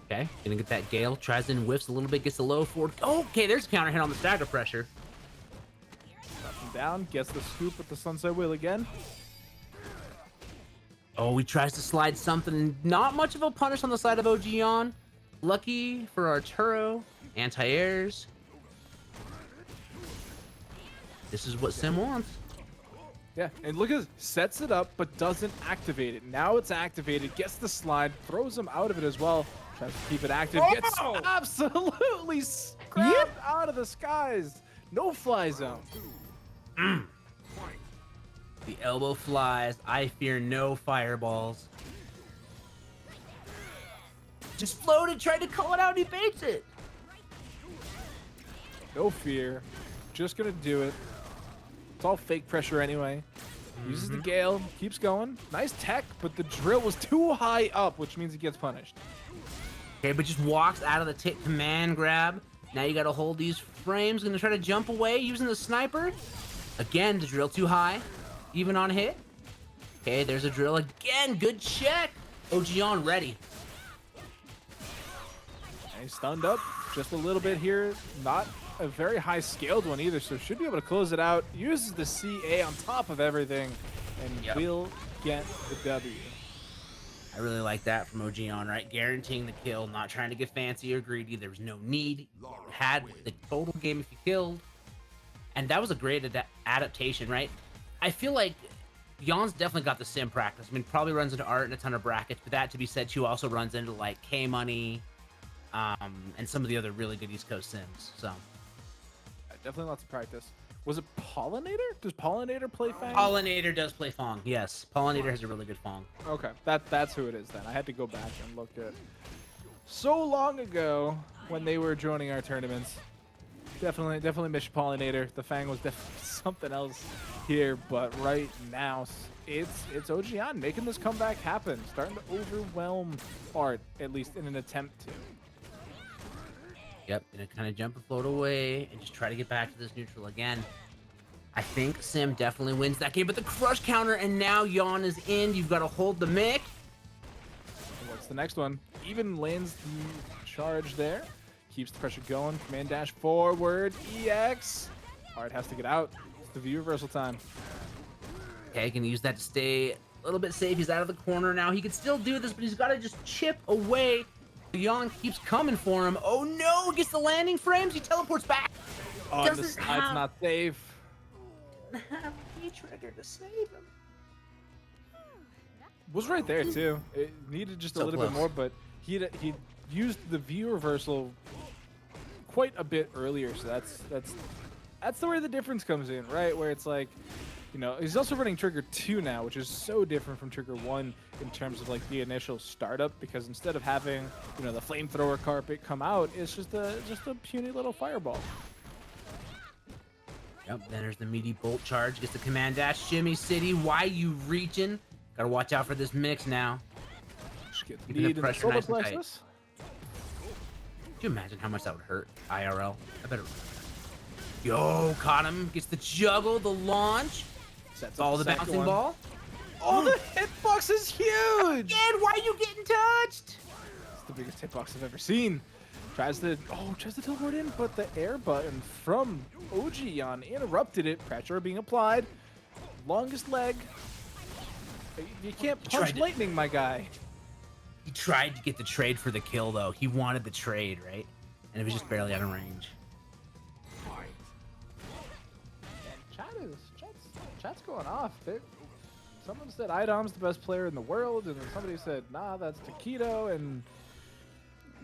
Okay, gonna get that Gale. Tries in, whiffs a little bit, gets the low forward. Okay, there's a counter hit on the stagger pressure. Up and down, gets the scoop with the Sunset Wheel again. Oh, he tries to slide something. Not much of a punish on the side of OG on. Lucky for Arturo. Anti-airs. This is what Sim wants. Yeah, and look at sets it up but doesn't activate it. Now it's activated, gets the slide, throws him out of it as well. Tries to keep it active, gets absolutely grabbed out of the skies. No fly zone. The elbow flies. I fear no fireballs. Just floated, tried to call it out, and he baits it. No fear. Just gonna do it. It's all fake pressure anyway. Uses the Gale, keeps going. Nice tech, but the drill was too high up, which means he gets punished. Okay, but just walks out of the tick command grab. Now you gotta hold these frames. Gonna try to jump away using the sniper. Again, the drill too high. Even on hit. Okay, there's a drill again. Good check. OG on ready. And he's stunned up just a little bit here. Not a very high scaled one either, so should be able to close it out. Uses the CA on top of everything and will get the W. I really like that from OG on, right? Guaranteeing the kill, not trying to get fancy or greedy. There was no need. You had the total game if you killed. And that was a great adaptation, right? I feel like Jan's definitely got the sim practice. I mean, probably runs into art and a ton of brackets, but that to be said, too, also runs into like K-Money and some of the other really good East Coast sims. So Definitely lots of practice. Was it Pollinator? Does Pollinator play Fang? Pollinator does play Fong. Yes, Pollinator has a really good Fong. Okay, that's who it is then. I had to go back and look at so long ago when they were joining our tournaments. Definitely miss Pollinator. The Fang was definitely something else here, but right now it's OGN making this comeback happen, starting to overwhelm Art, at least in an attempt to. Yep, gonna kind of jump and float away and just try to get back to this neutral again. I think Sim definitely wins that game, but the crush counter, and now Jan is in. You've got to hold the mic. What's the next one? Even lands the charge there. Keeps the pressure going. Command dash forward. EX. Art has to get out. It's the V reversal time. Okay, gonna use that to stay a little bit safe. He's out of the corner now. He can still do this, but he's got to just chip away. Jan keeps coming for him. Oh no, gets the landing frames. He teleports back. Oh, and the side's not safe. Have V-trigger to save him. Was right there too. It needed just a little bit more, but he used the V reversal quite a bit earlier. So that's the way the difference comes in, right? Where it's like, he's also running trigger 2 now, which is so different from trigger 1 in terms of like the initial startup, because instead of having the flamethrower carpet come out, it's just a puny little fireball. Yep, then there's the meaty bolt charge. Gets the command dash. Shimmy City, why you reaching? Gotta watch out for this mix now. Just get Keeping the lead in the pressure solar nice and tight. plexus. you imagine how much that would hurt IRL? I better. Yo, caught him. Gets the juggle, the launch. Sets All up the second bouncing one. ball. Oh, the hitbox is huge! Again, why are you getting touched? It's the biggest hitbox I've ever seen. Tries to teleport in, but the air button from Ojion interrupted it. Pressure being applied. Longest leg. You can't tried punch to- lightning, my guy. He tried to get the trade for the kill, though. He wanted the trade, right? And it was just barely out of range. And chat's going off. Someone said Idom's the best player in the world, and then somebody said, nah, that's Taquito, and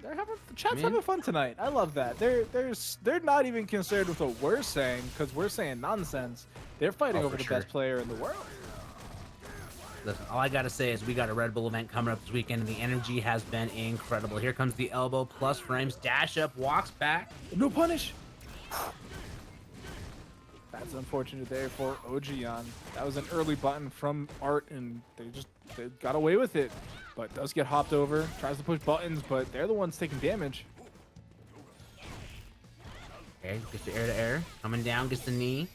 the chat's having fun tonight. I love that. They're not even concerned with what we're saying, because we're saying nonsense. They're fighting over the best player in the world. Listen, all I gotta say is we got a Red Bull event coming up this weekend, and the energy has been incredible. Here comes the elbow, plus frames, dash up, walks back. No punish. That's unfortunate there for Ojion. That was an early button from Art, and they got away with it. But does get hopped over, tries to push buttons, but they're the ones taking damage. Okay, gets the air to air. Coming down, gets the knee.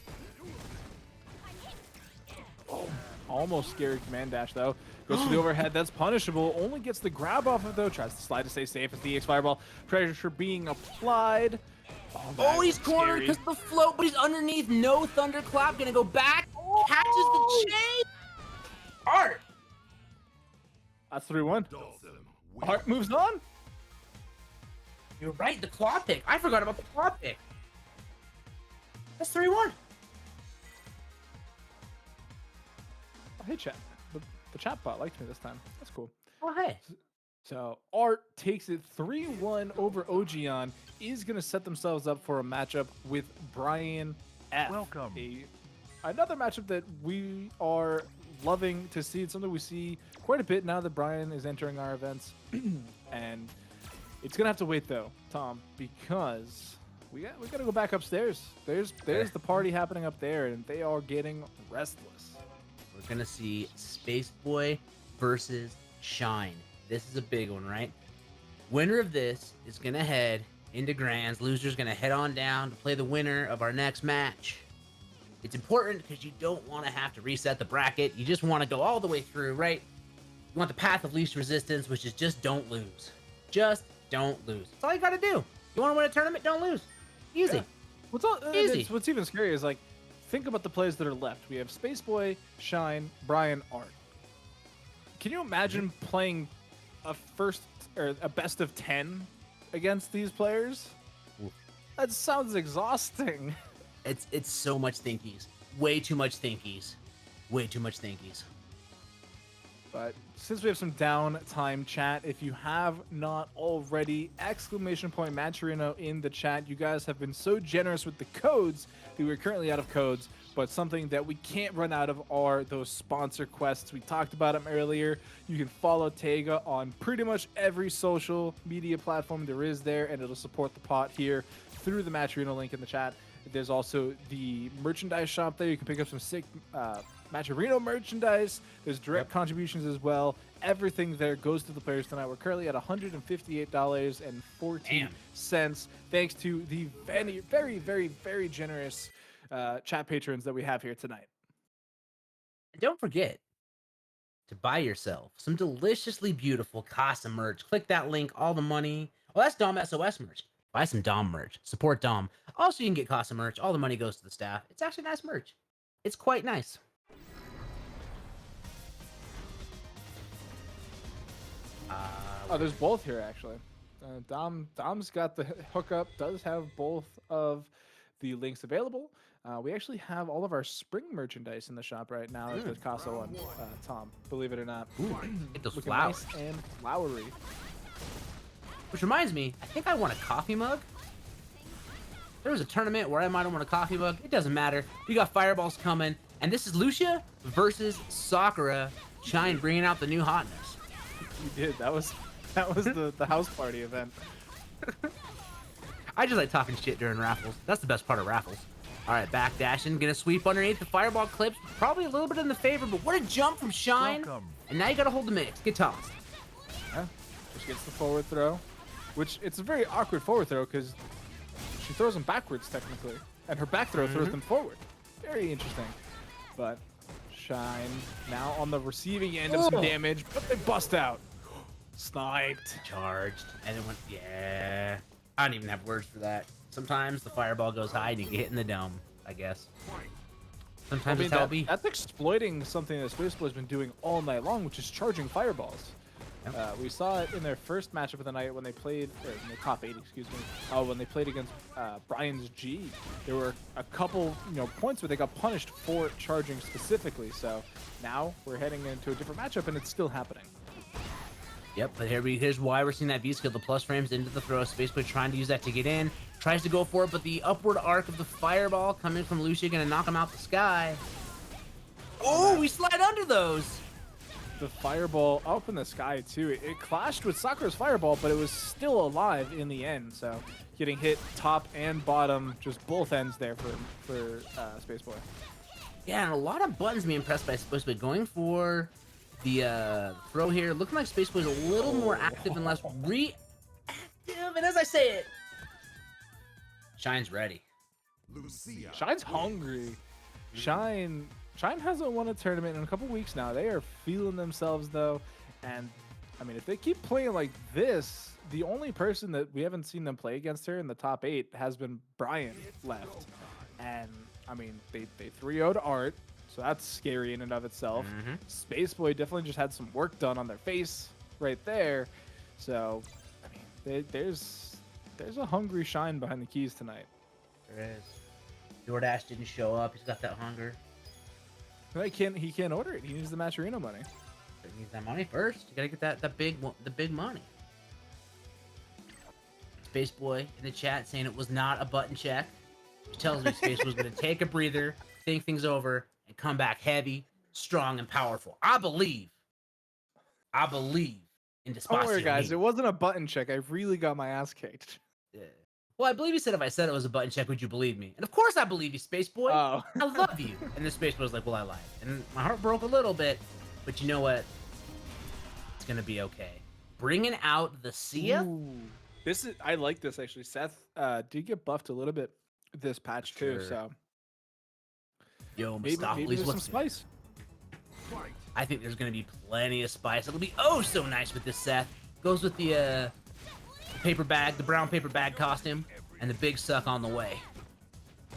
Oh, almost scary command dash though. Goes to the overhead, that's punishable. Only gets the grab off of though. Tries to slide to stay safe as the EX Fireball. Pressure being applied. Oh, he's cornered because of the float, but he's underneath. No thunderclap. Gonna go back. Catches the chain. Art. That's 3-1. Don't let him win. Art moves on. You're right. The claw pick. I forgot about the claw pick. That's 3-1. Oh, hey, chat. The chat bot liked me this time. That's cool. Oh, hey. So Art takes it 3-1 over Ojion. Is going to set themselves up for a matchup with Brian F. Welcome. Another matchup that we are loving to see. It's something we see quite a bit now that Brian is entering our events. And it's going to have to wait though, Tom, because we got to go back upstairs. There's the party happening up there, and they are getting restless. We're gonna see Space Boy versus Shine. This is a big one, right? Winner of this is gonna head into Grands. Loser's gonna head on down to play the winner of our next match. It's important because you don't want to have to reset the bracket. You just want to go all the way through, right? You want the path of least resistance, which is just don't lose. Just don't lose. That's all you gotta do. You want to win a tournament? Don't lose. Easy. Yeah. Easy. What's even scary is like, think about the players that are left. We have Space Boy, Shine, Brian, Art. Can you imagine playing a best of 10 against these players? Oof. That sounds exhausting. It's so much thinkies. Way too much thinkies. Way too much thinkies. But since we have some downtime chat, if you have not already, !Matcherino in the chat. You guys have been so generous with the codes that we're currently out of codes, but something that we can't run out of are those sponsor quests. We talked about them earlier. You can follow Tega on pretty much every social media platform there is there, and it'll support the pot here through the Matcherino link in the chat. There's also the merchandise shop there. You can pick up some sick Matcherino merchandise. There's direct contributions as well. Everything there goes to the players tonight. We're currently at $158.14. Thanks to the very, very, very, very generous chat patrons that we have here tonight. And don't forget to buy yourself some deliciously beautiful Casa merch. Click that link. All the money. Well, that's Dom SOS merch. Buy some Dom merch. Support Dom. Also, you can get Casa merch. All the money goes to the staff. It's actually nice merch. It's quite nice. Oh, there's both here actually. Dom's got the hookup. Does have both of the links available. We actually have all of our spring merchandise in the shop right now at the Casa one. Tom, believe it or not. Ooh, get those Looking flowers. nice and flowery. Which reminds me, I think I want a coffee mug. There was a tournament where I might have won a coffee mug. It doesn't matter. We got fireballs coming. And this is Lucia versus Sakura. Shine bringing out the new hotness. You did. That was the house party event. I just like talking shit during raffles. That's the best part of raffles. All right, back dashing. Gonna sweep underneath the fireball clips. Probably a little bit in the favor, but what a jump from Shine. Welcome. And now you gotta hold the mix. Get tossed. Yeah. Just gets the forward throw. which it's a very awkward forward throw because she throws them backwards technically, and her back throw throws them forward. Very interesting. But Shine now on the receiving end of some damage, but they bust out. Sniped. Charged. And it went, yeah. I don't even have words for that. Sometimes the fireball goes high and you get hit in the dome, I guess. Sometimes it's how it be. That's exploiting something that Space Boy's been doing all night long, which is charging fireballs. We saw it in their first matchup of the night when they played, or in the top 8, excuse me. When they played against Brian's G. There were a couple, points where they got punished for charging specifically. So now we're heading into a different matchup, and it's still happening. Yep, but here's why we're seeing that V skill. The plus frames into the throw. Space Boy trying to use that to get in. Tries to go for it, but the upward arc of the fireball coming from Lucia gonna knock him out the sky. Oh, we slide under those. The fireball up in the sky too. It clashed with Sakura's fireball, but it was still alive in the end. So getting hit top and bottom, just both ends there for Space Boy. Yeah, and a lot of buttons being pressed by Space Boy. Going for the throw here. Looking like Space Boy's a little more active and less reactive. And as I say it, Shine's ready. Lucia. Shine's hungry. Shine hasn't won a tournament in a couple weeks now. They are feeling themselves though, and I mean, if they keep playing like this, the only person that we haven't seen them play against her in the top 8 has been Brian left. And I mean, they 3-0'd Art, so that's scary in and of itself. Space Boy definitely just had some work done on their face right there. So I mean, there's a hungry Shine behind the keys tonight. There is. DoorDash didn't show up. He's got that hunger. He can't order it. He needs the Matcherino money. He needs that money first. You gotta get the big money. Space Boy in the chat saying it was not a button check, which tells me Space was gonna take a breather, think things over, and come back heavy, strong, and powerful. I believe in Despacio. Don't worry, guys. It wasn't a button check. I really got my ass kicked. Yeah. Well, I believe he said if I said it was a button check, would you believe me? And of course I believe you, Space Boy. Oh. I love you. And the Space Boy was like, well, I lied. And my heart broke a little bit, but you know what? It's going to be okay. Bringing out the Sia. I like this, actually. Seth did get buffed a little bit this patch, too, so. Yo, Maybe Mistopheles, there's some what's spice. I think there's going to be plenty of spice. It'll be oh so nice with this Seth. Goes with the paper bag, the brown paper bag costume, and the big suck on the way.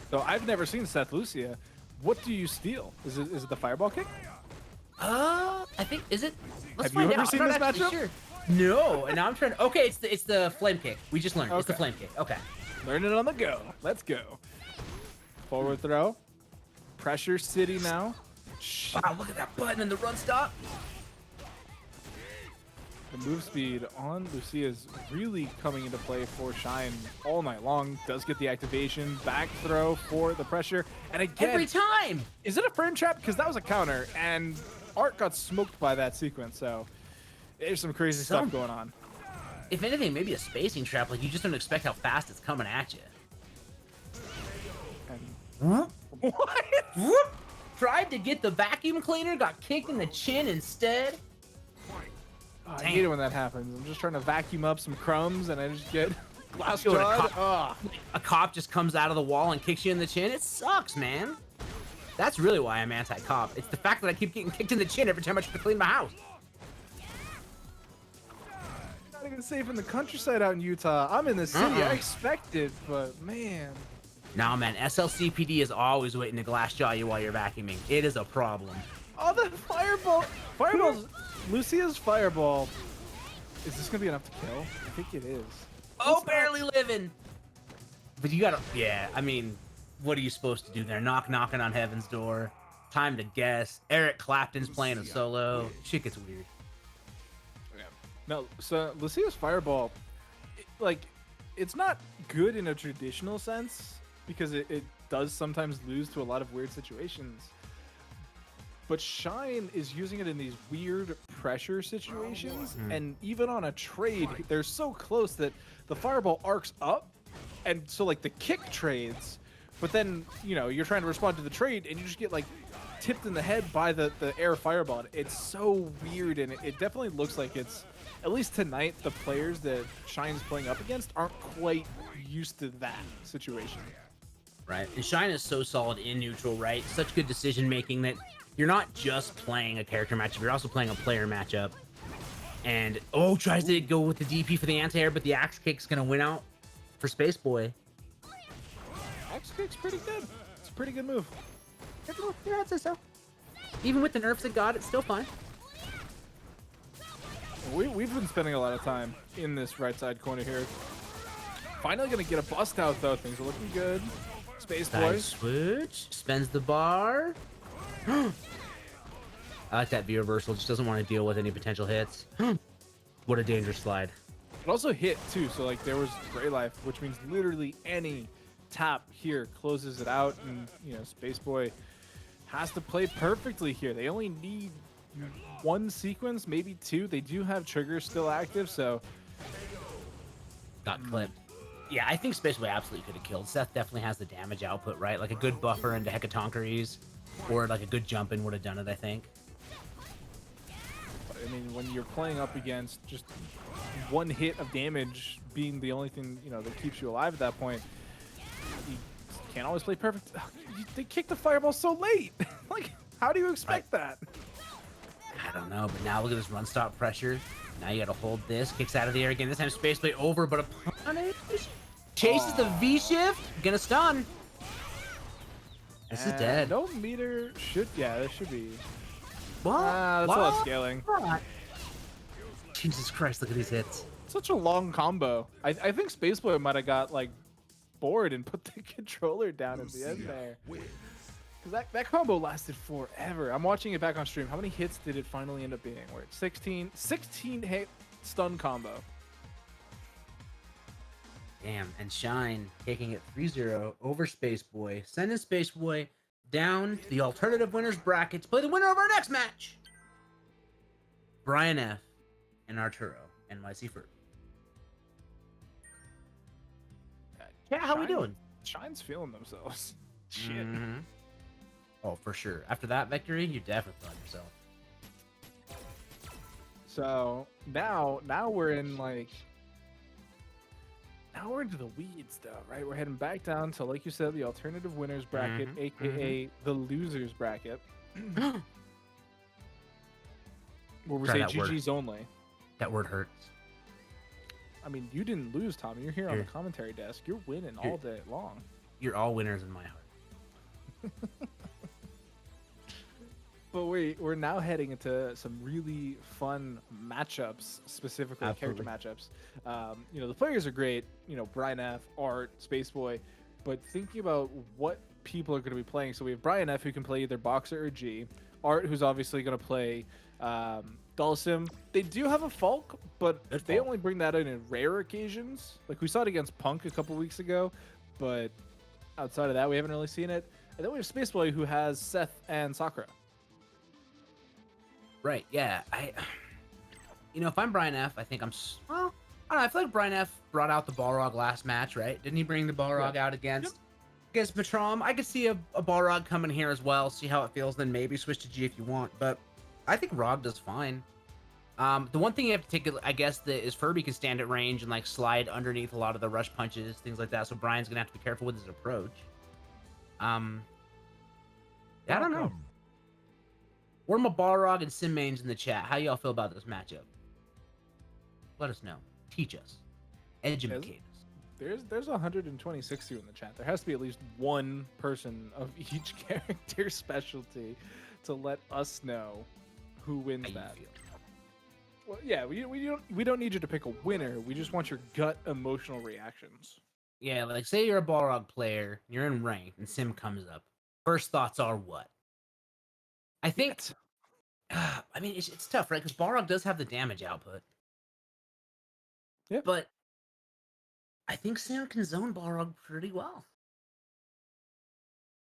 So I've never seen Seth Lucia. What do you steal? Is it the fireball kick? I think, is it? Let's Have you find ever out. seen I'm this not actually matchup? sure. No, and now I'm trying to, okay, it's the flame kick. We just learned. It's the Okay. flame kick. Okay. Learn it on the go. Let's go. Forward throw. Pressure City now. Wow, look at that button and the run stop. The move speed on Lucia is really coming into play for Shine all night long. Does get the activation. Back throw for the pressure. And again, Every time. is it a frame trap? Because that was a counter, and Art got smoked by that sequence. So there's some crazy stuff going on. If anything, maybe a spacing trap. Like, you just don't expect how fast it's coming at you. And What? Tried to get the vacuum cleaner, got kicked in the chin instead. I hate it when that happens. I'm just trying to vacuum up some crumbs, and I just get glass Yo, jawed. a cop just comes out of the wall and kicks you in the chin. It sucks, man. That's really why I'm anti-cop. It's the fact that I keep getting kicked in the chin every time I try to clean my house. Not even safe in the countryside out in Utah. I'm in the city. I expect it, but man. Nah, man, SLCPD is always waiting to glass jaw you while you're vacuuming. It is a problem. Oh, the fireballs. Lucia's fireball. Is this gonna be enough to kill? I think it is. Oh, barely living. But you gotta, yeah, I mean, what are you supposed to do there? Knocking on heaven's door. Time to guess. Eric Clapton's playing a solo. Shit gets weird. Yeah. No, so Lucia's fireball, it's not good in a traditional sense because it does sometimes lose to a lot of weird situations. But Shine is using it in these weird pressure situations, and even on a trade, they're so close that the fireball arcs up, and so like the kick trades, but then you're trying to respond to the trade, and you just get like tipped in the head by the air fireball. It's so weird, and it definitely looks like it's at least tonight, the players that Shine's playing up against aren't quite used to that situation. Right. And Shine is so solid in neutral, right? Such good decision making that you're not just playing a character matchup, you're also playing a player matchup. And tries to go with the DP for the anti-air, but the axe kick's gonna win out for Space Boy. Axe kick's pretty good. It's a pretty good move. Yeah, I'd say so. Even with the nerfs it got, it's still fine. We've been spending a lot of time in this right side corner here. Finally gonna get a bust out though. Things are looking good. Space Side Boys. switch, spends the bar. I like that V reversal, just doesn't want to deal with any potential hits. What a dangerous slide. It also hit too, so like there was Gray Life, which means literally any tap here closes it out, and you know Space Boy has to play perfectly here. They only need one sequence, maybe two. They do have triggers still active, so Got clipped. Yeah, I think Space Boy absolutely could have killed. Seth definitely has the damage output, right? Like a good buffer into Hecatoncheries, or like a good jump in would have done it, I think. I mean, when you're playing up against just one hit of damage being the only thing, you know, that keeps you alive at that point, you can't always play perfect. They kicked the fireball so late. Like, how do you expect that? I don't know, but now look at this run stop pressure. Now you gotta hold this. Kicks out of the air again. This time Space Boy over, but a punish. Chases the V shift. Gonna stun. This is dead. No meter should, yeah, this should be. What? That's a lot of scaling. What? Jesus Christ, look at these hits. Such a long combo. I think Space Boy might have got like bored and put the controller down at the end there. Because that combo lasted forever. I'm watching it back on stream. How many hits did it finally end up being? We're at 16 hit stun combo. Damn, and Shine taking it 3-0 over Space Boy. Sending Space Boy down to the alternative winners bracket to play the winner of our next match. Brian F. and Arturo NYC Fur. Yeah, how we doing? Shine's feeling themselves. Shit. Mhm. Oh, for sure. After that victory, you definitely feeling yourself. So now we're in like. Now we're into the weeds, though, right? We're heading back down to, like you said, the alternative winners bracket, aka the losers bracket, where we Try say that word. GG's only. That word hurts. I mean, you didn't lose, Tommy. You're here on the commentary desk. You're winning all day long. You're all winners in my heart. But we're now heading into some really fun matchups, specifically Absolutely. character matchups. You know, the players are great. You know, Brian F, Art, Space Boy. But thinking about what people are going to be playing, so we have Brian F who can play either Boxer or G. Art, who's obviously going to play Dulcim. They do have a Falk, but Good they Falk. only bring that in rare occasions. Like we saw it against Punk a couple weeks ago, but outside of that, we haven't really seen it. And then we have Space Boy, who has Seth and Sakura. Right, yeah. If I'm Brian F, I think well, I don't know. I feel like Brian F brought out the Balrog last match, right? Didn't he bring the Balrog out against Patrom? I could see a Balrog coming here as well, see how it feels, then maybe switch to G if you want. But I think Rog does fine. The one thing you have to take, I guess, is Furby can stand at range and like slide underneath a lot of the rush punches, things like that. So Brian's gonna have to be careful with his approach. I don't know. Worma Balrog and Simmains in the chat. How y'all feel about this matchup? Let us know. Teach us. Educate us. There's 126 here in the chat. There has to be at least one person of each character specialty to let us know who wins How you that. feel. Well, yeah, we don't need you to pick a winner. We just want your gut emotional reactions. Yeah, like say you're a Balrog player, you're in rank, and Sim comes up. First thoughts are what? I think. I mean, it's tough, right? Because Balrog does have the damage output. Yeah. But I think Sim can zone Balrog pretty well.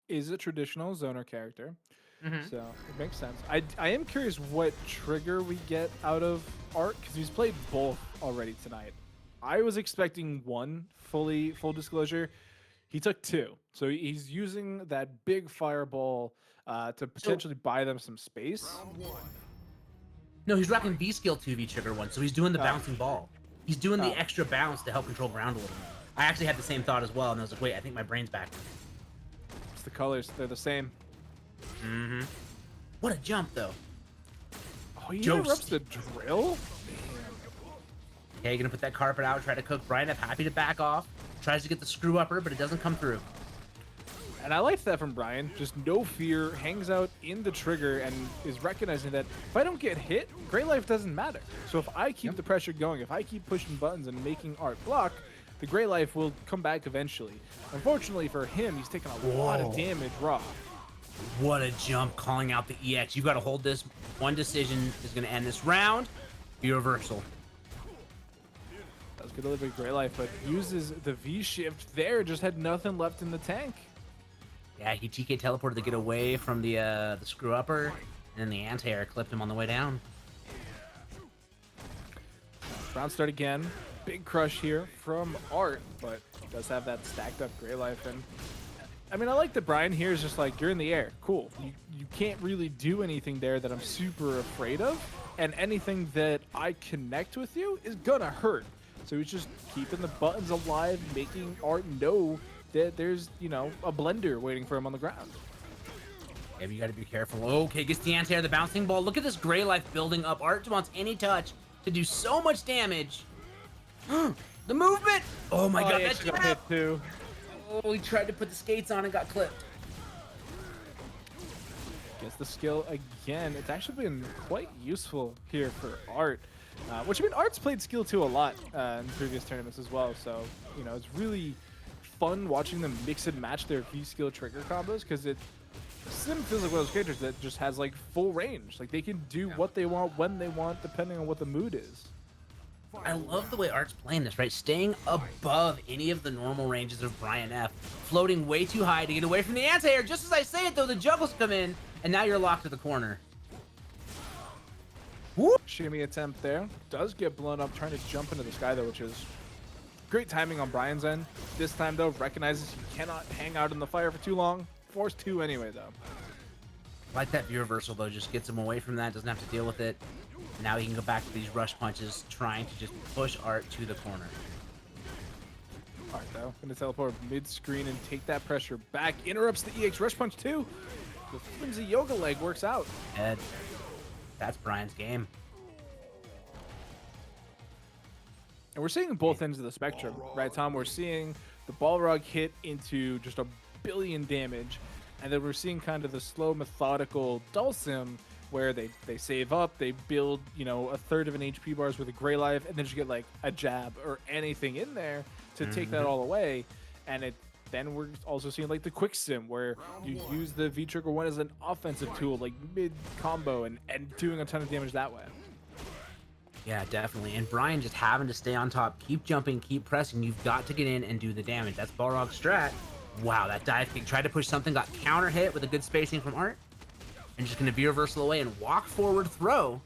Is a traditional zoner character, Mhm. so it makes sense. I am curious what trigger we get out of Art, because he's played both already tonight. I was expecting one, full disclosure. He took two. So he's using that big fireball to potentially buy them some space. Round one. No, he's rocking V skill 2V trigger 1, so he's doing the Oh. bouncing ball. He's doing the Oh. extra bounce to help control ground a little more. I actually had the same thought as well, and I was like, wait, I think my brain's back. It's the colors. They're the same. Mm-hmm. What a jump, though. Oh, he Jost. interrupts the drill? Okay, gonna put that carpet out, try to cook Brian up, happy to back off. Tries to get the screw upper, but it doesn't come through. And I liked that from Brian. Just no fear, hangs out in the trigger, and is recognizing that if I don't get hit, Great Life doesn't matter. So if I keep the pressure going, if I keep pushing buttons and making Art block, the Great Life will come back eventually. Unfortunately for him, he's taking a lot of Whoa. damage raw. What a jump, calling out the EX. You've got to hold this. One decision is gonna end this round. Be reversal. That was good delivery, Great Life, but uses the V shift there, just had nothing left in the tank. Yeah, he TK teleported to get away from the screw upper, and then the anti-air clipped him on the way down. Round start again. Big crush here from Art, but does have that stacked up Great Life. And I mean, I like that Brian here is just like, you're in the air. Cool. You can't really do anything there that I'm super afraid of. And anything that I connect with you is gonna hurt. So he's just keeping the buttons alive, making Art know that there's, you know, a blender waiting for him on the ground. Yeah, but you got to be careful. Okay, gets the anti-air, the bouncing ball. Look at this Gray Life building up. Art wants any touch to do so much damage. The movement! Oh my god, he that actually got trap! hit too. Oh, he tried to put the skates on and got clipped. Gets the skill again. It's actually been quite useful here for Art. Which, I mean, Art's played skill 2 a lot in previous tournaments as well. So, you know, it's really fun watching them mix and match their V-skill trigger combos, because Sim feels like one of those characters that just has, like, full range. Like, they can do what they want, when they want, depending on what the mood is. I love the way Art's playing this, right? Staying above any of the normal ranges of Brian F. Floating way too high to get away from the anti-air. Just as I say it, though, the juggles come in, and now you're locked to the corner. Woo! Shimmy attempt there. Does get blown up trying to jump into the sky, though, which is great timing on Brian's end. This time, though, recognizes he cannot hang out in the fire for too long. Forced 2 anyway, though. Like that view reversal, though, just gets him away from that, doesn't have to deal with it. Now he can go back to these rush punches, trying to just push Art to the corner. Alright, though. Gonna teleport mid-screen and take that pressure back. Interrupts the EX rush punch, too. The flimsy yoga leg works out. And that's Brian's game. And we're seeing both ends of the spectrum, right, Tom? We're seeing the Balrog hit into just a billion damage, and then we're seeing kind of the slow, methodical Dulcim, where they save up, they build, you know, a third of an HP bars with a Gray Life, and then just get like a jab or anything in there to take that all away. And then we're also seeing like the quick sim, where you use the V trigger 1 as an offensive tool, like mid combo, and doing a ton of damage that way. Yeah, definitely. And Brian just having to stay on top, keep jumping, keep pressing. You've got to get in and do the damage. That's Balrog's strat. Wow, that dive kick. Tried to push something, got counter hit with a good spacing from Art. And just going to be reversal away and walk forward throw.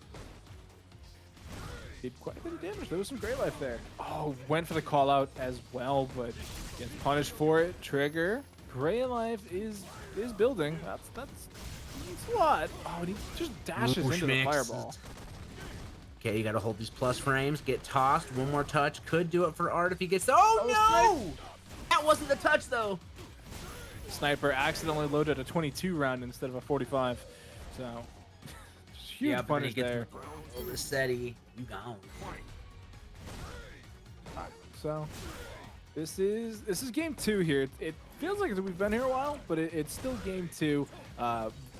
Did quite a bit of damage. There was some Great Life there. Oh, went for the call out as well, but gets punished for it. Trigger. Great Life is building. That's a lot. Oh, and he just dashes Ooh, into the schmicks. fireball. Okay, you got to hold these plus frames. Get tossed. One more touch. Could do it for Art if he gets... Oh, no! That wasn't the touch, though. Sniper accidentally loaded a 22 round instead of a 45. So, huge Yeah, but then he punish gets there. Rossetti, you gone. So, this is game 2 here. It feels like we've been here a while, but it's still game 2.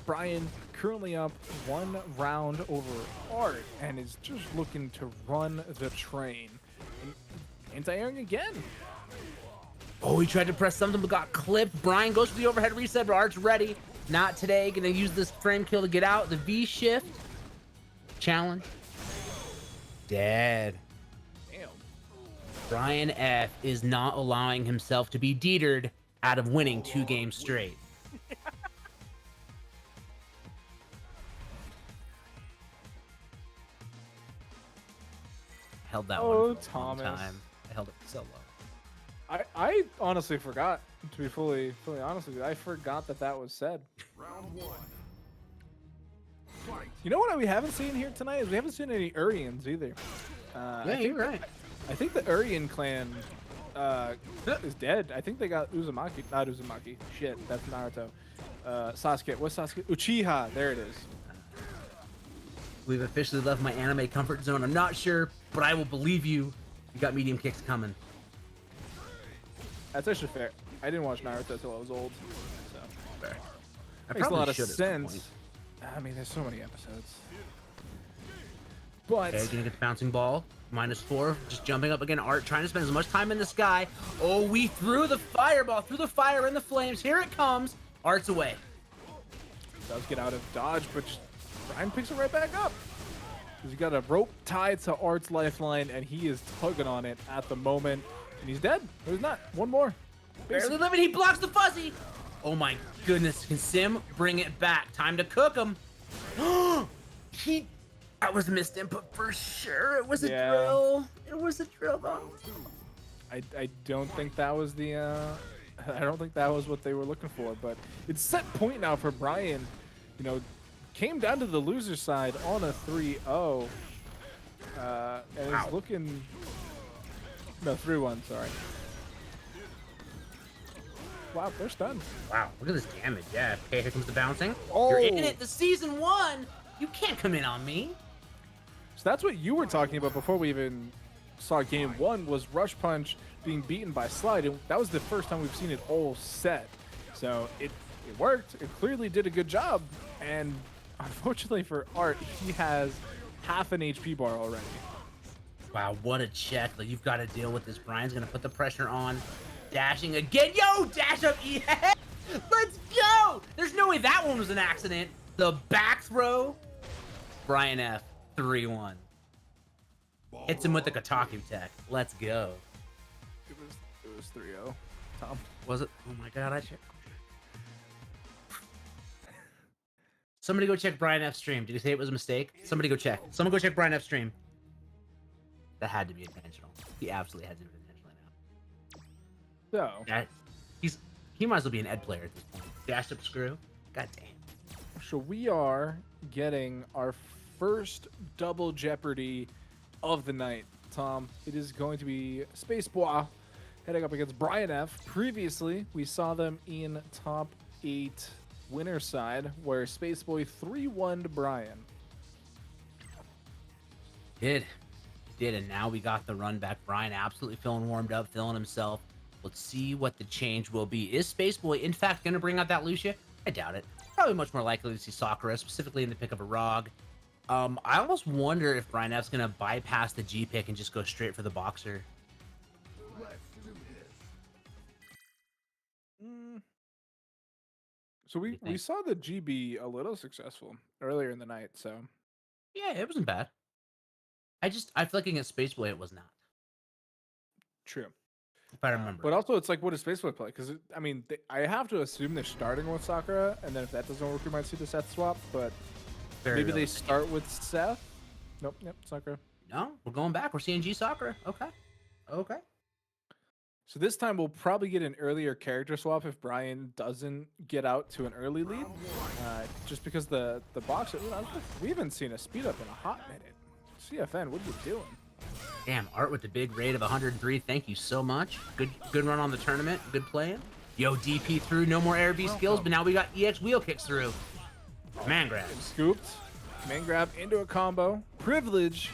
Brian currently up 1 round over Art, and is just looking to run the train. Anti-airing again. Oh, he tried to press something but got clipped. Brian goes for the overhead reset, but Art's ready. Not today. Gonna use this frame kill to get out. The V shift. Challenge. Dead. Damn. Brian F is not allowing himself to be detered out of winning 2 games straight. Held that one for a long Thomas. time. I held it so low. I honestly forgot, to be fully honest with you. I forgot that was said. Round 1. You know what we haven't seen here tonight is we haven't seen any Urians either. Yeah, you're right. I think the Urian clan is dead. I think they got Uzumaki. Not Uzumaki. Shit, that's Naruto. Sasuke. What's Sasuke? Uchiha. There it is. We've officially left my anime comfort zone. I'm not sure, but I will believe you. You got medium kicks coming. That's actually fair. I didn't watch Naruto until I was old. So. Fair. I Makes a lot of should at some point. sense. I mean, there's so many episodes. But Okay, gonna get the bouncing ball. -4. Just jumping up again. Art trying to spend as much time in the sky. Oh, we threw the fireball through the fire and the flames. Here it comes. Art's away. does get out of dodge, but Brian picks it right back up. He's got a rope tied to Art's lifeline, and he is tugging on it at the moment. And he's dead. No, he's not. One more. Barely living. He blocks the fuzzy. Oh my goodness. Can Sim bring it back? Time to cook him. That was a missed input for sure. It was a drill. It was a drill, though. I don't think that was the I don't think that was what they were looking for, but it's set point now for Brian. You know, came down to the loser side on a 3-0. And is looking no 3-1, sorry. Wow, they're stunned. Wow, look at this damage. Yeah, okay, here comes the bouncing. Oh. You're in it. The season 1. You can't come in on me. So that's what you were talking about before we even saw game 1 was Rush Punch being beaten by Slide, and that was the first time we've seen it all set. So it worked. It clearly did a good job, and unfortunately for Art, he has half an HP bar already. Wow, what a check. Like, you've got to deal with this. Brian's going to put the pressure on. Dashing again. Yo, dash up E. Let's go. There's no way that one was an accident. The back throw. Brian F. 3-1. Hits him with the Kotaku tech. Let's go. It was 3-0. Tom. Was it? Oh my god, I checked. Somebody go check Brian F's stream. Did he say it was a mistake? Somebody go check. Someone go check Brian F's stream. That had to be intentional. He absolutely had to be intentionally now. So That, he might as well be an ed player at this point. Dashed up screw. God damn. So we are getting our first double Jeopardy of the night, Tom. It is going to be Space Bois heading up against Brian F. Previously, we saw them in top 8 winner side, where Space Boy 3-1'd Brian. Did, and now we got the run back. Brian absolutely feeling warmed up, feeling himself. Let's see what the change will be. Is Space Boy, in fact, going to bring out that Lucia? I doubt it. Probably much more likely to see Sakura, specifically in the pick of a Rog. I almost wonder if Brian F's going to bypass the G pick and just go straight for the Boxer. So we saw the GB a little successful earlier in the night, so. Yeah, it wasn't bad. I feel like against Space Boy, it was not. True. If I remember. But also, it's like, what does Space Boy play? Because, I mean, I have to assume they're starting with Sakura, and then if that doesn't work, we might see the Seth swap, but maybe they start with Seth? Nope, yep, Sakura. No, we're going back. We're seeing G Sakura. Okay. So this time we'll probably get an earlier character swap if Brian doesn't get out to an early lead. Just because the box, we haven't seen a speed up in a hot minute. CFN, what are you doing? Damn, Art with the big raid of 103. Thank you so much. Good run on the tournament. Good playing. Yo, DP through. No more air B skills, but now we got EX wheel kicks through. Man grab. Scooped. Man grab into a combo. Privilege.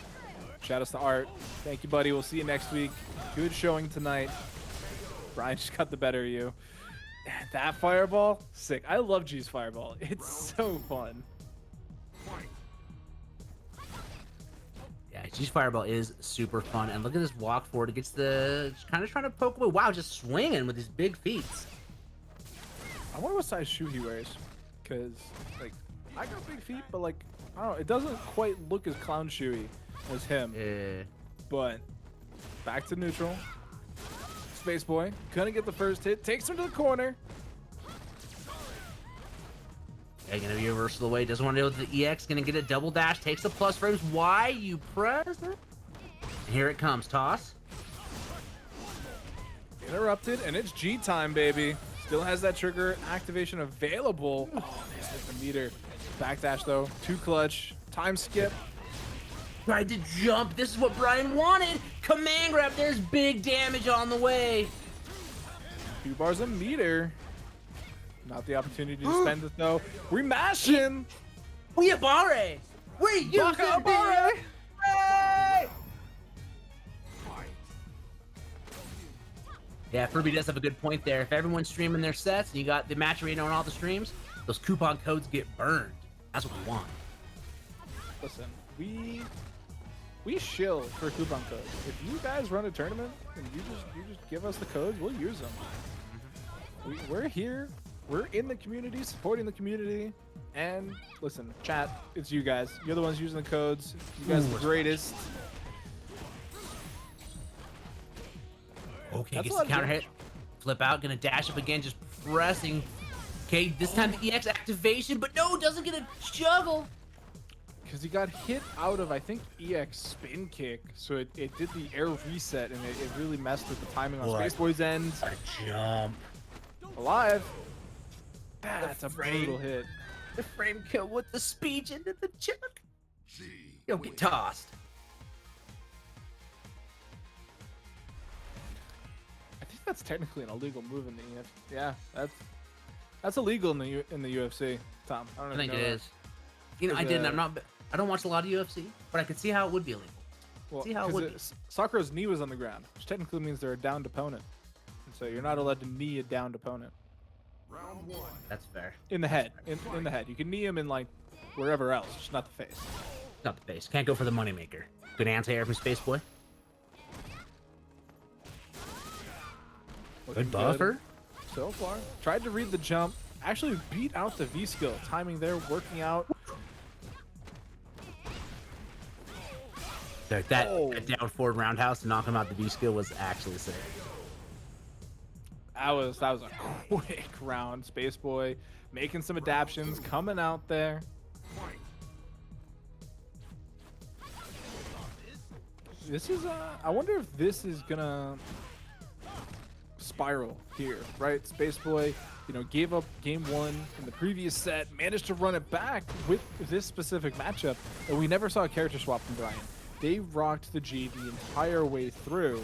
Shout outs to Art. Thank you, buddy. We'll see you next week. Good showing tonight. Brian just got the better of you. That fireball, sick. I love G's fireball. It's so fun. Yeah, G's fireball is super fun. And look at this walk forward. It gets just kind of trying to poke away. Wow, just swinging with his big feet. I wonder what size shoe he wears. Because, like, I got big feet, but, like, I don't know. It doesn't quite look as clown shoey as him. Yeah. But back to neutral. Space Boy gonna get the first hit. Takes him to the corner. Yeah, gonna be reversal away. Doesn't want to deal with the EX. Gonna get a double dash. Takes the plus frames. Why you press it? And here it comes. Toss. Interrupted, and it's G time, baby. Still has that trigger activation available. Oh, there's the meter. Backdash though, too clutch. Time skip. Tried to jump. This is what Brian wanted. Command grab. There's big damage on the way. 2 bars a meter. Not the opportunity to spend it though. We mashing. Uyabare. We're using Bakabare. Hey! Yeah, Furby does have a good point there. If everyone's streaming their sets and you got the match arena on all the streams, those coupon codes get burned. That's what we want. Listen, we shill for coupon codes. If you guys run a tournament and you just give us the codes, we'll use them. We're here. We're in the community, supporting the community. And listen, chat, it's you guys. You're the ones using the codes. You guys are the greatest. Okay, That's gets a the lot of counter hit. damage. Flip out, gonna dash up again, just pressing. Okay, this time the EX activation, but no, doesn't get a juggle. Because he got hit out of, I think, EX spin kick. So it did the air reset, and it really messed with the timing on What? Space Boy's end. A jump. Alive. That's a brutal hit. The frame kill with the speech into the chuck. G. Yo, get tossed. I think that's technically an illegal move in the EF. Yeah, that's illegal in the UFC. Tom, I don't I know if think you it know is. You know, I didn't. I don't watch a lot of UFC, but I could see how it would be illegal. Well, See how it would be. Sakura's knee was on the ground, which technically means they're a downed opponent. And so you're not allowed to knee a downed opponent. Round 1. That's fair. In the head. In the head. You can knee him in, like, wherever else, just not the face. Not the face. Can't go for the moneymaker. Good anti-air from Space Boy. Looking Good buffer. So far. Tried to read the jump. Actually beat out the V skill. Timing there, working out. That down forward roundhouse to knock him out the B skill was actually sick. That was a quick round. Space Boy making some adaptions, coming out there. This is I wonder if this is gonna spiral here, right? Space Boy, gave up game 1 in the previous set, managed to run it back with this specific matchup, and we never saw a character swap from Brian. They rocked the G the entire way through,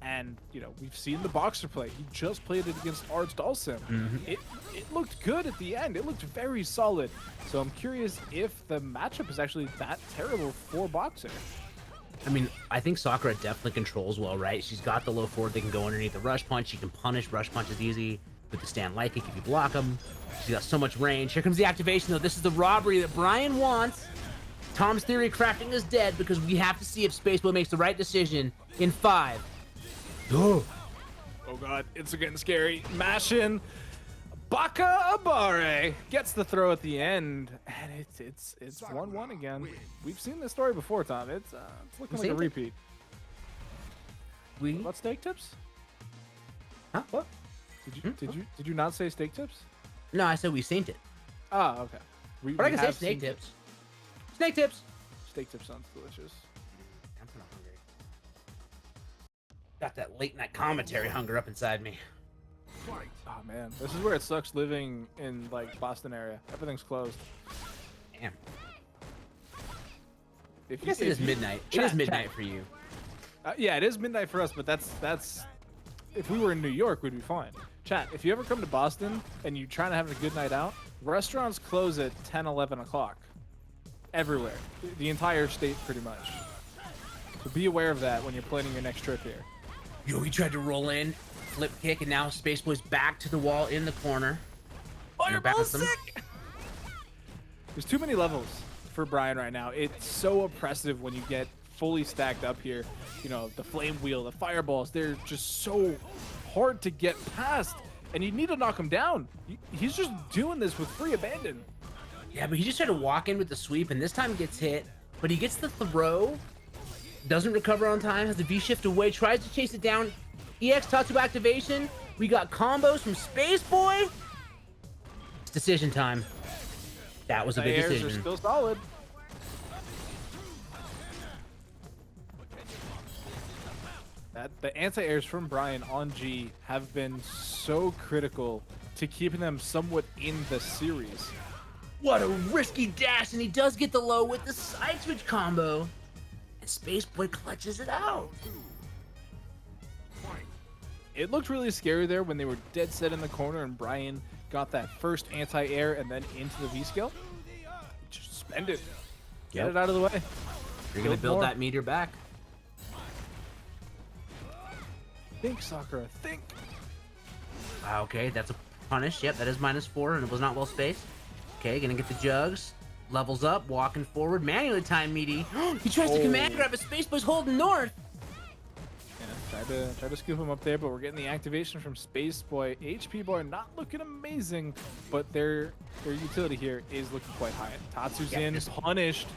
and we've seen the boxer play. He just played it against Arts Dalsim. It looked good at the end. It looked very solid. So I'm curious if the matchup is actually that terrible for boxer. I mean, I think Sakura definitely controls well, right? She's got the low forward. They can go underneath the rush punch. She can punish rush punches easy with the stand light kick if you block them. She's got so much range. Here comes the activation, though. This is the robbery that Brian wants. Tom's theory of crafting is dead because we have to see if Space Boy makes the right decision in 5. Oh god, it's getting scary. Mashing. Baka Abare gets the throw at the end, and it's 1-1 again. We've seen this story before, Tom. It's looking like a repeat. What steak tips? Huh? What? Did you not say steak tips? No, I said we synced it. Ah, okay. But I can say have snake seen tips. Snake tips. Steak tips sounds delicious. I'm not hungry. Got that late night commentary hunger up inside me. Oh man, this is where it sucks living in like Boston area. Everything's closed. Damn. I I guess it is midnight. It is midnight for you. Yeah, it is midnight for us, but that's if we were in New York, we'd be fine. Chat, if you ever come to Boston and you're trying to have a good night out, restaurants close at 10, 11 o'clock. Everywhere. The entire state, pretty much. So be aware of that when you're planning your next trip here. Yo, he tried to roll in, flip kick, and now Space Boy's back to the wall in the corner. Fireball sick! There's too many levels for Brian right now. It's so oppressive when you get fully stacked up here. You know, the flame wheel, the fireballs, they're just so hard to get past. And you need to knock him down. He's just doing this with free abandon. Yeah, but he just tried to walk in with the sweep, and this time gets hit. But he gets the throw, doesn't recover on time, has the V-shift away, tries to chase it down. EX Tatsu activation. We got combos from Space Boy. It's decision time. That was a big decision. Are still solid. The anti-airs from Brian on G have been so critical to keeping them somewhat in the series. What a risky dash, and he does get the low with the side switch combo. And Space Boy clutches it out. It looked really scary there when they were dead set in the corner and Brian got that first anti-air and then into the V-skill. Just spend it. Get it out of the way. You're going to build that meter back. Think, Sakura, think. Okay, that's a punish. Yep, that is -4, and it was not well spaced. Okay, gonna get the jugs. Levels up, walking forward. Manually time meaty. He tries to command grab, but Space Boy's holding north. Yeah, tried to scoop him up there, but we're getting the activation from Space Boy. HP Boy not looking amazing, but their utility here is looking quite high. Tatsu's in, punished.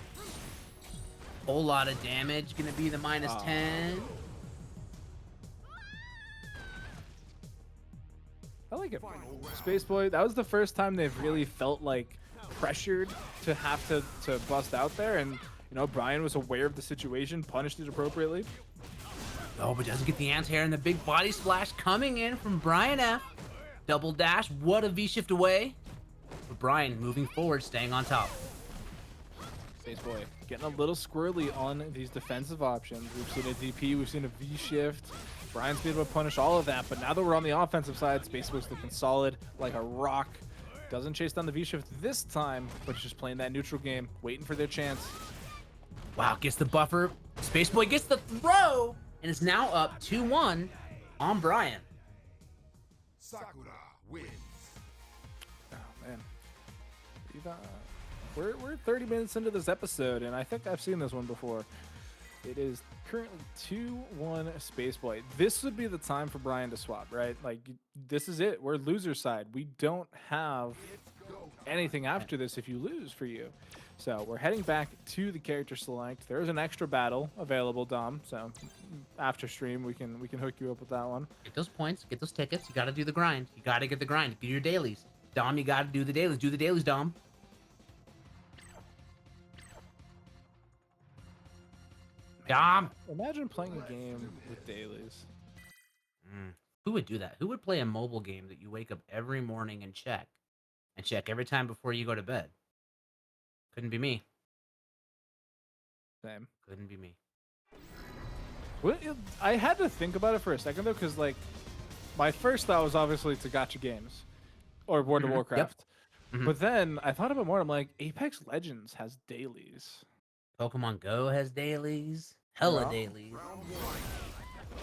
Whole lot of damage. Gonna be the -10. I like it. Space Boy, that was the first time they've really felt like pressured to have to bust out there, and you know, Brian was aware of the situation, punished it appropriately. Oh, but doesn't get the anti-air, and the big body splash coming in from Brian F. Double dash. What a V-shift away. But Brian moving forward, staying on top. Space Boy getting a little squirrely on these defensive options. We've seen a DP, we've seen a V-shift. Brian's been able to punish all of that, but now that we're on the offensive side, Space Boy's looking solid like a rock. Doesn't chase down the V-shift this time, but just playing that neutral game, waiting for their chance. Wow, gets the buffer. Space Boy gets the throw, and is now up 2-1 on Brian. Sakura wins. Oh, man. We're 30 minutes into this episode, and I think I've seen this one before. It is currently 2-1 Space Boy. This would be the time for Brian to swap, right? Like, this is it. We're loser side. We don't have anything after this if you lose for you. So we're heading back to the character select. There's an extra battle available, Dom. So after stream, we can hook you up with that one. Get those points. Get those tickets. You got to do the grind. You got to get the grind. Do your dailies. Dom, you got to do the dailies. Do the dailies, Dom. Dom! Imagine playing a game with dailies. Who would do that? Who would play a mobile game that you wake up every morning and check every time before you go to bed? Couldn't be me. Same. Couldn't be me. I had to think about it for a second, though, because, like, my first thought was obviously to gacha games or World of Warcraft. Yep. But then I thought about more. I'm like, Apex Legends has dailies. Pokemon Go has dailies. Hella dailies.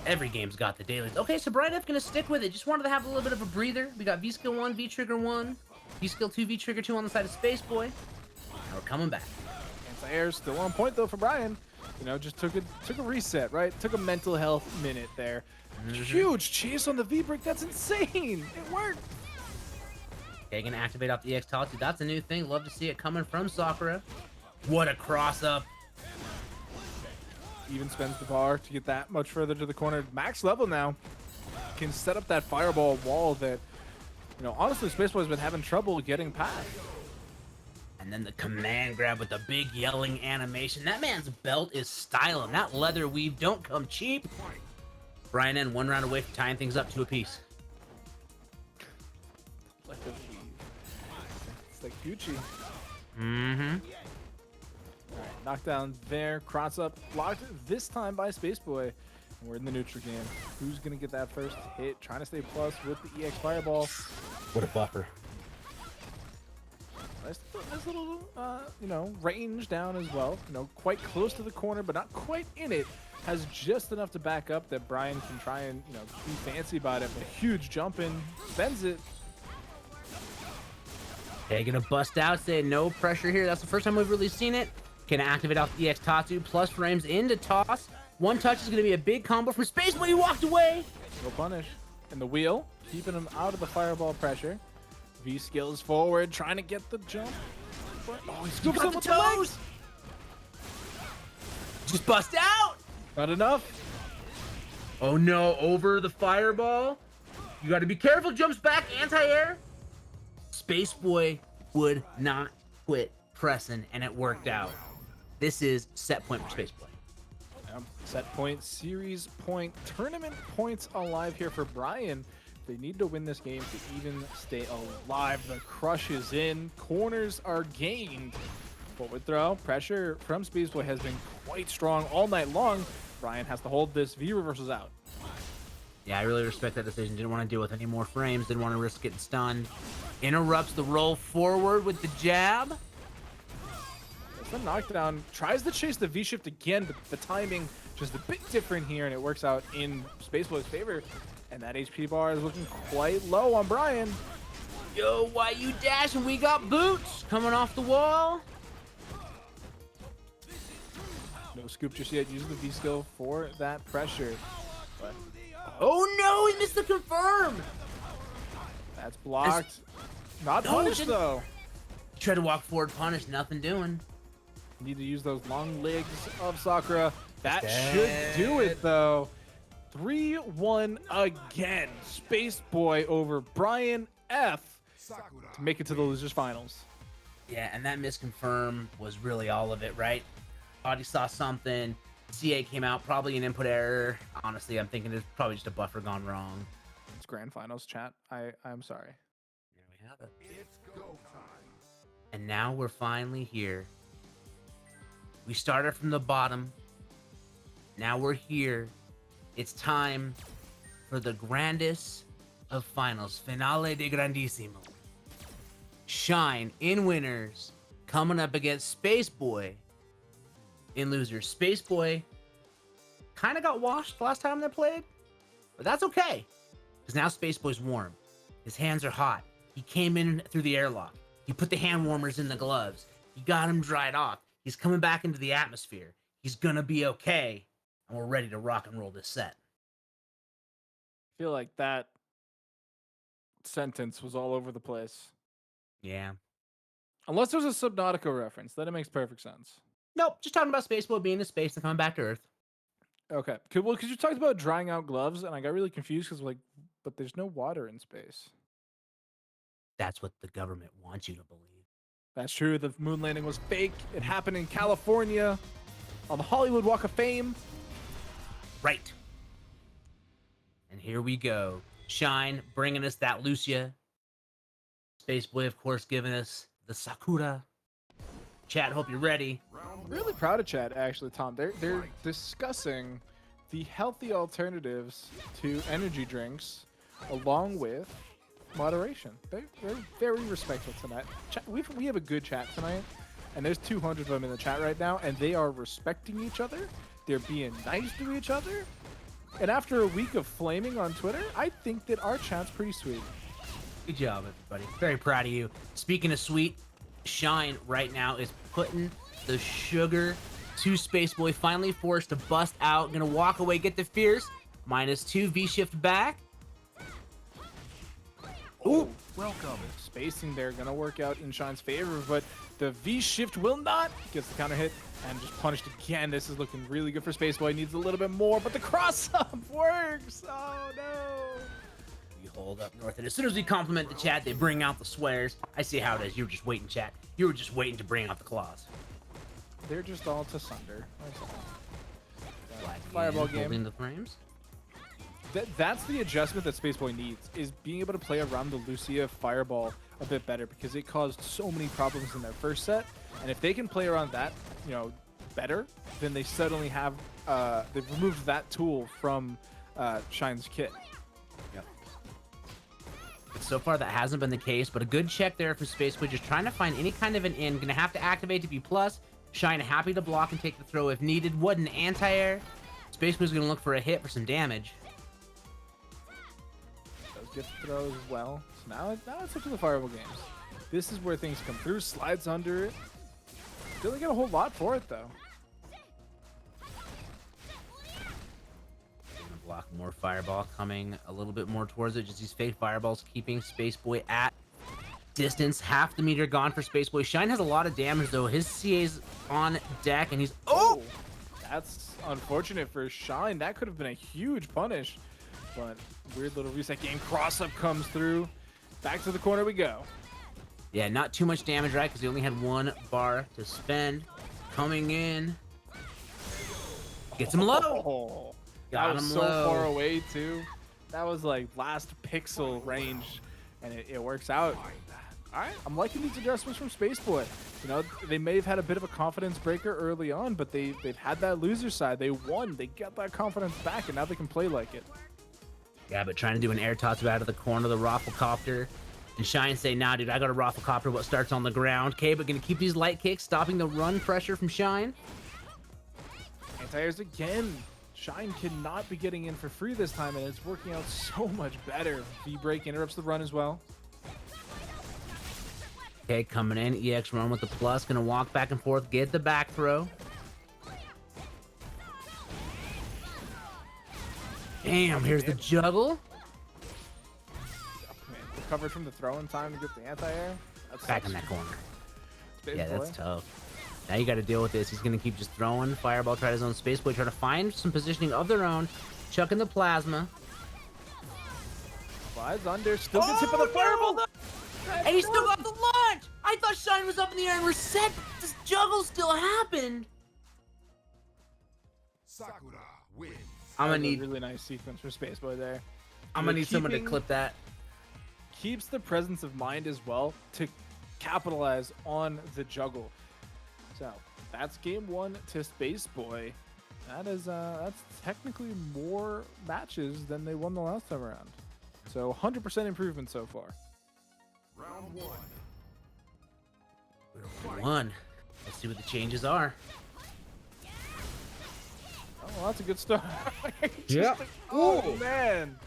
Every game's got the dailies. Okay, so Brian F gonna stick with it. Just wanted to have a little bit of a breather. We got V-Skill 1, V-Trigger 1, V-Skill 2, V-Trigger 2 on the side of Space Boy. Now we're coming back. Anti-air still on point, though, for Brian. You know, just took a reset, right? Took a mental health minute there. Huge chase on the V-Brick. That's insane. It worked. Okay, gonna activate off the EX Tatsu. That's a new thing. Love to see it coming from Sakura. What a cross-up. Even spends the bar to get that much further to the corner. Max level now. Can set up that fireball wall that, you know, honestly, Space Boy's been having trouble getting past. And then the command grab with the big yelling animation. That man's belt is styling. That leather weave don't come cheap. Brian N, 1 round away from tying things up to a piece. Like a weave. It's like Gucci. Mm-hmm. Alright, knockdown there. Cross up. Blocked this time by Space Boy. And we're in the neutral game. Who's going to get that first hit? Trying to stay plus with the EX Fireball. What a buffer. Nice little, you know, range down as well. You know, quite close to the corner, but not quite in it. Has just enough to back up that Brian can try and, you know, be fancy about it. But a huge jump in. Spends it. Okay, gonna bust out, say no pressure here. That's the first time we've really seen it. Can activate off the EX Tatsu, plus frames into toss. One touch is gonna be a big combo from Space, but he walked away. No punish. And the wheel, keeping him out of the fireball pressure. V skills forward, trying to get the jump. Oh, he scoops him with the legs. Just bust out. Not enough. Oh no, over the fireball. You gotta be careful, jumps back, anti-air. Space Boy would not quit pressing, and it worked out. This is set point for Space Boy. Set point, series point, tournament points alive here for Brian. They need to win this game to even stay alive. The crush is in. Corners are gained. Forward throw. Pressure from Spaceboy has been quite strong all night long. Brian has to hold this. V reversals out. Yeah, I really respect that decision. Didn't want to deal with any more frames. Didn't want to risk getting stunned. Interrupts the roll forward with the jab. It's the knockdown. Tries to chase the V-shift again, but the timing just a bit different here, and it works out in Spaceboy's favor. And that HP bar is looking quite low on Brian. Yo, why you dashing? We got boots coming off the wall. No scoop just yet. Uses the V skill for that pressure. But Oh no, he missed the confirm. that's blocked. Not punished though. Tried to walk forward, punish, nothing doing. Need to use those long legs of Sakura. That should do it though. 3-1 again. Spaceboy over Brian F Sakura to make it to the losers finals. Yeah, and that misconfirm was really all of it, right? Thought he saw something. CA came out, probably an input error. Honestly, I'm thinking it's probably just a buffer gone wrong. It's grand finals chat. I'm sorry. There we have it. it's go time. And now we're finally here. We started from the bottom. Now we're here. It's time for the grandest of finals. Finale de grandissimo. Shine in winners coming up against Spaceboy in losers. Spaceboy kind of got washed last time they played, but that's okay because now Spaceboy's warm. His hands are hot. He came in through the airlock. He put the hand warmers in the gloves. He got him dried off. He's coming back into the atmosphere. He's gonna be okay, and we're ready to rock and roll this set. I feel like that sentence was all over the place. Yeah. Unless there's a Subnautica reference, then it makes perfect sense. Nope, just talking about Spaceboy being in space and coming back to Earth. Okay. Well, because you talked about drying out gloves, and I got really confused because, like, but there's no water in space. That's what the government wants you to believe. That's true. The moon landing was fake. It happened in California on the Hollywood Walk of Fame. Right. And here we go. Shine bringing us that Lucia. Spaceboy, of course, giving us the Sakura. Chat, hope you're ready. Really proud of Chad, actually, Tom. They're discussing the healthy alternatives to energy drinks, along with moderation. They're very respectful tonight. Chat, we have a good chat tonight, and there's 200 of them in the chat right now, and they are respecting each other. They're being nice to each other. And after a week of flaming on Twitter, I think that our chat's pretty sweet. Good job, everybody. Very proud of you. Speaking of sweet, Shine right now is putting the sugar to Spaceboy. Finally forced to bust out. Gonna walk away, get the fierce. -2 V-shift back. Ooh, welcome. Spacing there, gonna work out in Shine's favor, but the V-shift will not. Gets the counter hit and just punished again. This is looking really good for Spaceboy. Needs a little bit more, but the cross-up works. Oh, no. We hold up north, and as soon as we compliment the chat, they bring out the swears. I see how it is. You were just waiting, chat. You were just waiting to bring out the claws. They're just all to sunder. Flag Fireball in, holding game. the frames. That's the adjustment that Spaceboy needs, is being able to play around the Lucia Fireball a bit better, because it caused so many problems in their first set. And if they can play around that, better, then they suddenly have, they've removed that tool from Shine's kit. Yep. But so far, that hasn't been the case, but a good check there for Spaceboy, just trying to find any kind of an in. Gonna have to activate to be plus. Shine happy to block and take the throw if needed. What an anti-air. Spaceboy's gonna look for a hit for some damage. Get the throw as well. So now it's up to the Fireball games. This is where things come through. Slides under it. Didn't get a whole lot for it, though. Gonna block more Fireball, coming a little bit more towards it. Just these fake Fireballs keeping Spaceboy at distance. Half the meter gone for Spaceboy. Shine has a lot of damage, though. His CA's on deck, and he's... Oh! That's unfortunate for Shine. That could have been a huge punish. But weird little reset game. Cross-up comes through. Back to the corner we go. Yeah, not too much damage, right? Because he only had 1 bar to spend. Coming in. Gets him low. Oh, Got that was him so low. far away, too. That was like last pixel range, and it works out. All right, I'm liking these adjustments from Spaceboy. You know, they may have had a bit of a confidence breaker early on, but they've had that loser side. They won. They got that confidence back, and now they can play like it. Yeah, but trying to do an air toss out of the corner of the Rafflecopter. And Shine say, nah, dude, I got a Rafflecopter, what starts on the ground. Okay, but gonna keep these light kicks, stopping the run pressure from Shine. Anti-airs again. Shine cannot be getting in for free this time, and it's working out so much better. V-break interrupts the run as well. Okay, coming in, EX run with the plus, gonna walk back and forth, get the back throw. Damn, here's the juggle. Man, recovered from the throw in time to get the anti-air. That's Back in that corner. Space Yeah, that's Boy. tough. Now you got to deal with this. He's going to keep just throwing. Fireball, try his own Space Boy, try to find some positioning of their own. Chucking the plasma. Slides under, still gets hit by the fireball. no! And he still got the launch! I thought Shine was up in the air and reset, but this juggle still happened. Sakura wins. I'm That gonna was a need really nice sequence from Space Boy there. I'm gonna need someone to keeping- clip that. Keeps the presence of mind as well to capitalize on the juggle. So that's game one to Space Boy. That is that's technically more matches than they won the last time around. So 100% improvement so far. Round one. One. Let's see what the changes are. Oh, well, that's a good start. Yeah. Oh man,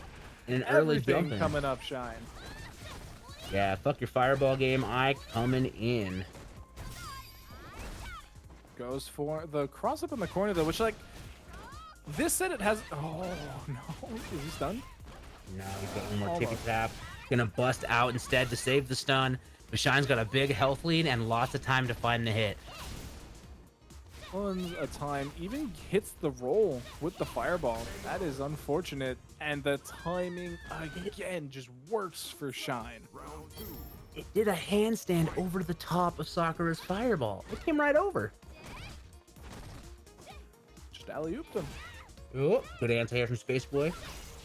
And an early everything jumping. coming up, Shine. Yeah, fuck your fireball game. I coming in. Goes for the cross up in the corner though, which like this set it has. Oh no, is he stunned? No, he's got one more ticket Almost. tap. Gonna bust out instead to save the stun. But Shine's got a big health lead and lots of time to find the hit. Tons of time, even hits the roll with the fireball. That is unfortunate, and the timing again just works for Shine. Round two. It did a handstand over the top of Sakura's fireball. It came right over. Just alley-ooped him. Oh, good anti-air from Space Boy.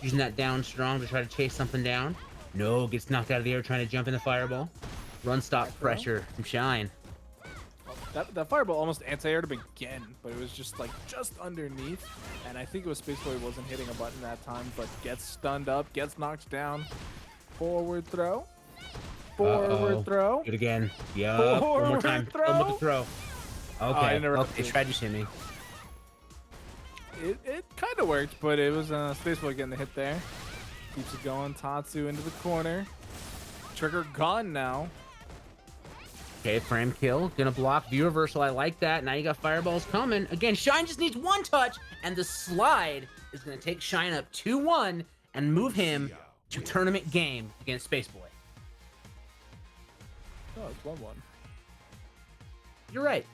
Using that down strong to try to chase something down. No, gets knocked out of the air trying to jump in the fireball. Run stop pressure from Shine. That fireball almost anti-aired him again, but it was just like just underneath, and I think it was Space Boy wasn't hitting a button that time, but gets stunned up, gets knocked down. Forward throw. Forward throw. Good again. Yup. One more Forward time. Kill him with the throw. Okay. interrupted. Okay, tried to shimmy. It kind of worked, but it was Space Boy getting the hit there. Keeps it going. Tatsu into the corner. Trigger gone now. Okay, frame kill. Gonna block. View reversal. I like that. Now you got fireballs coming. Again, Shine just needs one touch, and the slide is gonna take Shine up 2-1 and move him to tournament game against Space Boy. Oh, it's 1-1. You're right.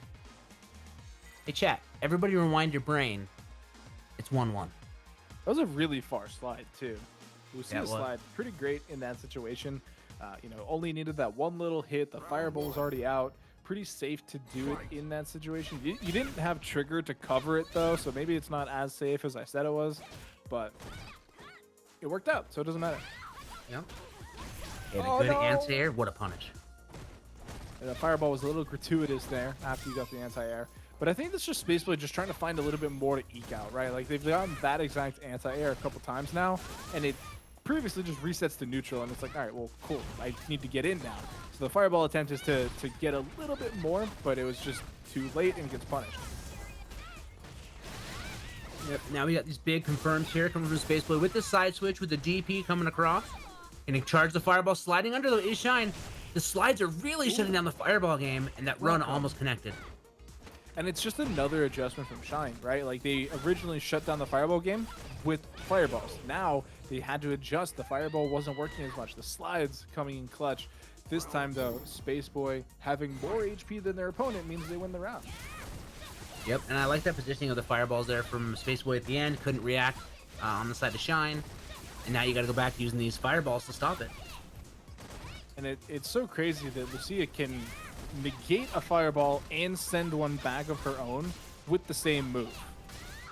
Hey, chat. Everybody rewind your brain. It's 1-1. That was a really far slide, too. Yeah, Lucia it was. slide pretty great in that situation. You know, only needed that one little hit. The fireball was already out. Pretty safe to do it in that situation. You didn't have trigger to cover it, though, so maybe it's not as safe as I said it was. But it worked out, so it doesn't matter. Yep. Yeah, Oh, good no. anti-air. What a punish. And the fireball was a little gratuitous there after you got the anti-air. But I think that's just Space Boy just trying to find a little bit more to eke out, right? Like, they've gotten that exact anti-air a couple times now, and it previously just resets to neutral, and it's like, all right, well, cool. I need to get in now. So the fireball attempt is to get a little bit more, but it was just too late and gets punished. Yep. Now we got these big confirms here coming from Space Boy with the side switch with the DP coming across. And he charged the fireball sliding under the is Shine. The slides are really shutting down the fireball game, and that run almost connected. And it's just another adjustment from Shine, right? Like, they originally shut down the fireball game with fireballs. Now they had to adjust. The fireball wasn't working as much. The slides coming in clutch. This time, though, Space Boy having more HP than their opponent means they win the round. Yep, and I like that positioning of the fireballs there from Space Boy at the end. Couldn't react on the side of Shine. And now you got to go back to using these fireballs to stop it. And it's so crazy that Lucia can negate a fireball and send one back of her own with the same move.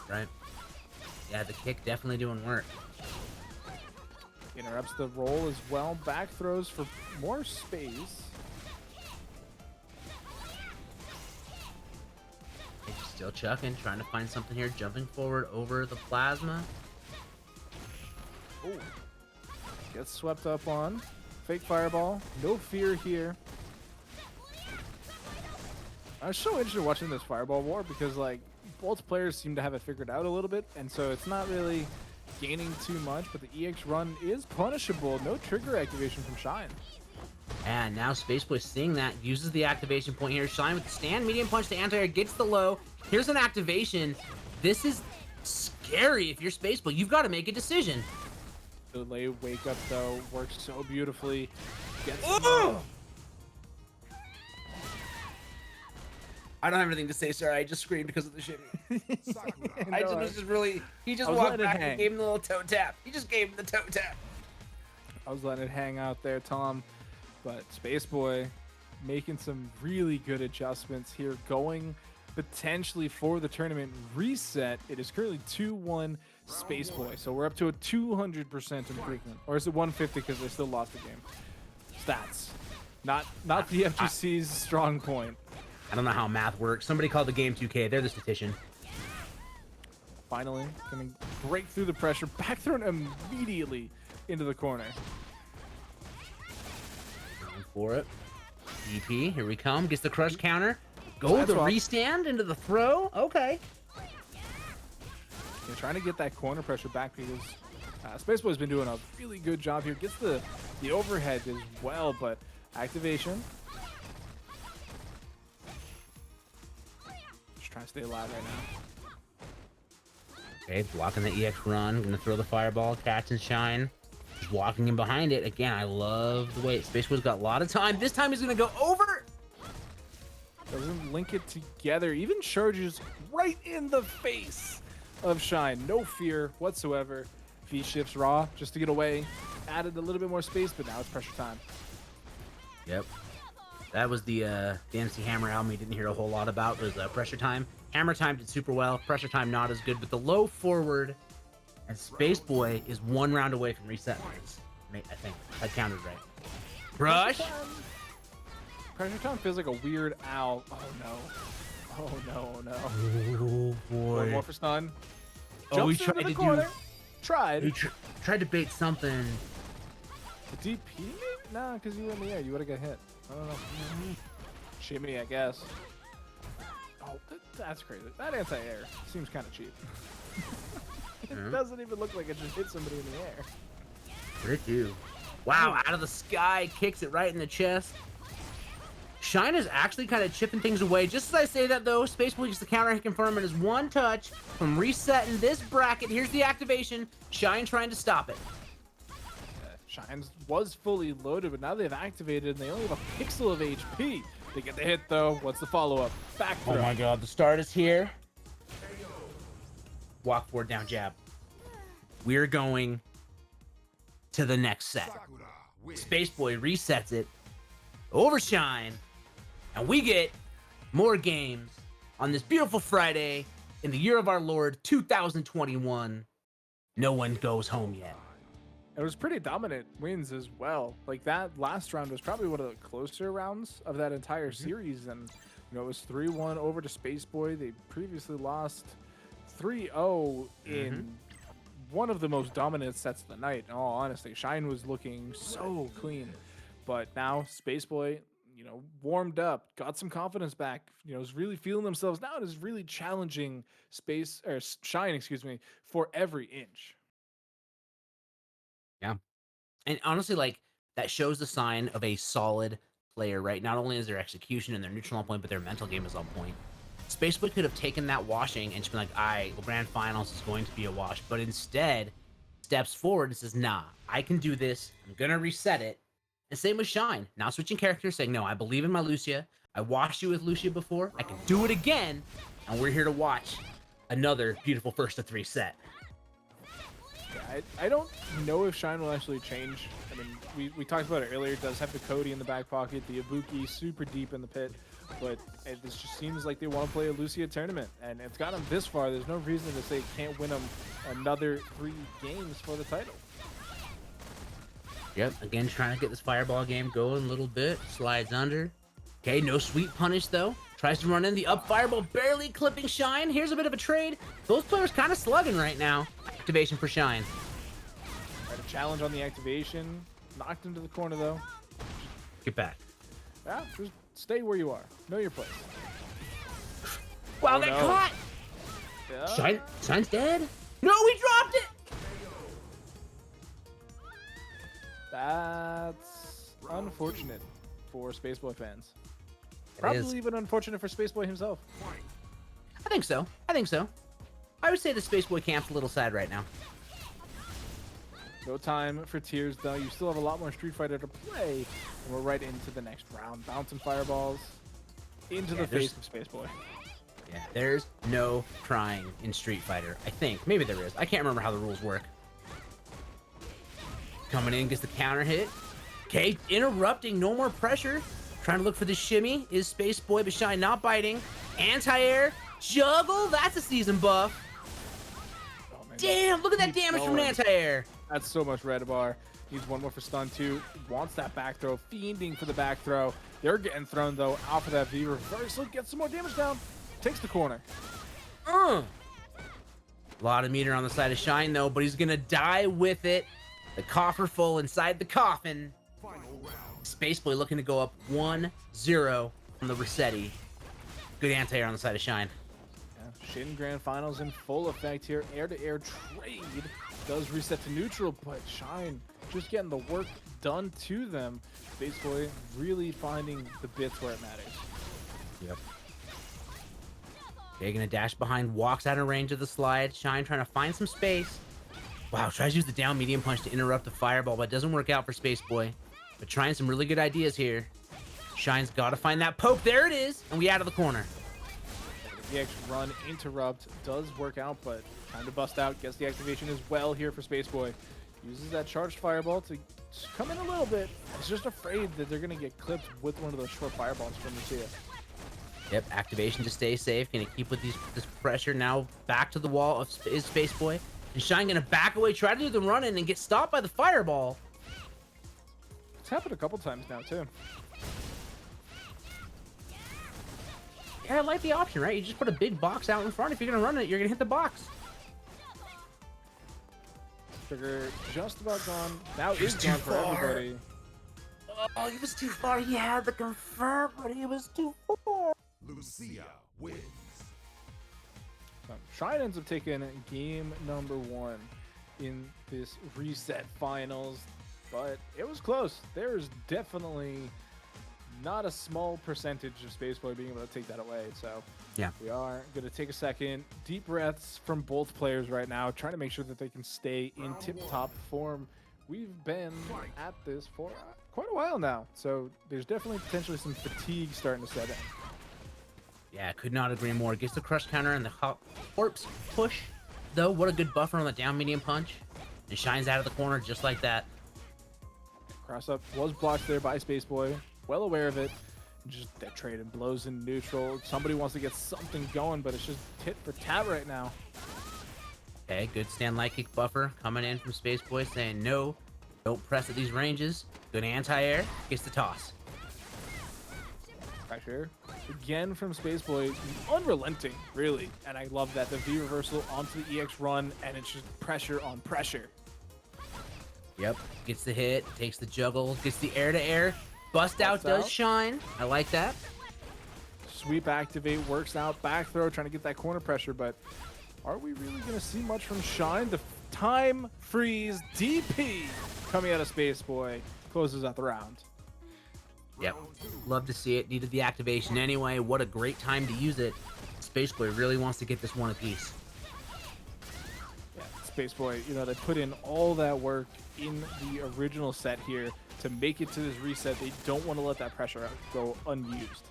Right? Yeah, the kick definitely doing work. Interrupts the roll as well. Back throws for more space. He's still chucking, trying to find something here. Jumping forward over the plasma. Oh, gets swept up on. Fake fireball. No fear here. I was so interested watching this fireball war because like both players seem to have it figured out a little bit, and so it's not really gaining too much, but the EX run is punishable. No trigger activation from Shine. And now Spaceboy seeing that, uses the activation point here. Shine with the stand, medium punch to anti-air, gets the low. Here's an activation. This is scary if you're Spaceboy. You've got to make a decision. The lay wake up though works so beautifully. Gets I don't have anything to say, sir. I just screamed because of the shimmy. Sakura. I just was just really. He just I was walked letting it back and hang. gave him the little toe tap. He just gave him the toe tap. I was letting it hang out there, Tom. But Spaceboy making some really good adjustments here, going potentially for the tournament reset. It is currently 2-1 Spaceboy. So we're up to a 200% improvement. Or is it 150 because they still lost the game? Stats. Not the FGC's strong point. I don't know how math works. Somebody called the game 2K. They're the statistician. Finally, gonna break through the pressure. Back thrown immediately into the corner. Going for it. DP, here we come. Gets the crush counter. Go Side the swap. restand into the throw. Okay. They're trying to get that corner pressure back because Spaceboy's been doing a really good job here. Gets the overhead as well, but activation. Just trying to stay alive right now. Okay, blocking the EX run. Gonna throw the fireball. Catch and Shine. Just walking in behind it. Again, I love the way Spaceboy's got a lot of time. This time he's gonna go over. Doesn't link it together. Even charges right in the face of Shine. No fear whatsoever. V shifts raw just to get away. Added a little bit more space, but now it's pressure time. Yep. That was the MC Hammer album we didn't hear a whole lot about. It was Pressure Time. Hammer Time did super well. Pressure Time not as good, but the low forward and Spaceboy is one round away from resetting this. I think I counted right. Rush. Pressure time feels like a weird owl. Oh no. Oh no, oh no. Oh boy. One more for stun. Oh, he Jumps tried into the to corner. do. Tried. He tried to bait something. The DP maybe? Nah, because you were in the air. You would have got hit. I don't know. Shimmy, I guess. Oh, that's crazy. That anti-air seems kind of cheap. It doesn't even look like it just hit somebody in the air. What did it do? Wow, out of the sky, kicks it right in the chest. Shine is actually kind of chipping things away. Just as I say that, though, Spaceboy gets the counter hit confirm. It is one touch from resetting this bracket. Here's the activation. Shine trying to stop it. Shines was fully loaded, but now they've activated and they only have a pixel of HP. They get the hit, though. What's the follow-up? Back throw. Oh my god, the start is here. Walk forward, down jab. We're going to the next set. Sakura wins. Spaceboy resets it. Overshine. And we get more games on this beautiful Friday in the year of our Lord 2021. No one goes home yet. It was pretty dominant wins as well. Like that last round was probably one of the closer rounds of that entire series. And, you know, it was 3-1 over to Spaceboy. They previously lost 3-0 in one of the most dominant sets of the night. In all honesty, Shine was looking so clean. But now Spaceboy, you know, warmed up, got some confidence back, you know, is really feeling themselves now and is really challenging Shine, excuse me, for every inch. Yeah. And honestly, like, that shows the sign of a solid player, right? Not only is their execution and their neutral on point, but their mental game is on point. Spaceboy could have taken that washing and just been like, all right, the grand finals is going to be a wash. But instead, steps forward and says, nah, I can do this. I'm going to reset it. And same with Shine. Now switching characters, saying, no, I believe in my Lucia. I washed you with Lucia before. I can do it again. And we're here to watch another beautiful first to three set. Yeah, I don't know if Shine will actually change. I mean, we talked about it earlier. It does have the Cody in the back pocket, the Ibuki super deep in the pit. But it just seems like they want to play a Lucia tournament. And it's got them this far. There's no reason to say it can't win them another 3 games for the title. Yep, again, trying to get this fireball game going a little bit. Slides under. Okay, no sweet punish, though. Tries to run in. The up fireball barely clipping Shine. Here's a bit of a trade. Both players kind of slugging right now. Activation for Shine. Got a challenge on the activation. Knocked into the corner, though. Get back. Yeah, just stay where you are. Know your place. Wow, Oh, that no. caught! Yeah. Shine's dead? No, we dropped it! That's unfortunate for Spaceboy fans. It is. Probably even unfortunate for Spaceboy himself. I think so. I would say the Spaceboy camp's a little sad right now. No time for tears, though. You still have a lot more Street Fighter to play. And we're right into the next round. Bouncing fireballs into the face of Spaceboy. Yeah, there's no crying in Street Fighter. I think. Maybe there is. I can't remember how the rules work. Coming in, gets the counter hit. Okay, interrupting. No more pressure. Trying to look for the shimmy. Is Spaceboy, but Shine not biting. Anti-air. Juggle. That's a season buff. Oh, man. Damn, look at that Keep damage from an going. anti-air. That's so much red bar. Needs one more for stun too. Wants that back throw. Fiending for the back throw. They're getting thrown though. Out for that V reversal. Gets some more damage down. Takes the corner. A lot of meter on the side of Shine though, but he's gonna die with it. The coffer full inside the coffin. Final round. Spaceboy looking to go up 1-0 from the Resetti. Good anti-air on the side of Shine. Yeah, Shin Grand Finals in full effect here. Air-to-air trade does reset to neutral, but Shine just getting the work done to them. Spaceboy really finding the bits where it matters. Yep. Okay, gonna dash behind, walks out of range of the slide. Shine trying to find some space. Wow, tries to use the down medium punch to interrupt the fireball, but it doesn't work out for Spaceboy. But trying some really good ideas here. Shine's got to find that poke. There it is, and we out of the corner. The X run interrupt does work out, but time to bust out. Gets the activation as well here for Spaceboy. Uses that charged fireball to come in a little bit. He's just afraid that they're going to get clipped with one of those short fireballs from Lucia. Yep, activation to stay safe. Gonna keep with this pressure now. Back to the wall of is Spaceboy. And Shine gonna back away, try to do the run in, and get stopped by the fireball. It's happened a couple times now, too. Yeah, I like the option, right? You just put a big box out in front. If you're gonna run it, you're gonna hit the box. Trigger just about gone. Now is too gone for far. everybody. Oh, he was too far. He had the confirm, but he was too far. Lucia wins. Shine ends up taking game number 1 in this reset finals, but it was close. There's definitely not a small percentage of Spaceboy being able to take that away. So Yeah. we are going to take a second. Deep breaths from both players right now, trying to make sure that they can stay in tip-top form. We've been at this for quite a while now, so there's definitely potentially some fatigue starting to set in. Yeah, could not agree more. Gets the crush counter and the corpse push. Though, what a good buffer on the down medium punch. And Shine's out of the corner just like that. Cross up was blocked there by Spaceboy. Well aware of it. Just that trade and blows in neutral. Somebody wants to get something going, but it's just tit for tat right now. Okay, good stand light kick buffer coming in from Spaceboy saying no, don't press at these ranges. Good anti-air, gets the toss. Pressure again from Spaceboy, unrelenting, really. And I love that. The V reversal onto the EX run, and it's just pressure on pressure. Yep, gets the hit, takes the juggle, gets the air-to-air. Bust out Busts does out. Shine. I like that. Sweep activate, works out, back throw, trying to get that corner pressure, but are we really going to see much from Shine? The time freeze DP coming out of Spaceboy closes out the round. Yep, love to see it. Needed the activation anyway. What a great time to use it. Spaceboy really wants to get this one apiece. Yeah, Spaceboy, you know, they put in all that work in the original set here to make it to this reset. They don't want to let that pressure go unused.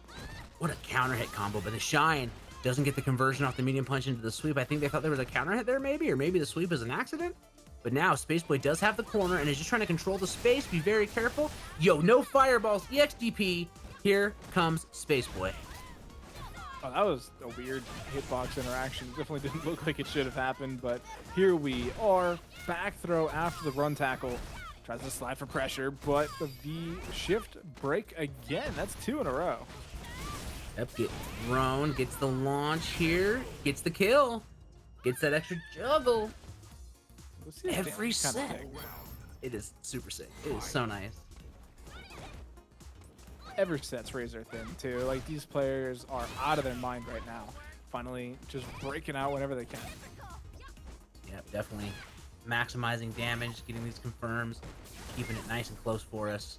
What a counter hit combo, but the Shine doesn't get the conversion off the medium punch into the sweep. I think they thought there was a counter hit there maybe, or maybe the sweep is an accident. But now Spaceboy does have the corner and is just trying to control the space. Be very careful. Yo, no fireballs. EXDP. Here comes Spaceboy. Oh, that was a weird hitbox interaction. Definitely didn't look like it should have happened, but here we are. Back throw after the run tackle. Tries to slide for pressure, but the V shift break again. That's 2 in a row. Yep, get thrown, gets the launch here, gets the kill, gets that extra juggle. Lucia's Every damage is kinda set. sick. It is super sick. It is so nice. Every set's razor thin too. Like, these players are out of their mind right now. Finally, just breaking out whenever they can. Yep, definitely maximizing damage, getting these confirms, keeping it nice and close for us.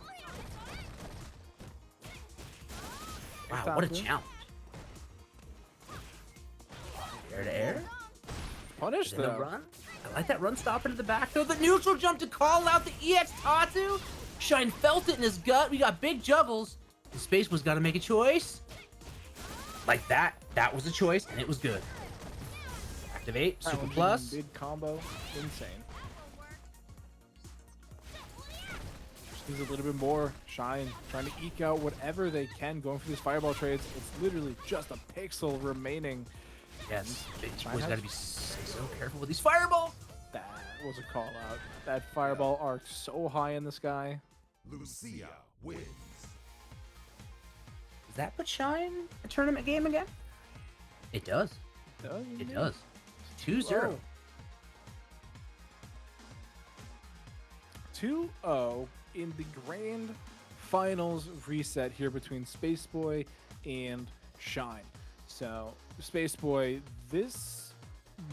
Wow, what a challenge. Air to air. Punish Is it a though. run? I like that run stop into the back though. The neutral jump to call out the EX Tatu. Shine felt it in his gut. We got big juggles. The Space was got to make a choice. Like that. That was a choice, and it was good. Activate. Super Challenging plus. Big combo. Insane. Just needs a little bit more shine. Trying to eke out whatever they can. Going for these fireball trades. It's literally just a pixel remaining. Yes. Big Shine boys has- got to be so careful with these fireballs. That was a call out. That fireball arc so high in the sky. Lucia wins. Does that put Shine a tournament game again? It does. It does. 2-0. 2-0 in the grand finals reset here between Space Boy and Shine. So, Space Boy, this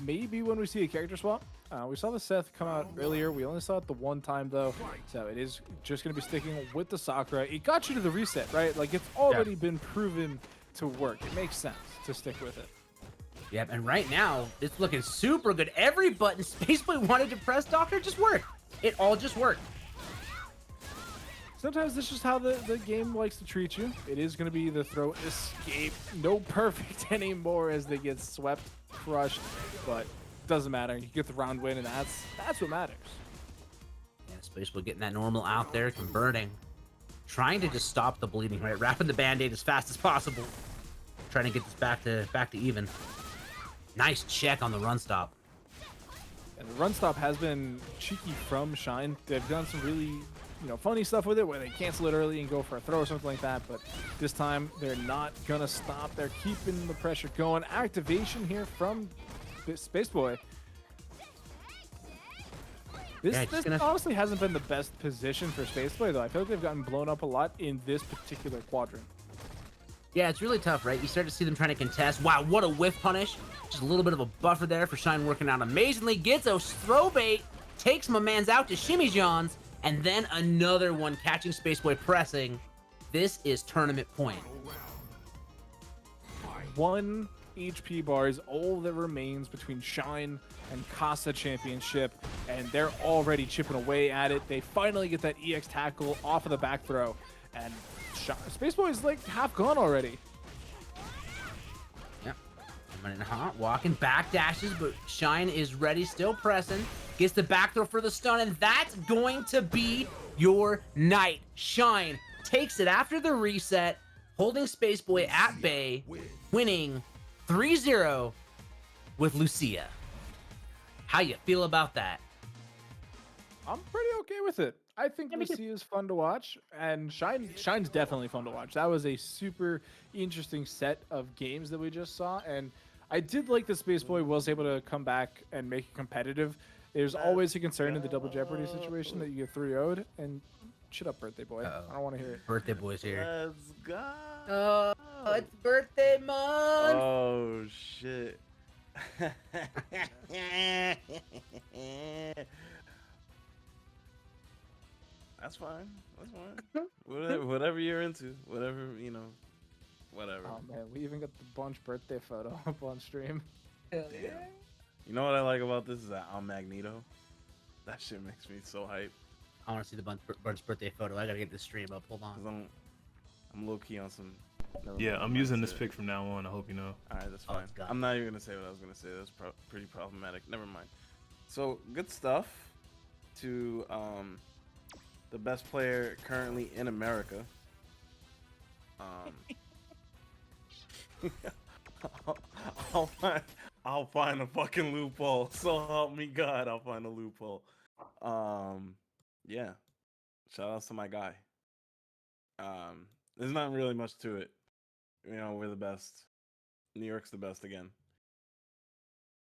may be when we see a character swap. We saw the Seth come out earlier. We only saw it the one time, though. So, it is just going to be sticking with the Sakura. It got you to the reset, right? Like, it's already been proven to work. It makes sense to stick with it. Yep, and right now, it's looking super good. Every button Spaceboy wanted to press, Doctor, just worked. It all just worked. Sometimes this is just how the game likes to treat you. It is going to be the throw escape. No perfect anymore as they get swept, crushed, but doesn't matter. You get the round win, and that's what matters. Yeah, Spaceboy getting that normal out there, converting. Trying to just stop the bleeding, right? Wrapping the band-aid as fast as possible. Trying to get this back to even. Nice check on the run stop. And the run stop has been cheeky from Shine. They've done some really, funny stuff with it where they cancel it early and go for a throw or something like that. But this time they're not gonna stop. They're keeping the pressure going. Activation here from Space Boy. This honestly hasn't been the best position for Space Boy though. I feel like they've gotten blown up a lot in this particular quadrant. Yeah, it's really tough, right? You start to see them trying to contest. Wow, what a whiff punish. Just a little bit of a buffer there for Shine working out amazingly. Gets a throw bait, takes my man's out to Shimmy Johns, and then another one catching Spaceboy pressing. This is tournament point. 1 HP bar is all that remains between Shine and Casa Championship, and they're already chipping away at it. They finally get that EX tackle off of the back throw, and Space Boy is like half gone already. Yep. Running hot, walking, back dashes, but Shine is ready, still pressing. Gets the back throw for the stun, and that's going to be your night. Shine takes it after the reset, holding Space Boy at bay, winning 3-0 with Lucia. How you feel about that? I'm pretty okay with it. I think Lucia is fun to watch, and Shine's definitely fun to watch. That was a super interesting set of games that we just saw, and I did like that Space Boy was able to come back and make it competitive. There's always a concern in the double jeopardy situation that you get 3-0'd, and shut up, birthday boy. I don't want to hear it. Birthday boy's here. Let's go. Oh, it's birthday month. Oh shit. That's fine. That's fine. Whatever you're into. Whatever, whatever. Oh man, we even got the Bunch birthday photo up on stream. Damn. You know what I like about this is that I'm Magneto. That shit makes me so hype. I want to see the Bunch birthday photo. I gotta get this stream up. Hold 'Cause on. I'm low key on some. Yeah, I'm using this pick from now on. I hope you know. All right, that's Oh, fine. it's gone. I'm not even gonna say what I was gonna say. That's pretty problematic. Never mind. So good stuff to the best player currently in America. I'll find a fucking loophole. So help me God, I'll find a loophole. yeah, shout outs to my guy. There's not really much to it. You know, we're the best. New York's the best again.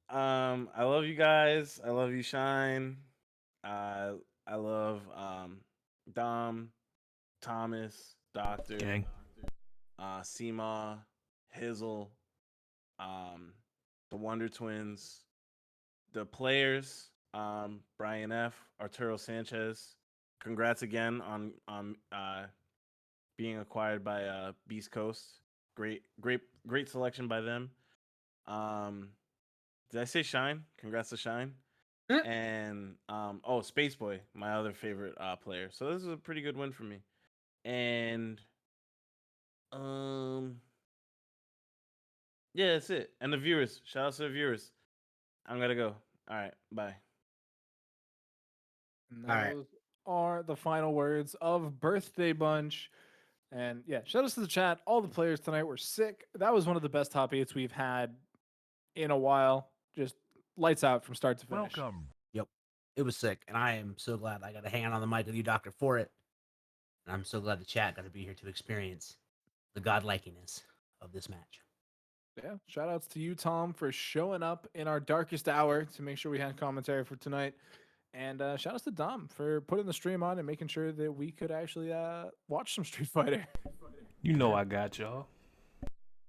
I love you guys. I love you, Shine. Uh, I love Dom, Thomas, Doctor, Gang. Seema, Hizzle, um, the Wonder Twins, the players, Brian F, Arturo Sanchez. Congrats again on being acquired by Beast Coast. Great selection by them. Um, did I say Shine? Congrats to Shine. Mm. And oh, Space Boy, my other favorite player. So this is a pretty good win for me. And yeah, that's it. And the viewers, shout out to the viewers. I'm gonna go. All right, bye. And All right. those are the final words of Birthday Bunch. And yeah, shout out to the chat. All the players tonight were sick. That was one of the best top eights we've had in a while. Just lights out from start to finish. Welcome. Yep. It was sick, and I am so glad I got to hang out on the mic with you, Doctor, for it. And I'm so glad the chat got to be here to experience the godlikeness of this match. Yeah, shout outs to you, Tom, for showing up in our darkest hour to make sure we had commentary for tonight. And shout outs to Dom for putting the stream on and making sure that we could actually watch some Street Fighter. You know I got y'all.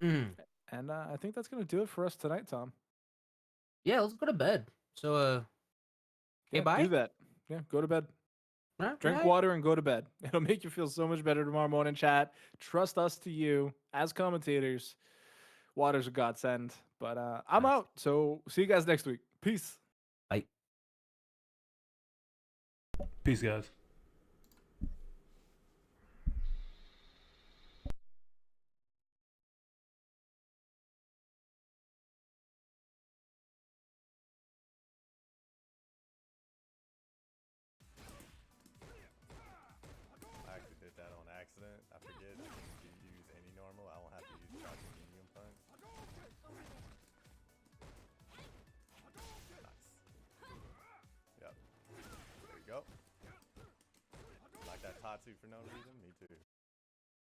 Mm. And I think that's going to do it for us tonight, Tom. Yeah, let's go to bed. So, Yeah, bye. do that. Yeah, go to bed. All right, Drink bye. water and go to bed. It'll make you feel so much better tomorrow morning, chat. Trust us to you as commentators. Water's a godsend. But I'm Nice. out. So see you guys next week. Peace. Bye. Peace, guys. I actually did that on accident. I forget I can use any normal. I won't have to use crouching medium punch. Nice. Yep. There we go. Like that Tatsu for no reason? Me too.